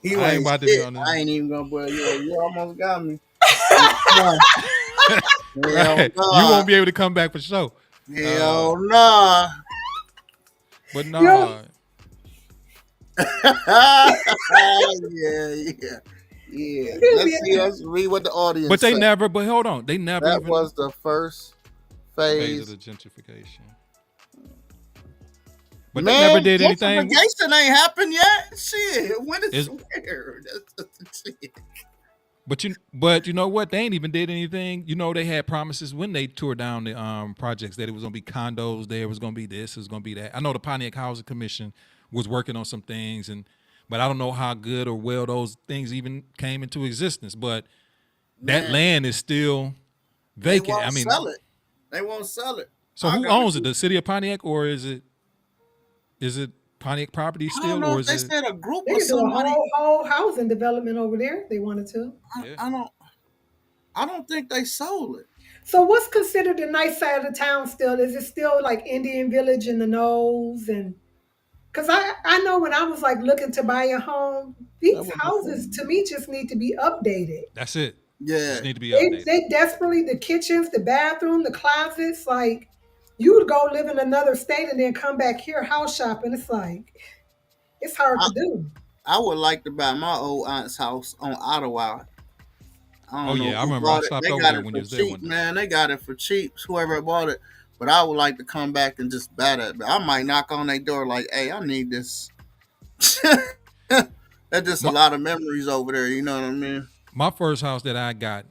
You I ain't ain't about to be shit. on I this. ain't even gonna boy you. You almost got me. Nah, hell Right. You nah. won't be able to come back for sure. Uh, Hell nah. but Yeah. no, Yeah. Let's see us read what the but audience they say. never, but hold on. They never That even was the first phase of phase. the gentrification. But they never Man, did anything. gentrification ain't happened yet. Shit, when is Is where? That's shit. but you know what? They ain't even did anything. You know, they had promises when they tore down the projects that it was gonna be condos, there was gonna be this, it was gonna be that. I know the Pontiac Housing Commission was working on some things, but I don't know how good or well those things even came into existence. But that Man, land is still they vacant. I won't mean, sell it. They won't sell it. so I who got. owns it? The city of Pontiac, or is it Pontiac property I don't still, know or if is they it? said a group They or could do a somebody. whole housing development over there if they wanted to. Yeah. I don't. I don't think they sold it. So what's considered the nice side of the town still? Is it still like Indian Village in the nose? And because I know when I was like looking to buy a home, That these was houses to me just need to be updated. That's it. yeah. Just need to be They updated. they desperately, the kitchens, the bathroom, the closets, like you would go live in another state and then come back here house shopping. It's like it's hard I, to do. I would like to buy my old aunt's house on Ottawa. I Oh don't know yeah, I who remember I bought it. stopped They over got there it when you for was there cheap, one day. man. They got it for cheap. Whoever bought it. But I would like to come back and just buy that. I might knock on their door like, "Hey, I need this." That's just a My, lot of memories over there. You know what I mean? my first house that I got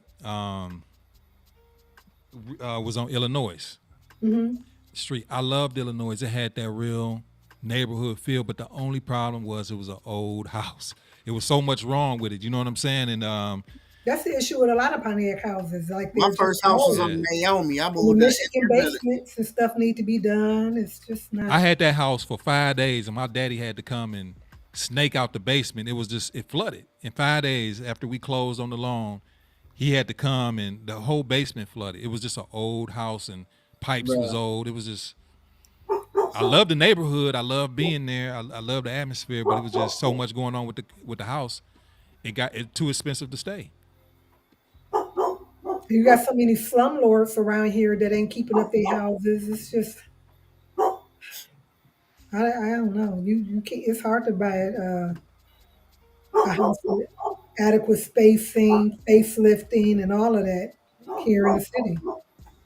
was on Illinois Hmm. Street. I loved Illinois. It had that real neighborhood feel, but the only problem was it was an old house. It was so much wrong with it. You know what I'm saying? And That's the issue with a lot of Pontiac houses. Like My they're just first house was old. yeah, on Naomi. I And the moved to Michigan Indian Village. basements and stuff need to be done. It's just not. I had that house for 5 days, and my daddy had to come and snake out the basement. It flooded in 5 days after we closed on the loan. He had to come, and the whole basement flooded. It was just an old house, and pipes was Bruh. old. It was just. I love the neighborhood. I love being there. I love the atmosphere, but it was just so much going on with the house. It got too expensive to stay. You got so many slumlords around here that ain't keeping up their houses. It's just I don't know. You can't, it's hard to buy a house with adequate spacing, facelifting, and all of that here in the city.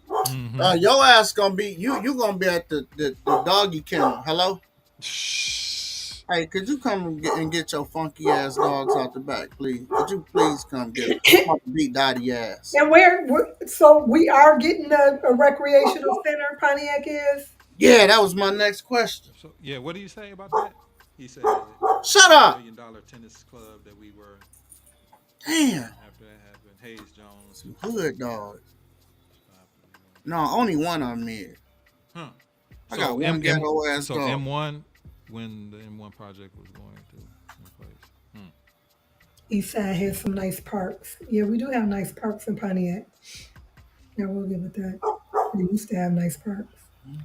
Mm-hmm. Your ass gonna be you. You gonna be at the doggy kennel. Hello. Shh. Hey, could you come and get your funky ass dogs out the back, please? Could you please come get them? I'm about to beat Dottie ass. And so we are getting a recreational center. Pontiac is. Yeah, that was my next question. So yeah, what do you say about that? He said Shut the up. $1 million tennis club that we were Damn. after that happened. Hayes Jones. Some hood dogs. No, only one on me. Huh. I So got one ghetto ass so dog. M1 when the M1 project was going in place. Eastside has some nice parks. Yeah, we do have nice parks in Pontiac. I will give it that. We used to have nice parks.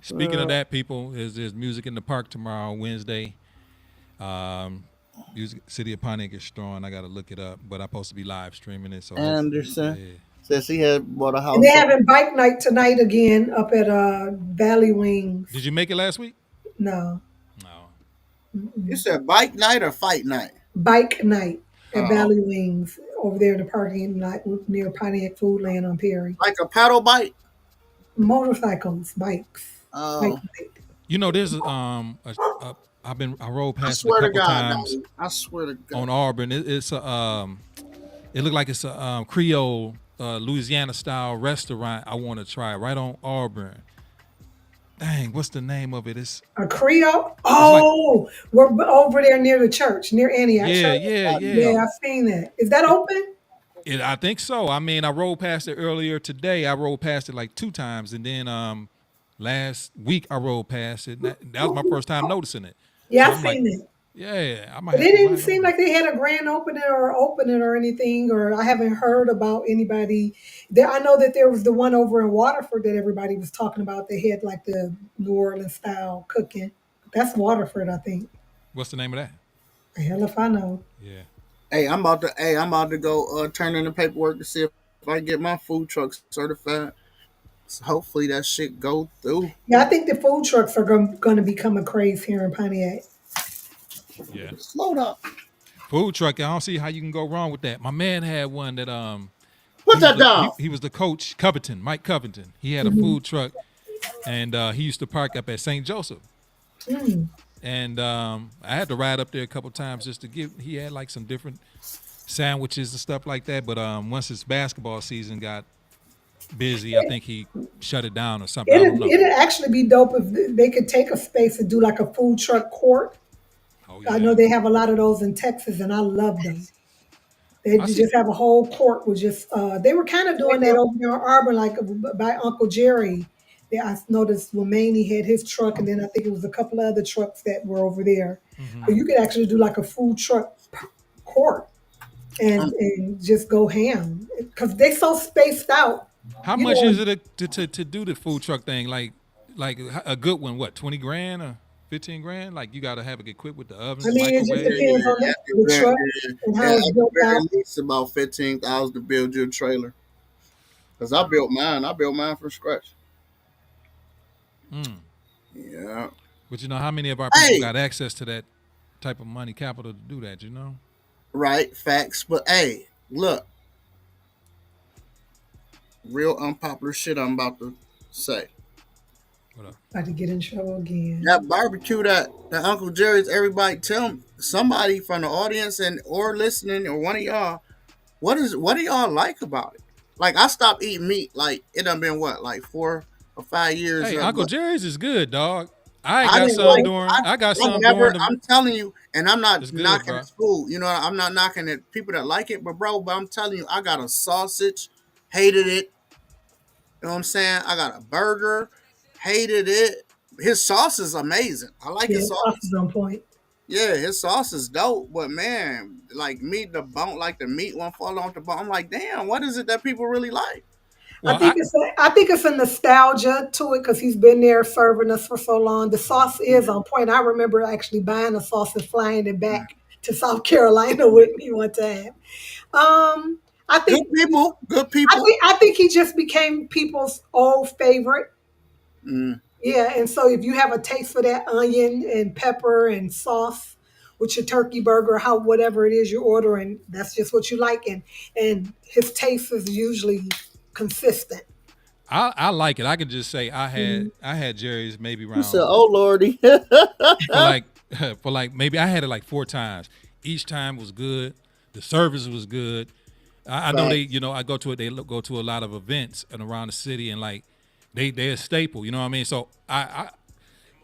Speaking of that, people, there's music in the park tomorrow, Wednesday. Music City of Pontiac is strong. I got to look it up, but I'm supposed to be live streaming it. So Anderson. yeah. Said she had bought a And they're house. having bike night tonight again up at Valley Did Wings. you make it last week? No, No. You mm-mm. said bike night or fight night? Bike night at Oh, Valley Wings over there in the parking lot near Pontiac Foodland on Perry. like a pedal bike? Motorcycles, bikes, bike Oh, night. There's I rode I past it a swear to couple God, times no. I swear to God. on Auburn. It's a it looked like it's a Creole Louisiana style restaurant. I want to try right on Auburn. Dang, what's the name of it? A Creole? It's like Oh, we're over there near the church, near Antioch yeah, Church. yeah, yeah. Yeah, I've seen that. Is that open? I think so. I mean, I rode past it earlier today. I rode past it like two times, and then last week I rode past it. That was my first time noticing it. Yeah, So I've I'm like, seen that. yeah, I might But have it to didn't ride seem over. like they had a grand opening or anything, or I haven't heard about anybody. There, I know that there was the one over in Waterford that everybody was talking about. They had like the New Orleans style cooking. That's Waterford, I think. What's the name of that? Hell if I know. Yeah. Hey, I'm about to go turn in the paperwork to see if I can get my food truck certified. So hopefully that shit go through. Yeah, I think the food trucks are going to become a craze here in Pontiac. Yeah. Slow down. Food truck. I don't see how you can go wrong with that. My man had one that Put that down. he was the coach Covington, Mike Covington. He had a Mhm. food truck, and he used to park up at St. Joseph. Mm. And I had to ride up there a couple times just to get. He had like some different sandwiches and stuff like that. But once his basketball season got busy, I think he shut it down or something. I don't know. It'd actually be dope if they could take a space and do like a food truck court. Oh I know yeah, they have a lot of those in Texas, and I love them. They I see. just have a whole court with just. They were kind of doing that over there in Auburn, like by Uncle Jerry. Yeah, I noticed Romaney had his truck, and then I think it was a couple of other trucks that were over there. Hmm. But you could actually do like a food truck court Um, and just go ham because they so spaced out. How You much know, is it to do the food truck thing? Like a good one? What 20 grand or 15 grand? Like you got to have it equipped with the I oven, mean, it just microwave. depends on the truck and yeah, how it's at the built very out. least about 15,000 to build your trailer. Cause I built mine. I built mine from scratch. Mm. Yeah. But you know how many of our people Hey, got access to that type of money capital to do that? You know. right, facts. But hey, look, real unpopular shit I'm about to say. What up? About to get in trouble again. That barbecue that Uncle Jerry's, everybody tell me, somebody from the audience and or listening or one of y'all, what do y'all like about it? Like I stopped eating meat, like it done been what, like 4 or 5 years, Hey, Uncle but Jerry's is good, dog. I I got didn't some like during. I got I some never during the. I'm telling you, and I'm not It's good, knocking bro. his food. You know, I'm not knocking it people that like it, but I'm telling you, I got a sausage, hated it. You know what I'm saying? I got a burger, hated it. His sauce is amazing. I like Yeah, his sauce sauce. is on point. Yeah, his sauce is dope, but man, like meat, the bone, like the meat won't fall off the bone. I'm like, damn, what is it that people really like? Well, I I think it's a nostalgia to it because he's been there serving us for so long. The sauce is on point. I remember actually buying a sauce and flying it back to South Carolina with me one time. Um, I Good think people, good people. I think he just became people's old favorite. Mm. Yeah, and so if you have a taste for that onion and pepper and sauce with your turkey burger, how whatever it is you're ordering, that's just what you like, and his taste is usually consistent. I like it. I can just say Mhm. I had Jerry's maybe You said, around oh lordy. for like for like maybe I had it like four times. Each time was good. The service was good. I know they, Facts. I go to it. They go to a lot of events and around the city, and like they're a staple. You know what I mean? So I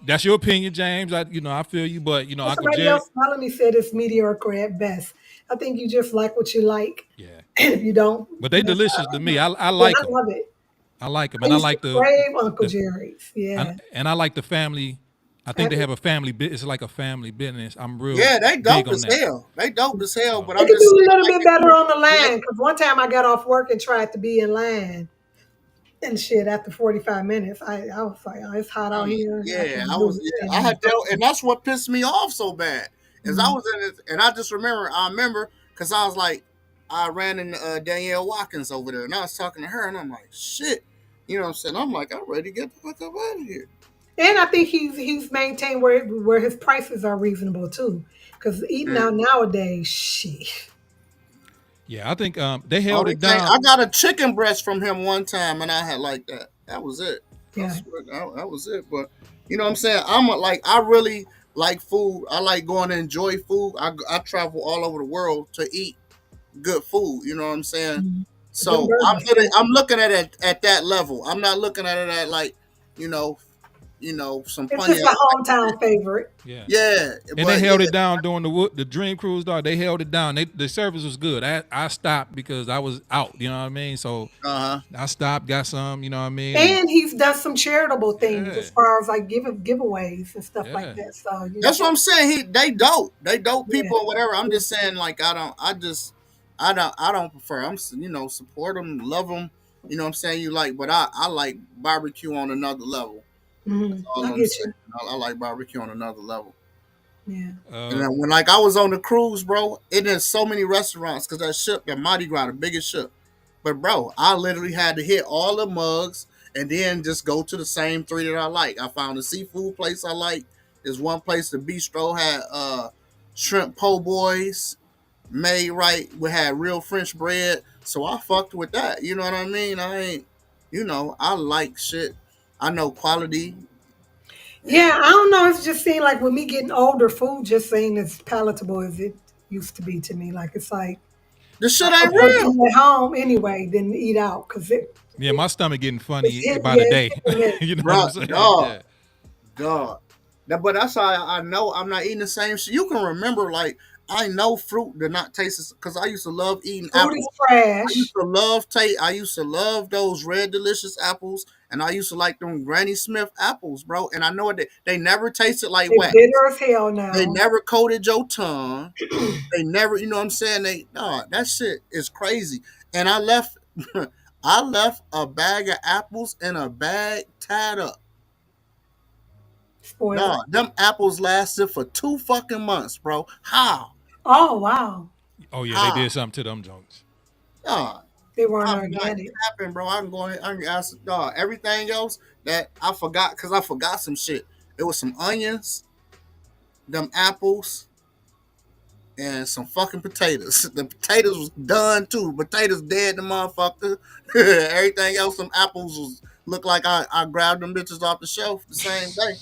that's your opinion, James. I feel you, but Well, Uncle somebody Jerry, else followed me said it's mediocre at best. I think you just like what you like, yeah. and if you don't, But they that's delicious to me. I yeah, like I them. love it. I like them, I and I used to like crave Uncle the Jerry's. Yeah, and I like the family. I think they Happy- have a family. It's like a family business. I'm real Yeah, they big dope on as that. hell. They dope as hell. So But they I'm could just do a saying, little like, bit if better you on the like, line because one time I got off work and tried to be in line and shit after 45 minutes. I was like, oh, it's hot out here. I yeah, can't do yeah, I it. had to, and that's what pissed me off so bad. Is I Mhm. was in it, and I remember because I was like, I ran into Danielle Watkins over there, and I was talking to her, and I'm like, shit. You know what I'm saying? I'm like, I'm ready to get the fuck up out of here. And I think he's maintained where his prices are reasonable too. Because eating Yeah. out nowadays, shit. Yeah, I think they held Only it thing, down. I got a chicken breast from him one time, and I had like that. That was it. I Yeah. swear, that was it. But you know what I'm saying? Like, I really like food. I like going to enjoy food. I travel all over the world to eat good food. You know what I'm saying? Mhm. Them So burgers too. I'm looking at it at that level. I'm not looking at it at like, you know, some It's Pontiac just a type shit. hometown favorite. Yeah. Yeah, And they but held it yeah, down during the Dream Cruise, dog. They held it down. The service was good. I stopped because I was out. You know what I mean? So uh huh. I stopped, got some. You know what I mean? And And he's done some charitable things yeah, as far as like giveaways and stuff like yeah, that. So That's what I'm saying. They dope yeah, people or whatever. I'm just saying, like, I don't prefer. Support them, love them. You know what I'm saying? You like, but I like barbecue on another level. That's all I I'm get saying. you. I like barbecue on another level. Yeah. And uh, then when like I was on the cruise, bro, it is so many restaurants because that ship, that Mardi Gras, the biggest ship. But bro, I literally had to hit all the mugs and then just go to the same three that I like. I found a seafood place I like. There's one place, the bistro had shrimp po' boys made right. We had real French bread. So I fucked with that. You know what I mean? I ain't I like shit. I know quality. And Yeah, I don't know. It's just seemed like with me getting older, food just ain't as palatable as it used to be to me. Like it's like the I shit ain't prefer to real. eat at home anyway than eat out because yeah, my stomach getting it's funny hit. by Yeah, the it's day. hit and miss. You know what Bro, I'm saying? dog. Yeah. God. But that's how I know I'm not eating the same shit. You can remember, like, I know fruit did not taste because I used to love eating Food is apples. trash. I used to love those red delicious apples, and I used to like them Granny Smith apples, bro. And I know that they never tasted like They wax. bitter as hell They now. never coated your tongue. They never, you know what I'm saying? That shit is crazy. And I left, I left a bag of apples in a bag tied up. Spoiled. No, them apples lasted for 2 fucking months, bro. How? Oh wow, Oh yeah, they How? did something to them junks. No, they weren't I'm not organic. capping, bro. I can go ahead. I can ask dog. Everything else that I forgot because I forgot some shit. It was some onions, them apples, and some fucking potatoes. The potatoes was done too. Potatoes dead, the motherfucker. Everything else, some apples was looked like I grabbed them bitches off the shelf the same day.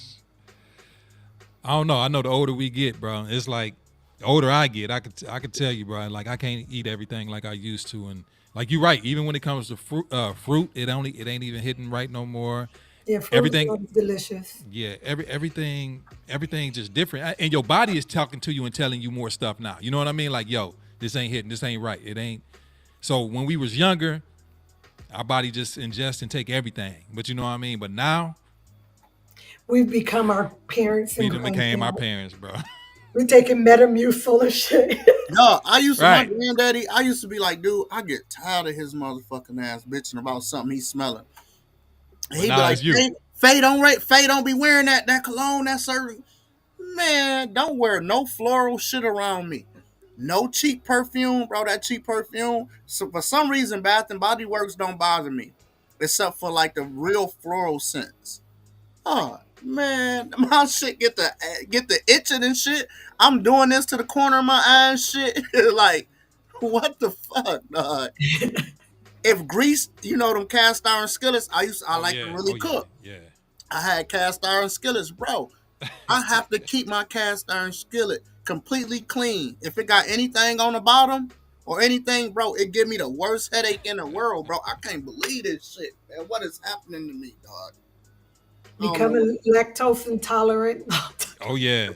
I don't know. I know the older we get, bro, it's like the older I get, I could tell you, bro, like I can't eat everything like I used to, and like you're right. Even when it comes to fruit, it ain't even hitting right no more. Yeah, fruit is Everything, always delicious. yeah, everything just different, and your body is talking to you and telling you more stuff now. You know what I mean? Like, yo, this ain't hitting, this ain't right, it ain't. So when we was younger, our body just ingest and take everything, but you know what I mean. But now We've become our parents we and done became our grandparents. parents, bro. We're taking Metamucil and shit. No, I used to my Right. granddaddy. I used to be like, dude, I get tired of his motherfucking ass bitching about something he's smelling. And But he'd be now like, it's you. Faye don't be wearing that cologne, that certain man. Don't wear no floral shit around me. No cheap perfume, bro. That cheap perfume. So for some reason, Bath and Body Works don't bother me, except for like the real floral scents. Oh man, my shit get the itching and shit. I'm doing this to the corner of my eye and shit. Like, what the fuck, dog? If grease, them cast iron skillets, I Oh like to yeah. really Oh yeah. cook. Yeah. I had cast iron skillets, bro. I have to keep my cast iron skillet completely clean. If it got anything on the bottom or anything, bro, it give me the worst headache in the world, bro. I can't believe this shit, man. What is happening to me, dog? I don't know what. Becoming lactose intolerant. Oh yeah.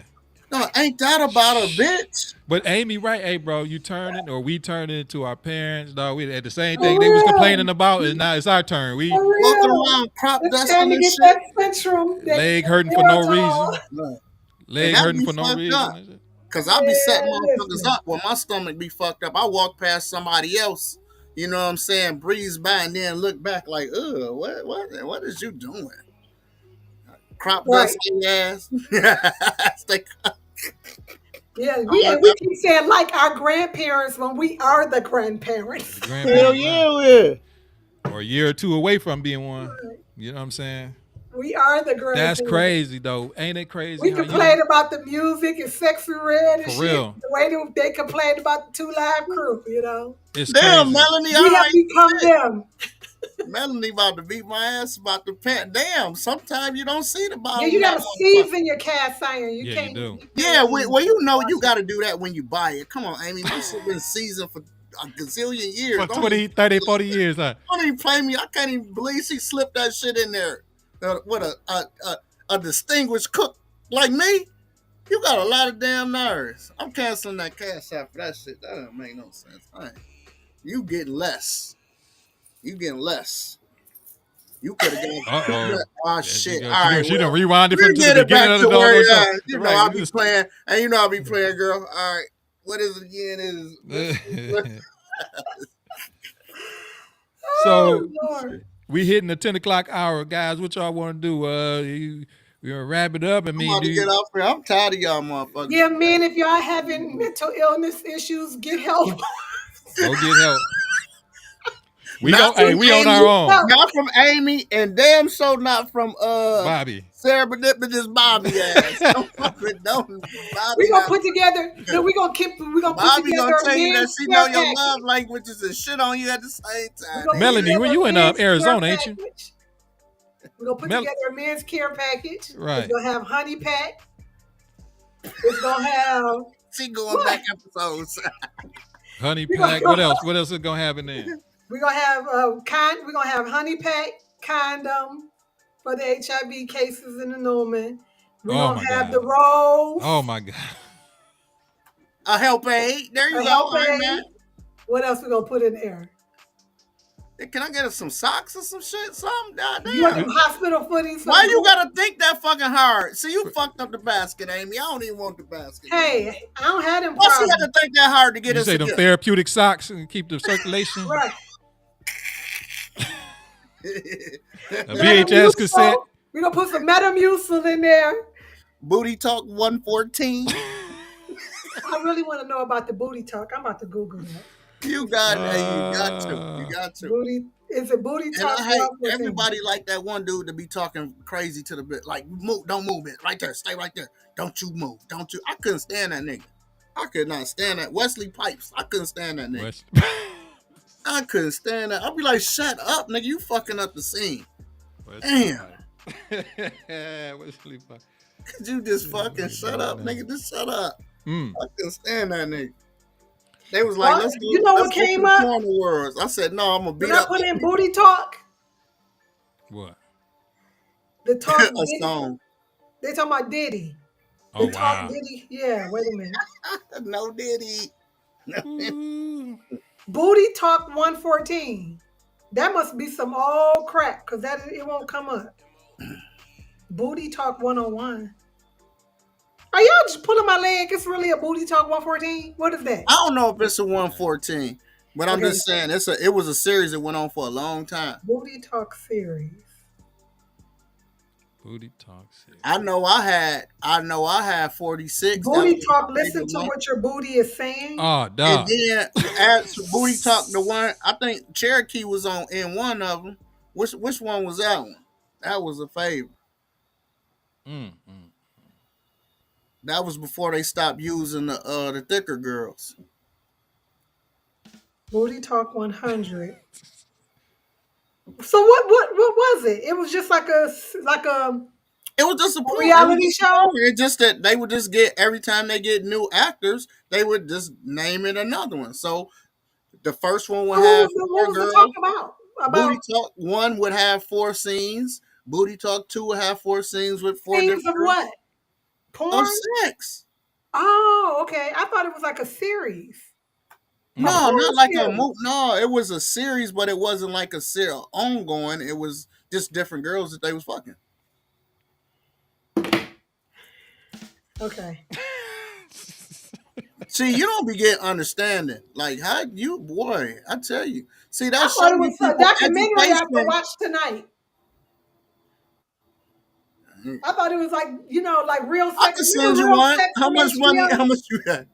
No, ain't that about a bitch? But Amy, right? Hey, bro, you turning or we turning into our parents, dog. We at the same For thing they was real. complaining about, and now it's our turn. We For Walking real. around crop It's time dusting to and get shit. that Centrum, that leg hurting for no Geritol. reason. Right. And Leg that hurting be for no fucked reason. up. and shit. Cause I be setting Man, motherfuckers listen. up when my stomach be fucked up. I walk past somebody else, you know what I'm saying, breeze by and then look back like, ugh, what is you doing? Crop Right. dust your ass. Stay- Yeah, I, we keep saying like our grandparents when we are the grandparents. The hell grandparents, right? yeah, yeah. Or a year or two away from being one. You know what I'm saying? We are the That's grandparents. crazy though. Ain't it crazy We how you complained about the music and Sexy Red and for shit. real? The way they complained about the Two Live Crew, you know. It's Damn, crazy. Melanie, We all have right. become them. Melanie about to beat my ass about the pant. Damn, sometimes you don't see the Yeah, bottom you of that gotta motherfucker. season your cast iron. You Yeah, you can't. do. You can't Yeah, well, you know wash you it. got to do that when you buy it. Come on, Amy, my shit been seasoned for a gazillion years. For 20, 30, 40 years, huh? Don't even play me. I can't even believe she slipped that shit in there. What a distinguished cook like me. You got a lot of damn nerves. I'm canceling that cash out for that shit. That don't make no sense. You getting less. You getting less. You could have Uh got. oh. Oh There she shit! goes. All right, She done well, rewound it we from to the get it beginning back of the to where doggone show. you know Right. I'll We be just playing, and you know I'll be playing, girl. All right, what is it again? Oh So Lord. we hitting the 10 o'clock hour, guys. What y'all want to do? We gonna wrap it up. I I'm mean, about to get off here. I'm tired of y'all motherfuckers. Yeah, men, if y'all having mental illness issues, get help. go get help. We Not go. from Hey, we on Amy, our own, not from Amy, and damn so not from Bobby. Sarah Benedict's Bobby ass. Don't We Bobby gonna not. put together. Then we gonna put Bobby together gonna a tell you that men's she know care your love package. languages and shit on you at the same We're time. gonna put Nigga. Melanie, together where a you in men's care Arizona, ain't you? package. We're gonna put Mel- together a men's care package. It's right. gonna have honey pack. It's gonna have She going what? back episodes. Honey We're pack. gonna, What else? What else is gonna have in there? we're gonna have we're gonna have honey pack, condom for the HIV cases in the Newman. We're Oh gonna my have the God. rolls, Oh my God. A help aid. There you a go. help All right, aid. man. What else we gonna put in there? Hey, can I get us some socks or some shit? Something? You want Goddamn. them hospital footies? Why you gotta think that fucking hard? See, you fucked up the basket, Amy. I don't even want the basket. Hey, I don't have them Why she problems. had to think that hard to get You us say a them gift? therapeutic socks and keep the circulation. Right. A VHS cassette. We're gonna put some Metamucil in there. Booty Talk 114. I really want to know about the booty talk. I'm about to Google that. You got to. You got to. Booty is it booty And talk? I hate 114? everybody like that one dude to be talking crazy to the bit. Like, move, don't move it. Right there. Stay right there. Don't you move. Don't you. I couldn't stand that nigga. I could not stand that. Wesley Pipes. I couldn't stand that nigga. I couldn't stand that. I'd be like, shut up, nigga. You fucking up the scene. Damn. Wesley Pipes. Could you just fucking shut up, nigga? Just shut up. I couldn't stand that nigga. They was like, let's do you know let's what go to came the up? corner words. I said, no, I'm gonna beat When I up put in booty talk, What? the talk a Diddy. song. They talking about Diddy. Oh The talk wow. Diddy. Yeah, wait a minute. No Diddy. Booty talk 114. That must be some old crap because that it won't come up. Booty talk 101. Are y'all just pulling my leg? It's really a booty talk 114. What is that? I don't know if it's a 114, but I'm Okay. just saying it was a series that went on for a long time. Booty talk series. Booty talk series. I know I had 46. Booty talk. Listen to what your booty is saying. Oh, And dog. then add Booty Talk, the one I think Cherokee was on in one of them. Which one was that one? That was a favorite. That was before they stopped using the thicker girls. Booty talk 100. So what was it? It was just like a It was just a reality show. It just that they would just get every time they get new actors, they would just name it another one. So the first one would have what was the girls. talk about? Booty Talk 1 would have 4 scenes. Booty Talk 2 would have 4 scenes with 4 scenes different of what? Porn? of sex. Oh, okay. I thought it was like a series. No, porn not like a series. movie. No, it was a series, but it wasn't like a serial ongoing. It was just different girls that they was fucking. Okay. See, you don't be getting understanding. Like how you boy, I tell you. See, I that's thought it showing was a people documentary I have to education. watch tonight. I thought it was like, like real I sex. can Remember send you real one. sex How from much money? HBO? How much you got?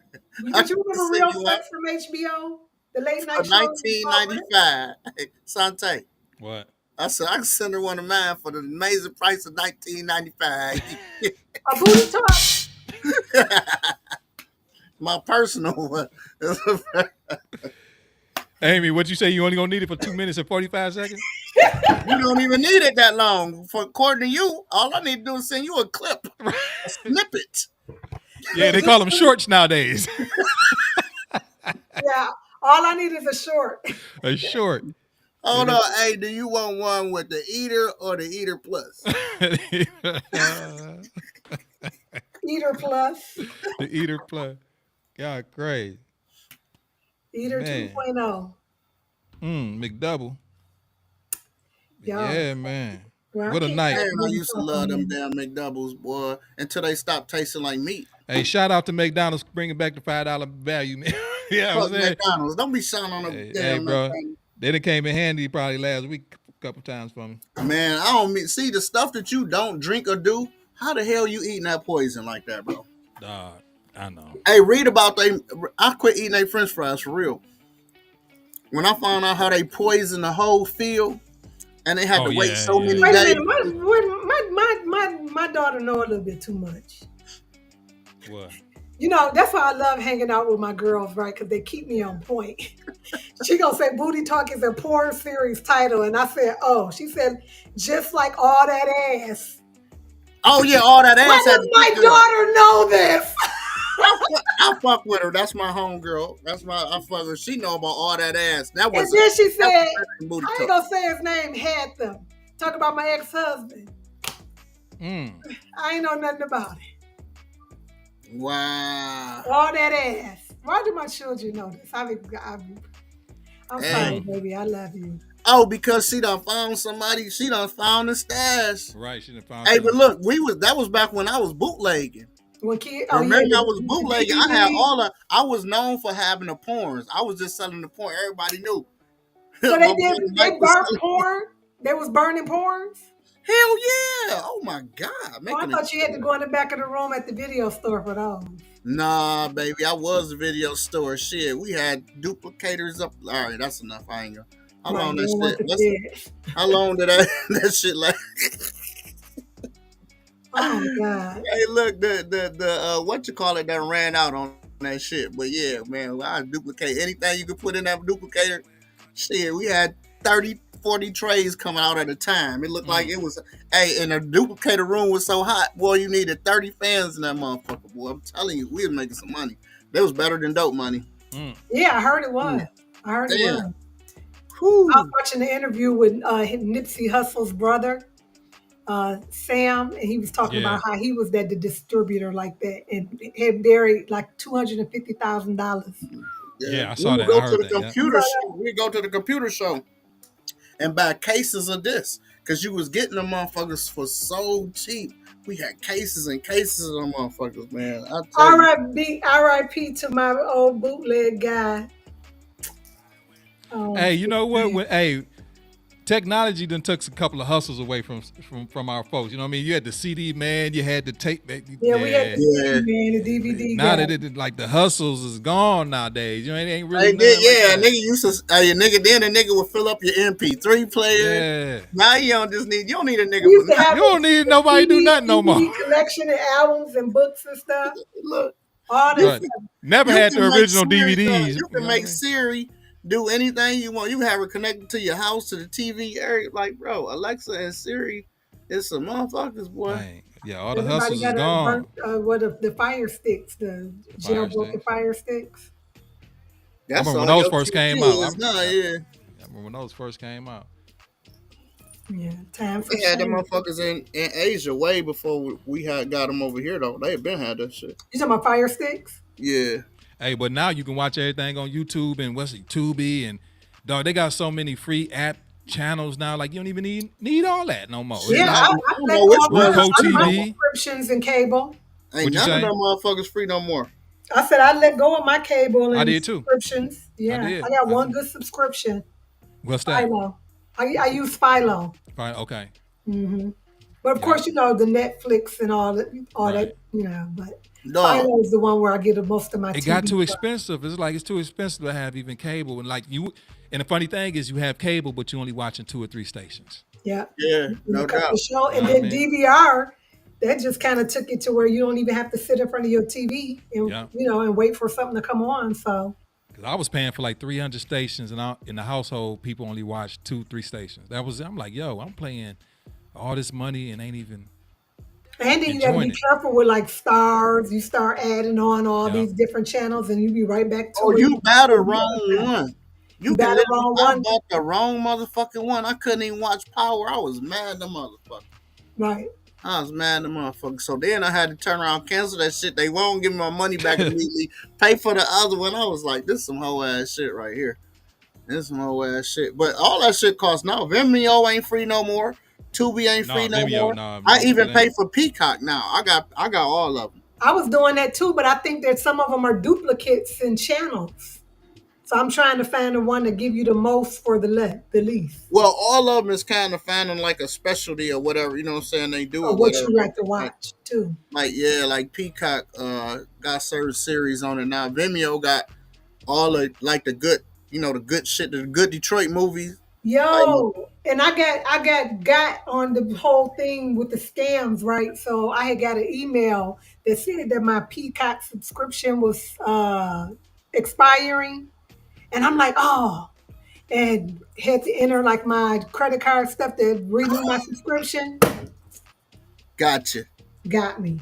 I Did you can remember send real you one sex from HBO? The late for night show you saw with it? 1995. Sante. What? I said I can send her one of mine for the amazing price of 1995. A booty talk? My personal one. Amy, what you say? You only gonna need it for 2 minutes and 45 seconds? You don't even need it that long. For according to you, all I need to do is send you a clip, a snippet. Yeah, they call them shorts nowadays. Yeah. All I need is a short. A short. Hold on, hey, do you want one with the Eater or the Eater Plus? The Eater Plus. Eater Plus. God, crazy. Eater Man. 2.0. McDouble. Yeah. Yeah, man. Well, What a I night. Man, I can't used to love them damn McDoubles, boy, until they stopped tasting like meat. Hey, shout out to McDonald's bringing back the $5 value, man. Yeah, I'm Fuck saying. McDonald's. Don't be shouting on them Hey, damn bro. McDonald's. They done came in handy probably last week a couple times for me. Man, I don't see the stuff that you don't drink or do. How the hell you eating that poison like that, bro? Dog, I know. Hey, read about they. I quit eating their French fries for real. When I found out how they poisoned the whole field, and they had to wait so many Wait a days. minute, my daughter know a little bit too much. What? That's why I love hanging out with my girls, right? Because they keep me on point. She gonna say Booty Talk is a porn series title, and I said, oh, she said, just like all that ass. Oh yeah, all that ass. Why does my daughter know this? I fuck with her. That's my homegirl. I fuck with her. She know about all that ass. That was. And then she said, Booty I ain't Talk. gonna say his name, had them. Talk about my ex-husband. I ain't know nothing about it. Wow. All that ass. Why do my children know this? I'm sorry, baby. I love you. Oh, because she done found somebody. She done found the stash. Right, she done found. Hey, but look, that was back when I was bootlegging. Remember, I was bootlegging. I was known for having the porns. I was just selling the porn. Everybody knew. So they burned porn? They was burning porns? Hell yeah. Oh my God. I thought you had to go in the back of the room at the video store for those. Nah, baby. I was a video store. Shit. We had duplicators up. All right, that's enough. I ain't gonna. How long did that shit last? Oh my God. Hey, look, the what you call it that ran out on that shit. But yeah, man, I duplicate anything you could put in that duplicator. Shit, we had 30, 40 trays coming out at a time. It looked like it was, and the duplicator room was so hot, boy, you needed 30 fans in that motherfucker, boy. I'm telling you, we was making some money. That was better than dope money. Yeah, I heard it was. I heard it was. I was watching the interview with Nipsey Hussle's brother, Sam, and he was talking about how he was the distributor like that and had buried like $250,000. Yeah, I saw that. I heard that. We go to the computer show and buy cases of this because you was getting them motherfuckers for so cheap. We had cases and cases of them motherfuckers, man. R.I.P. to my old bootleg guy. Hey, you know what? Technology done took a couple of hustles away from our folks. You know what I mean? You had the CD man, you had the tape. We had the CD man, the DVD. Now that like the hustles is gone nowadays. You know, it ain't really. Nigga used to. A nigga would fill up your MP3 player. Yeah. Now you don't need a nigga. You don't need nobody do nothing no more. Collection of albums and books and stuff. Look, all this. Never had the original DVDs. You can make Siri do anything you want. You have it connected to your house, to the TV area. Like, bro, Alexa and Siri is some motherfuckers, boy. Dang. Yeah, all the hustles is gone. The Fire Sticks, the jailbroken Fire Sticks. I remember when those first came out. I remember when those first came out. Yeah, time for They had them motherfuckers in Asia way before we got them over here, though. They had been had that shit. You talking about Fire Sticks? Yeah. Hey, but now you can watch everything on YouTube and Tubi and dog. They got so many free app channels now. Like you don't even need all that no more. Yeah, I Roku TV subscriptions and cable. Ain't none of them motherfuckers free no more. I said I let go of my cable and I did too. Subscriptions. Yeah, I got one good subscription. What's that? Philo. I use Philo. Fine. Okay. Mm-hmm. But of Yep. course, the Netflix and all Right. that, But Dog. Philo is the one where I get most of my It got TV too from. expensive. It's like it's too expensive to have even cable, and like you. And the funny thing is, you have cable, but you're only watching 2 or 3 stations. Yeah, Yeah, and a no couple doubt. of shows, You know and what I then mean? DVR. That just kind of took it to where you don't even have to sit in front of your TV and Yeah. and wait for something to come on. So Because I was paying for like 300 stations, and in the household, people only watch 2, 3 stations. I'm like, yo, I'm paying all this money and ain't even and then you got to enjoying be it. careful with like stars. You start adding on all Yeah. these different channels, and you be right back to Oh, where you buy the where you wrong was at. one. You You can got the literally. wrong I one, bought the wrong motherfucking one. I couldn't even watch Power. I was mad at the motherfucker. right? I was mad at the motherfucker. So then I had to turn around, cancel that shit. They won't give me my money back immediately. Pay for the other one. I was like, this is some whole ass shit right here. This is some whole ass shit. But all that shit costs now. Vimeo ain't free no more. Tubi ain't free Nah, no Vimeo, more. nah, I nope, it even pay ain't. for Peacock now. I got all of them. I was doing that too, but I think that some of them are duplicates in channels. So I'm trying to find the one to give you the most for the least. Well, all of them is kind of finding like a specialty or whatever. You know what I'm saying? They do Or it what whatever. you like to watch too. Yeah, like Peacock got certain series on it now. Vimeo got all of like the good, the good shit, the good Detroit movies. Like, Yo, and I got on the whole thing with the scams, right? So I had got an email that said that my Peacock subscription was expiring, and I'm like, oh, and had to enter like my credit card stuff to renew my subscription. gotcha. Got me.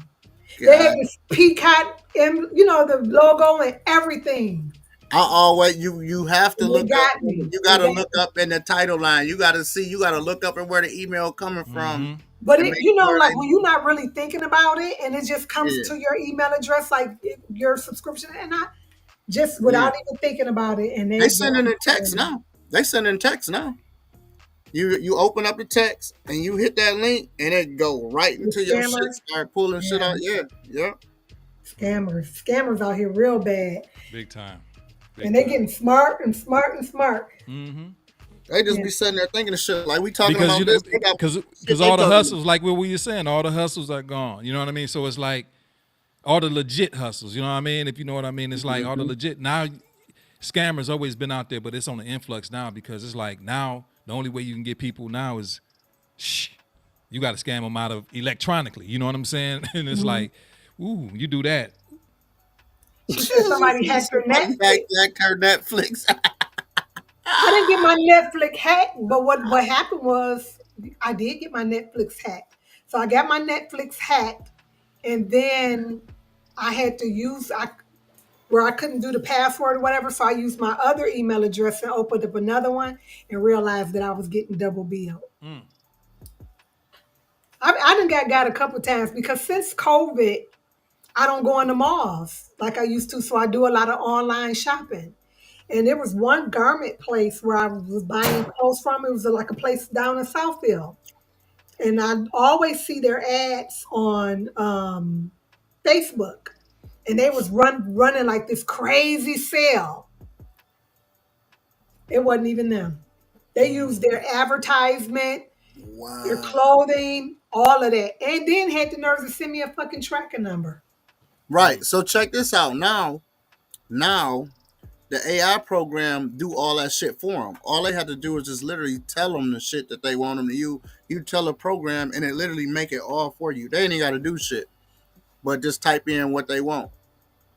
They had God. this Peacock, and the logo and everything. I always you have to And they look up. got me. You They got to got look up in the title line. You got to see. You got to look up and where the email coming from, Mm-hmm. But and it, make sure like they. when you're not really thinking about it, and it just comes Yeah, to your email address, like your subscription, and I just yeah. without even thinking about it, and They they sending go a text now. They sending text now. You open up the text and you hit that link and it go right the into your shit. scammer, Start pulling shit yeah, out. Yeah, yeah. scammers out here real bad, Big time. and Big they time. getting smart and smart and smart. Mm-hmm. They just Yeah, be sitting there thinking of shit like we talking Because about this. They got shit because they all the talking about. hustles, like what we were saying, all the hustles are gone. You know what I mean? So it's like all the legit hustles. You know what I mean? If you know what I mean, it's like all the Mhm. legit now. Scammers always been out there, but it's on the influx now because it's like now the only way you can get people now is shh, you got to scam them out of electronically. You know what I'm saying? And it's mhm. like, ooh, you do that. She said somebody hacked her Somebody back Netflix. her Netflix. I didn't get my Netflix hacked, but what happened was I did get my Netflix hacked. So I got my Netflix hacked, and then I had to use where I couldn't do the password or whatever. So I used my other email address and opened up another one and realized that I was getting double billed. Mm. I done got a couple times because since COVID, I don't go in the malls like I used to. So I do a lot of online shopping. And there was one garment place where I was buying clothes from. It was like a place down in Southfield. And I always see their ads on Facebook. And they was running like this crazy sale. It wasn't even them. They used their advertisement, their Wow. clothing, all of that. And then had the nerve to send me a fucking tracking number. Right. So check this out. Now the AI program do all that shit for them. All they have to do is just literally tell them the shit that they want them to use. You tell a program and it literally make it all for you. They ain't got to do shit, but just type in what they want.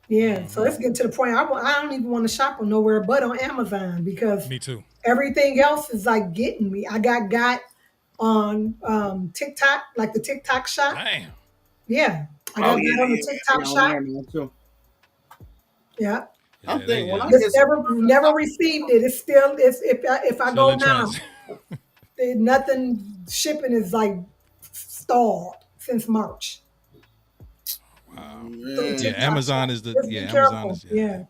Yeah, so Mm-hmm. it's getting to the point I don't even want to shop on nowhere but on Amazon because Me too. everything else is like getting me. I got on TikTok, like the TikTok shop. Damn. Yeah, I Oh got yeah, that on the yeah, TikTok yeah. On shop. there now too. Yeah, I'm Yeah, thinking when I just get some, never received it. It's still it's if I still go in now, transit. nothing shipping is like stalled since March Wow. through the Yeah, man, TikTok Amazon shop. is the Just yeah be Amazon careful. is yeah. Yeah.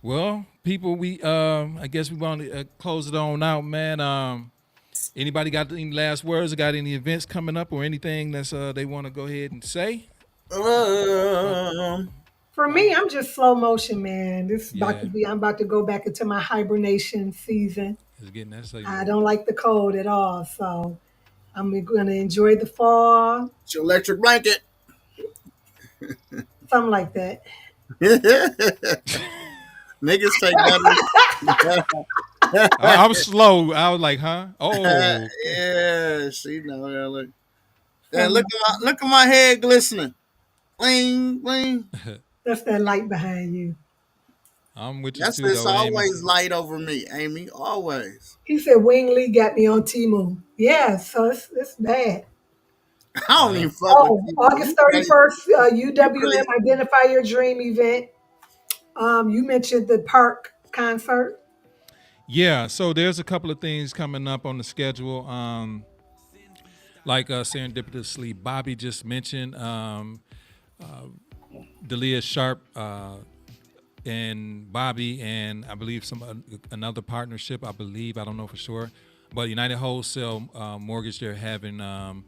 Well, people, we I guess we want to close it on out, man. Anybody got any last words? Or got any events coming up or anything that's they want to go ahead and say? But For me, I'm just slow motion, man. This is about to yeah, be. I'm about to go back into my hibernation season. it's getting that I season. don't like the cold at all, so I'm going to enjoy the fall, It's your electric blanket. something like that. Niggas take better. I'm slow. I was like, huh? Oh, okay. Yeah, she know that. Look, and Something look at my head glistening. Bling, bling. that's that light behind you. I'm with you That's too, it's though, Amy. always light over me, Amy. Always. He said Wing Lee got me on Timu. Yeah, so it's bad. I don't Yeah. even fuck with Oh, you. August You crazy. 31st, You UWM crazy. Identify Your Dream event. You mentioned the park concert. Yeah, so there's a couple of things coming up on the schedule. Like serendipitously, Bobby just mentioned Delia Sharp and Bobby, and I believe another partnership. I don't know for sure, but United Wholesale Mortgage, they're having an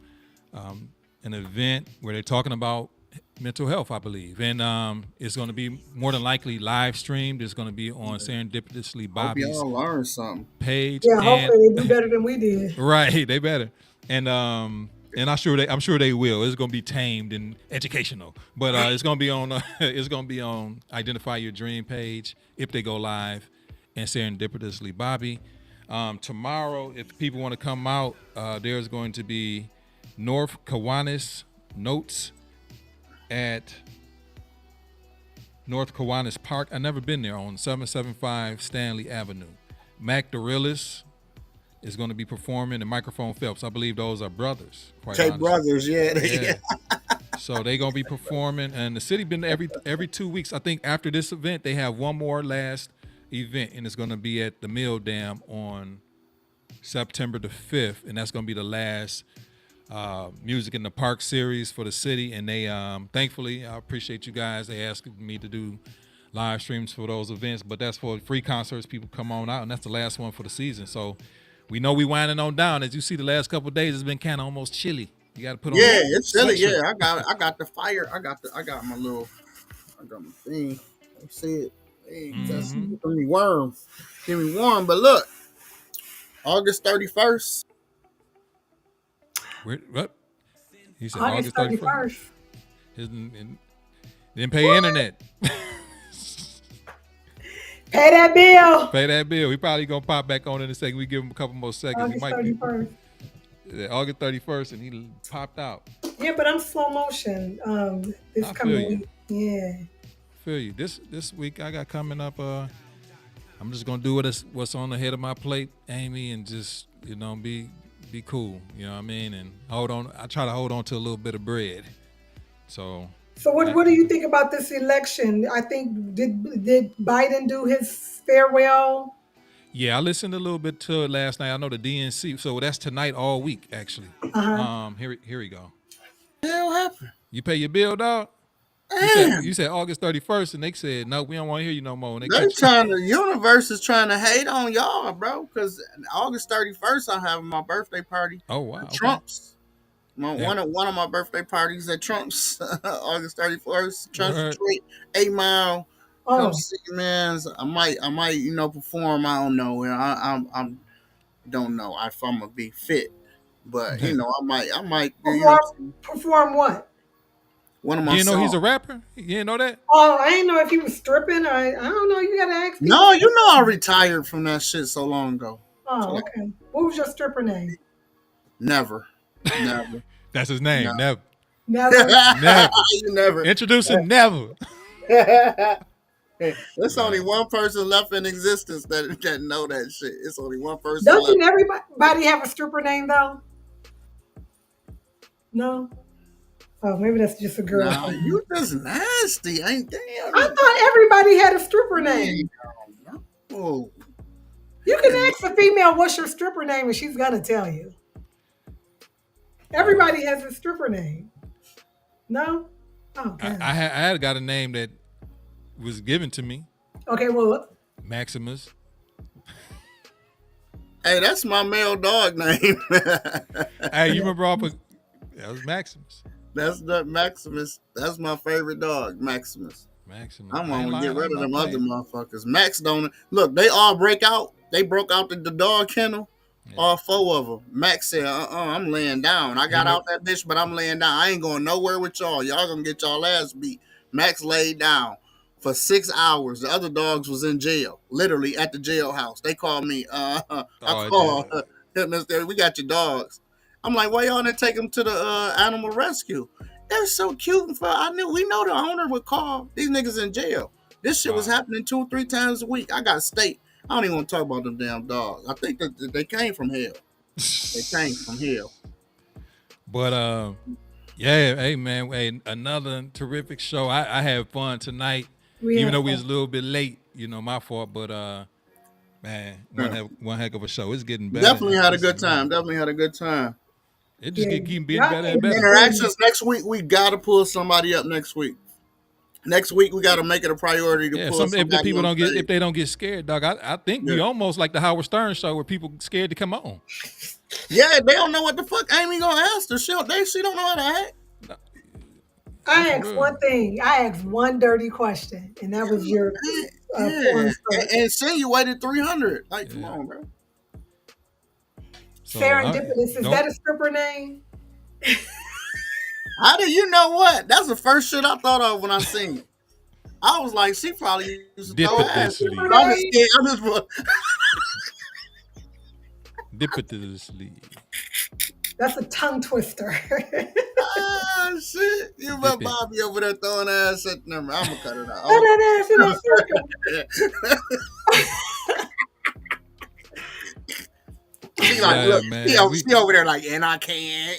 event where they're talking about mental health, I believe, and it's going to be more than likely live streamed. It's going to be on Serendipitously Hope Bobby's y'all learn something. page, Yeah, and hopefully they do better than we did. right, they better, and I'm sure they will. It's going to be tamed and educational, but it's going to be on it's going to be on Identify Your Dream page if they go live, and Serendipitously Bobby. Tomorrow, if people want to come out, there's going to be North Kiwanis Notes at North Kiwanis Park. I've never been there, on 775 Stanley Avenue. Mac Dorillis is going to be performing, and Microphone Phelps. I believe those are brothers. Quite K honestly. Brothers, yeah. Yeah. So they're going to be performing, and the city been every 2 weeks. I think after this event, they have one more last event, and it's going to be at the Mill Dam on September the 5th, and that's going to be the last Music in the Park series for the city. And they thankfully, I appreciate you guys, they asked me to do live streams for those events, but that's for free concerts. People come on out, and that's the last one for the season. So we know we winding on down. As you see, the last couple of days it's been kind of almost chilly. You got to put on Yeah, it's silly. sweatshirt. Yeah, I got the fire. I got my thing. I see it. Hey, that's Mm-hmm. give me warm. Give me warm. But look, August 31st. What? He said August August 31st. 31st. Didn't pay internet. Pay that bill. Pay that bill. We probably gonna pop back on in a second. We give him a couple more seconds. August 31st. August 31st, and he popped out. Yeah, but I'm slow motion. This I coming feel you. week. Yeah. Feel you. This week I got coming up. I'm just gonna do what's on the head of my plate, Amy, and just be cool. You know what I mean? And hold on. I try to hold on to a little bit of bread. So What do you think about this election? I think did Biden do his farewell? yeah, I listened a little bit to it last night. I know the DNC. So that's tonight all week actually. Uh-huh. Here we go. What the hell happened? You pay your bill, dog? Damn. You said August 31st, and they said, no, we don't want to hear you no more. And The universe is trying to hate on y'all, bro. Because August 31st, I'm having my birthday party. Oh, wow. At Trump's. Yeah. One of my birthday parties at Trump's, August 31st. Trump's Word. Detroit, 8 Mile. Oh, Come see, man. I might, perform. I don't know. I don't know if I'm gonna be fit, but I might. perform what? One of You my didn't know he's a songs. rapper? You didn't know that? Oh, I didn't know if he was stripping. I don't know. You gotta ask me. No, you know I retired from that shit so long ago. Oh, okay. What was your stripper name? Never. That's his name. No. Never. Never. Never. You never. Introducing Never. There's only one person left in existence that know that shit. It's only one person Doesn't left. everybody have a stripper name though? No. Oh, maybe that's just a girl. Nah, you just nasty, ain't damn. I thought everybody had a stripper name. Oh, You can ask a female what's your stripper name and she's gonna tell you. Everybody has a stripper name. No? Oh, God. I had got a name that was given to me, Okay, well, Maximus. hey, that's my male dog name. Hey, you remember that was Maximus. That's not Maximus. That's my favorite dog, Maximus. Maximus. I'm I ain't gonna get lying, rid of I'm them not other playing. motherfuckers. Max don't look. They all break out. They broke out the dog kennel. Yeah. All four of them. Max said, I'm laying down. I He got know. out that bitch, but I'm laying down. I ain't going nowhere with y'all. Y'all gonna get y'all ass beat. Max laid down for 6 hours. The other dogs was in jail, literally at the jailhouse. They called me. I Oh, called. Mister, we got your dogs. I'm like, why y'all didn't take them to the animal rescue? They're so cute and fun. We know the owner would call. These niggas in jail. This shit was wow. happening 2 or 3 times a week. I got state. I don't even want to talk about them damn dogs. I think that they came from hell. They came from hell. But yeah, hey man, hey, another terrific show. I had fun tonight, We even have though we was fun. a little bit late. My fault. But man, Yeah. one heck of a show. It's getting better. Definitely had a This is good time. amazing. Definitely had a good time. It just Yeah, keep being y'all better and need to better. bring. Interactions next week. We gotta pull somebody up next week. Next week we gotta make it a priority to Yeah, pull some if the somebody people on don't get stage. if they don't get scared, dog. I think Yeah. we almost like the Howard Stern show where people scared to come on. Yeah, they don't know what the fuck Amy gonna ask her. She don't know how to act. I For asked real. one thing. I asked one dirty question, and that was your Yeah, porn star. and insinuated 300. Like, come Yeah. on, bro. So I Serendipitous. Is don't. that a stripper name? How do you know what? That's the first shit I thought of when I seen it. I was like, she probably used to throw That's a ass. stripper Dipitously. I'm just name. kidding. I'm just. Dipitously. That's a tongue twister. Ah, shit. You Dip bet it. Bobby over there throwing ass at the number. I'm going to cut it Throw out. that ass in that circle. She like, Yeah, look, man. she over there like, and I can.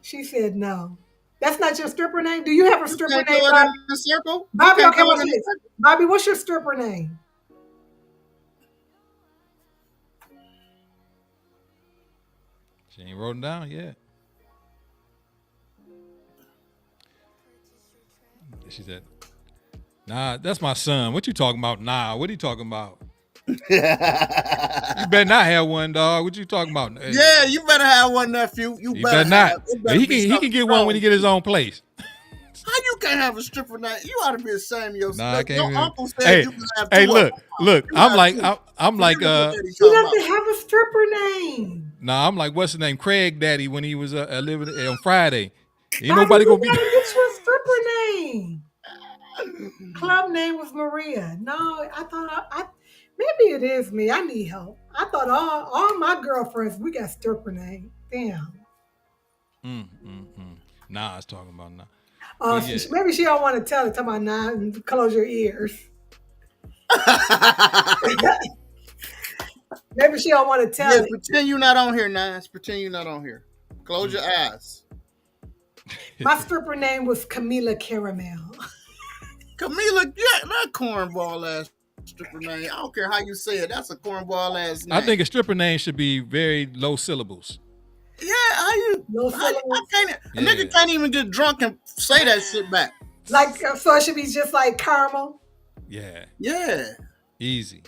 She said no. That's not your stripper name? Do you have a You stripper can't name, throw it in Bobby? the circle? You Bobby, can't okay, throw it watch in the this. circle? Bobby, what's your stripper name? She ain't wrote it down yet. She said, "Nah, that's my son. What you talking about? Nah, what are you talking about? You better not have one, dog. What you talking about? Hey, Yeah, you better have one, nephew. You you better better have. not. It But better he be can something get one when strong. he get his own place. How you can't have a stripper name? You ought to be ashamed of Nah, I yourself. can't Your even. uncle said Hey, you can have hey, two of look, them. look. You I'm have like, two. I'm So like, niggas what they She talking about. doesn't have a stripper name. nah, I'm like, what's his name? Craig Daddy when he was living on Friday. Ain't Bobby, nobody you gonna be. gotta get you a stripper name. Club name was Maria. No, I thought maybe it is me. I need help. I thought all my girlfriends we got stripper name. Damn. Nah, I was talking about nah. Oh, But yeah, maybe she don't want to tell it. Tell my nah, and close your ears. Maybe she don't want to tell Yeah, it. pretend you not on here, Nines. Pretend you not on here. Close your eyes. My stripper name was Camila Caramel. Camila, yeah, that cornball ass stripper name. I don't care how you say it. That's a cornball ass name. I think a stripper name should be very low syllables. Yeah, how you? No I syllables. can't. A Yeah. nigga can't even get drunk and say that shit back. Like so, it should be just like caramel. Yeah, Yeah. easy.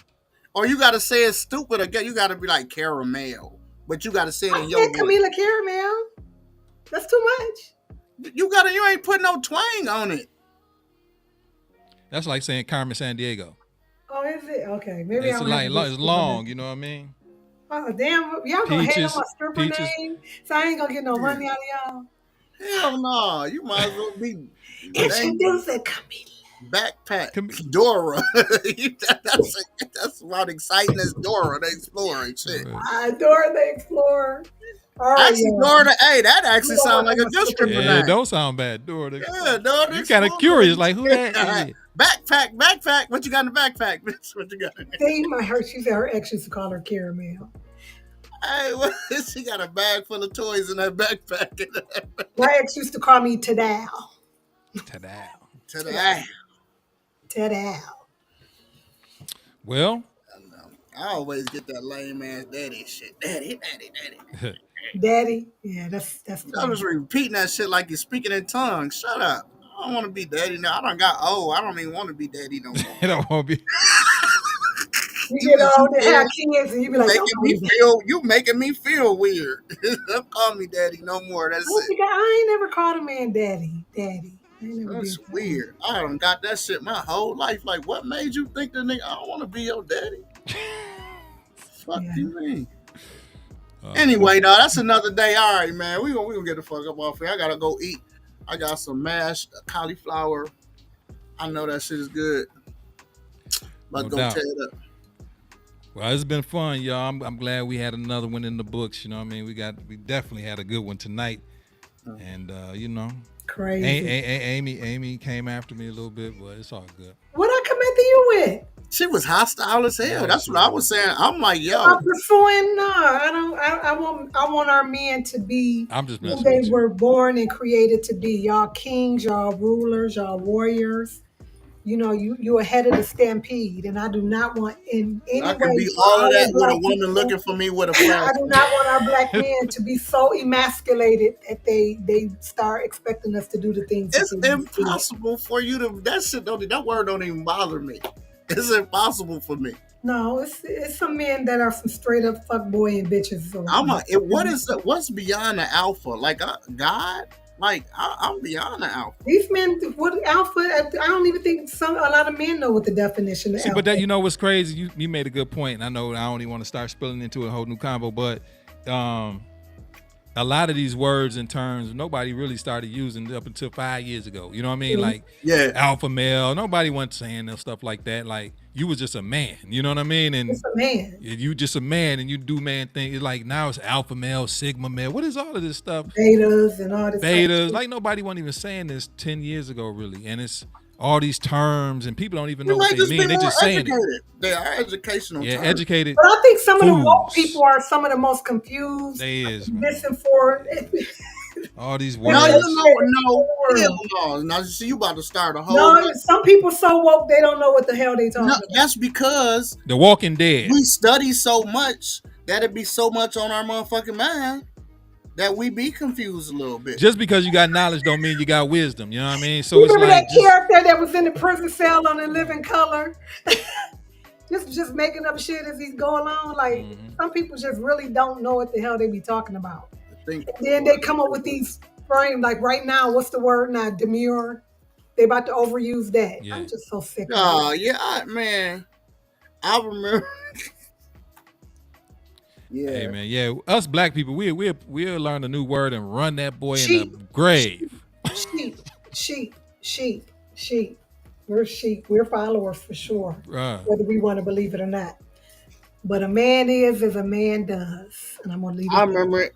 Or you gotta say it stupid again. You gotta be like caramel, but you gotta say it I in your said voice. Camila Caramel. That's too much. You ain't putting no twang on it. That's like saying Carmen San Diego. Oh, is it? Okay, maybe It's I don't like have to it's long. You know what I mean? Oh damn! Y'all gonna hate on Peaches, my stripper peaches. name, so I ain't gonna get no money out of y'all. Hell no. You might as well be Introduce it, Camila. backpack Dora. That's about exciting as Dora the Explorer and shit. Dora the Explorer. All right, Actually, y'all. Dora the that actually You don't sounds want like a no good stripper stripper Yeah, it name. don't sound bad. Dora the Yeah, Dora the You kind of Explorer. curious, like who that is? Backpack. What you got in the backpack, bitch? What you got? See, she said her ex used to call her Caramel. Hey, she got a bag full of toys in that backpack. My ex used to call me Tadal. Ta-da. Today. Tadal. Well, I always get that lame ass daddy shit. Daddy. Daddy. Yeah, that's I funny. was repeating that shit like you're speaking in tongues. Shut up. I don't want to be daddy now. I done got old. I don't even want to be daddy no more. it don't want to be. You get old and have kids, and you be like, You making me feel weird. Don't call me daddy no more. That's it. I ain't never called a man daddy. Daddy. I ain't never That's did that. weird. I done got that shit my whole life. Like, what made you think that nigga? I don't want to be your daddy. Fuck Yeah. you mean? Anyway, dog, that's another day. All right, man. We gonna get the fuck up off here. I gotta go eat. I got some mashed cauliflower. I know that shit is good. About to No go tear doubt. it up. Well, it's been fun, y'all. I'm glad we had another one in the books. You know what I mean? We definitely had a good one tonight. And you know, Crazy. Amy came after me a little bit, but it's all good. What I come after you with? She was hostile as hell. Yeah, That's she what I was. was saying. I'm like, yo, I'm pursuing. No, I don't. I want our men to be I'm just who messing they with you. were born and created to be. Y'all kings, y'all rulers, y'all warriors. You know, you ahead of the stampede, and I do not want in any I can way be for all of our that with a black woman people. looking for me with a I do not flashlight. want our black men to be so emasculated that they start expecting us to do the things that It's they want to do. impossible for you to. That shit don't. That word don't even bother me. It's impossible for me. No, it's some men that are some straight up fuckboy and bitches. Or, What is that? What's beyond the alpha? Like God? Like I'm beyond the alpha. these men, what alpha? I don't even think a lot of men know what the definition of See, but alpha. that you know what's crazy? You made a good point. And I know I don't even want to start spilling into a whole new combo, but um, a lot of these words and terms nobody really started using up until 5 years ago. You know what I mean? Mhm. Like Yeah. alpha male. Nobody went saying that stuff like that. Like you was just a man. You know what I mean? It's And a man. you just a man and you do man things. It's like now it's alpha male, sigma male. What is all of this stuff? Betas and all this type of Betas. shit. Like nobody wasn't even saying this 10 years ago, really. And it's all these terms and people don't even We know what might they just be mean. They more just saying it. educated. They are educational Yeah, terms. educated But I think some of the woke fools. people are some of the most confused, They is, man. misinformed. All these No, words. no. Now see, you about to start a whole. No, some people so woke they don't know what the hell they talking No, about. that's because The Walking Dead. we study so much that it be so much on our motherfucking mind that we be confused a little bit. Just because you got knowledge don't mean you got wisdom. You know what I mean? So You it's remember that like just character that was in the prison cell on the Living Color? just making up shit as he's going on. Like some people just really don't know what the hell they be talking about. I think. And then they come up with these frames. Like right now, what's the word now? Demure. They about to overuse that. Yeah. I'm just so sick of it. Oh yeah, man. I remember. Yeah. hey man, yeah. Us black people, we'll learn a new word and run that boy in Sheep. the grave. Sheep. We're sheep. We're followers for sure, Bruh. whether we want to believe it or not. But a man is as a man does, and I'm gonna leave it. I there. remember it.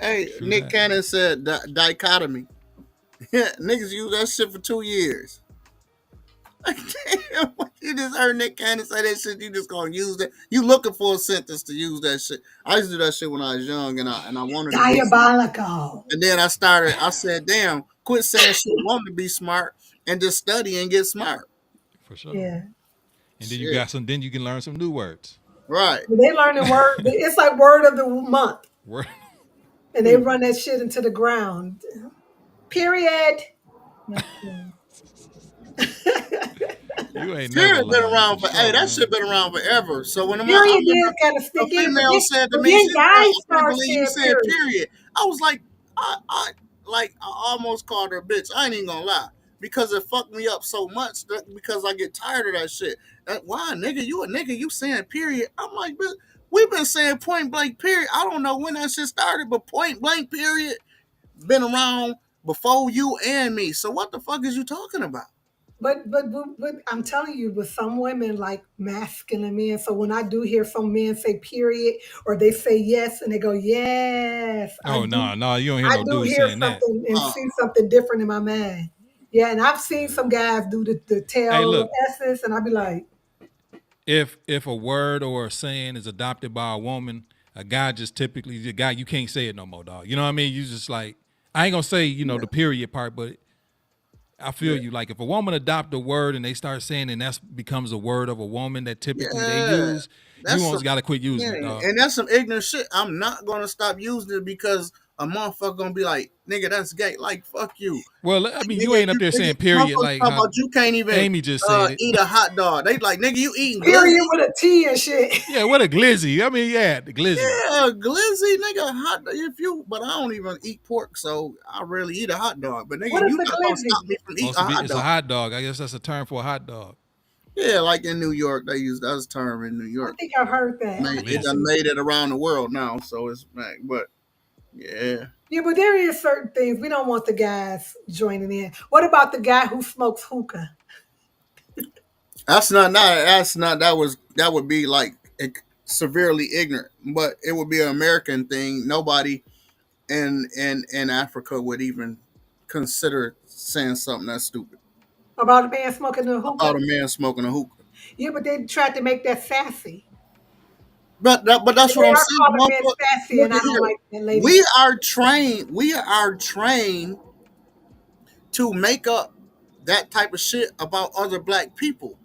Hey, True Nick that. Cannon said dichotomy. Niggas use that shit for 2 years. Like, damn, you just heard Nick Cannon say that shit. You just gonna use that. You looking for a sentence to use that shit. I used to do that shit when I was young, and I wanted to be. Diabolical. And then I said, damn, quit saying shit, want to be smart, and just study and get smart. For sure. Yeah. And then you Shit. got some. Then you can learn some new words. Right. They learning word. It's like word of the month, Word. and they run that shit into the ground. Period. You ain't never Period been lying. around For for. sure, Hey, that man. shit been around forever. So when I Period remember is kind of a sticky. female said to But me, then she said, guys "I can't start believe you saying said period. period." I was like, I almost called her a bitch. I ain't even gonna lie. Because it fucked me up so much because I get tired of that shit. Why, nigga? You a nigga? You saying period? I'm like, bitch, we've been saying point blank period. I don't know when that shit started, but point blank period been around before you and me. So what the fuck is you talking about? But I'm telling you, with some women like masculine men. So when I do hear some men say period or they say yes and they go yes, Oh no, you don't hear I no do dude hear saying that. something and Uh, see something different in my mind. Yeah, and I've seen some guys do the Hey, tail look. S's, and I'd be like, If a word or a saying is adopted by a woman, a guy just typically the guy you can't say it no more, dog. You know what I mean? You just like I ain't gonna say the period part, but I feel you. Like if a woman adopt a word and they start saying and that becomes a word of a woman that typically they yeah, use, you that's almost some got to quit using yeah, it, dog. and that's some ignorant shit. I'm not gonna stop using it because a motherfucker gonna be like, nigga, that's gay. Like, fuck you. Well, I mean, you Nigga, ain't up there nigga, saying period motherfuckers like talking how about you can't even Amy just said it. eat a hot dog. They like, nigga, you eating period glizzy? with a T and shit. Yeah, what a glizzy. I mean, yeah, the glizzy. Yeah, glizzy, nigga, hot dog. But I don't even eat pork, so I rarely eat a hot dog. But nigga, What is you a not gonna glizzy? stop me from eating Supposed a to be hot it's a dog. hot dog. I guess that's a term for a hot dog. Yeah, like in New York, they use that term in New I York. think I've heard that. It done Listen. made it around the world now, so it's back. But yeah, Yeah, but there is certain things we don't want the guys joining in. What about the guy who smokes hookah? that's not that would be like severely ignorant, but it would be an American thing. Nobody in Africa would even consider saying something that's stupid About a man smoking the about hookah? a man smoking a hookah. Yeah, but they tried to make that sassy. But that's what They I'm are saying, calling men motherfucker. sassy, Look and I at don't here. like that, ladies. We are trained to make up that type of shit about other black people.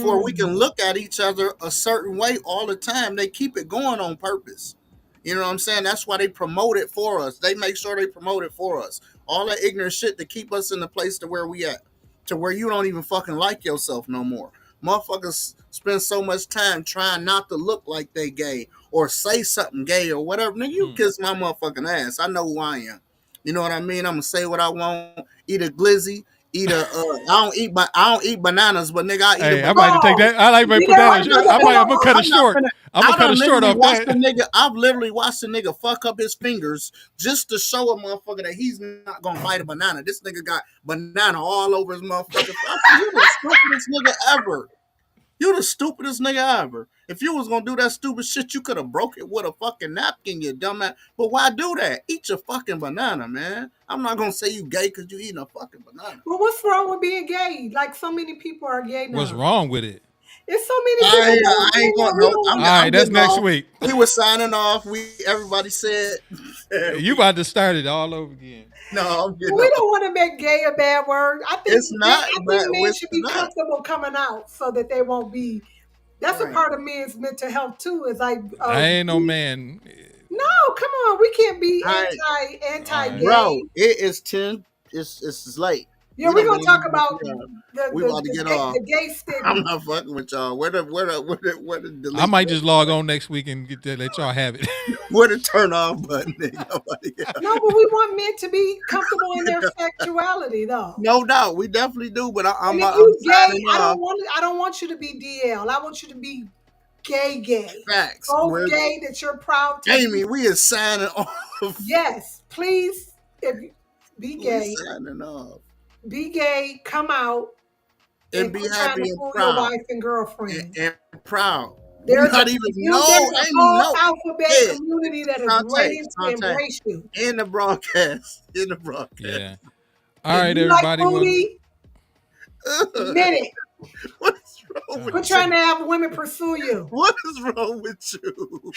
For we Mm. can look at each other a certain way all the time. They keep it going on purpose. You know what I'm saying? That's why they promote it for us. They make sure they promote it for us. All that ignorant shit to keep us in the place to where we at, to where you don't even fucking like yourself no more. Motherfuckers spend so much time trying not to look like they gay or say something gay or whatever. Nigga, you kiss my motherfucking ass. I know who I am. You know what I mean? I'm gonna say what I want. Eat a glizzy. Eat a. I don't eat bananas, but nigga, I eat a Hey, I banana. might have to take Oh, that. I like to you put know that. what? I'm not I might. finna. I'm gonna cut it I'm not short. finna. I'm gonna I cut it done short literally off watched the that. nigga. I've literally watched the nigga fuck up his fingers just to show a motherfucker that he's not gonna bite a banana. This nigga got banana all over his motherfucking. I said, you the stupidest nigga ever. You the stupidest nigga ever. If you was gonna do that stupid shit, you could have broke it with a fucking napkin, you dumbass. But why do that? Eat your fucking banana, man. I'm not gonna say you gay because you eating a fucking banana. Well, what's wrong with being gay? Like so many people are gay What's now. wrong with it? It's so many people that are I gay ain't now. going. We No, don't All want. right, I'm that's getting next off. week. We were signing off. Everybody said. You about to start it all over again. No, I'm getting We off. don't want to make gay a bad word. It's not, I think but men it's should be not. comfortable coming out so that they won't be. That's a Right. part of men's mental health too. Is like, I ain't no man. no, come on, we can't be All right, All anti right. gay. bro. It is 10. It's late. Yeah, We we're don't gonna been talk on about here. the We the about to the get gay, off. the gay I'm stigma. not fucking with y'all. Where the I delete might button? just log on next week and get that. Let y'all have it. Where the turn off button? Nobody No, but we want men to be comfortable in their sexuality, though. No doubt, we definitely do. But And if I'm you gay, signing off. I don't want you to be DL. I want you to be gay, gay. Facts. So gay that you're proud to be. Amy, we is signing off. Yes, please. If you be We gay, signing off be gay, come out, and and be quit trying happy to and fool your proud wife and girlfriend. and proud. We There's a not even no there's a Amy whole no. alphabet Yeah, community that is Sante, waiting to Sante. embrace you. In the broadcast. In the broadcast. Yeah. All If right, you like everybody. Well, booty, admit it. What is wrong Quit with trying you? to have women pursue you. What is wrong with you?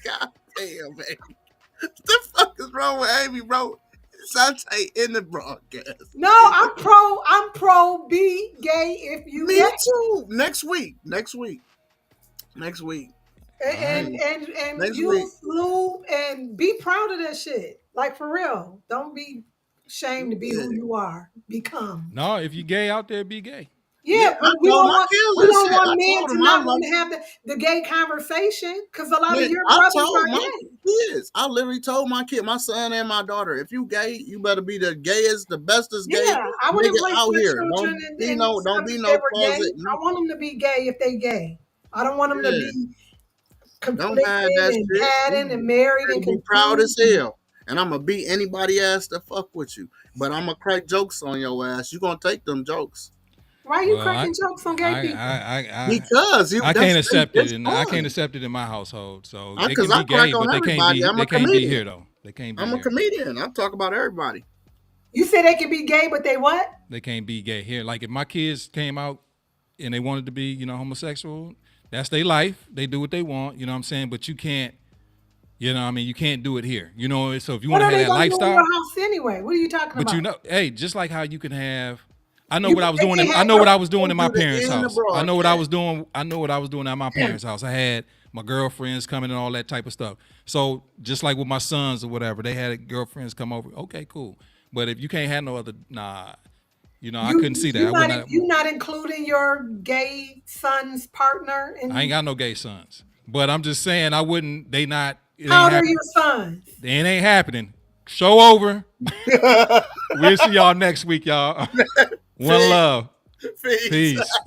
God damn, man. What the fuck is wrong with Amy, bro? Sante in the broadcast. No, I'm pro be gay if you Me gay. too. Next week. Next week. all right. And Next week. use lube and be proud of that shit. Like for real. Don't be ashamed to be Yeah. who you are. Become. No, if you gay out there, be gay. Yeah, Yeah, I but we told don't my want kid, we don't listen, want I men told to him I not love want to have the gay conversation because a lot of man, your I brothers told are my gay. kids. I literally told my kid, my son and my daughter, if you gay, you better be the gayest, the bestest gay Yeah, I would nigga embrace out my here. children and Don't stuff be if they no were gay. closet. I want them to be gay if they gay. I don't want them to Yeah. be Don't hide conflicted that and shit. patterned and married and Be proud as confused. hell. And I'm gonna beat anybody ass that fuck with you. But I'm gonna crack jokes on your ass. You gonna take them jokes. Why are you Well, cracking jokes on gay people? Because I that's can't accept it, it's and I can't fun. accept it in my household. So they Because can I be crack gay, on but everybody. I'm they a can't be comedian. here though. They can't be I'm a here. comedian. I talk about everybody. You say they can be gay, but they what? They can't be gay here. Like if my kids came out and they wanted to be, homosexual, that's their life. They do what they want. You know what I'm saying? But you can't. You can't do it here. So if you What want to are have they that gonna do in lifestyle, your house anyway? What are you talking but about? hey, just like how you can have. I know what I was They doing. can I have know what I was doing in my Do the parents' in the house. I know what I broadcast. was doing. I know what I was doing at my parents' house. I had my girlfriends coming and all that type of stuff. So just like with my sons or whatever, they had girlfriends come over. Okay, cool. But if you can't have no other, nah. I couldn't see that. I would not. You not including your gay son's partner I ain't in got no gay sons. But I'm just saying I wouldn't. They not. It how ain't old are happening. your sons? It ain't happening. Show over. We'll see y'all next week, y'all. One love. Peace. Peace.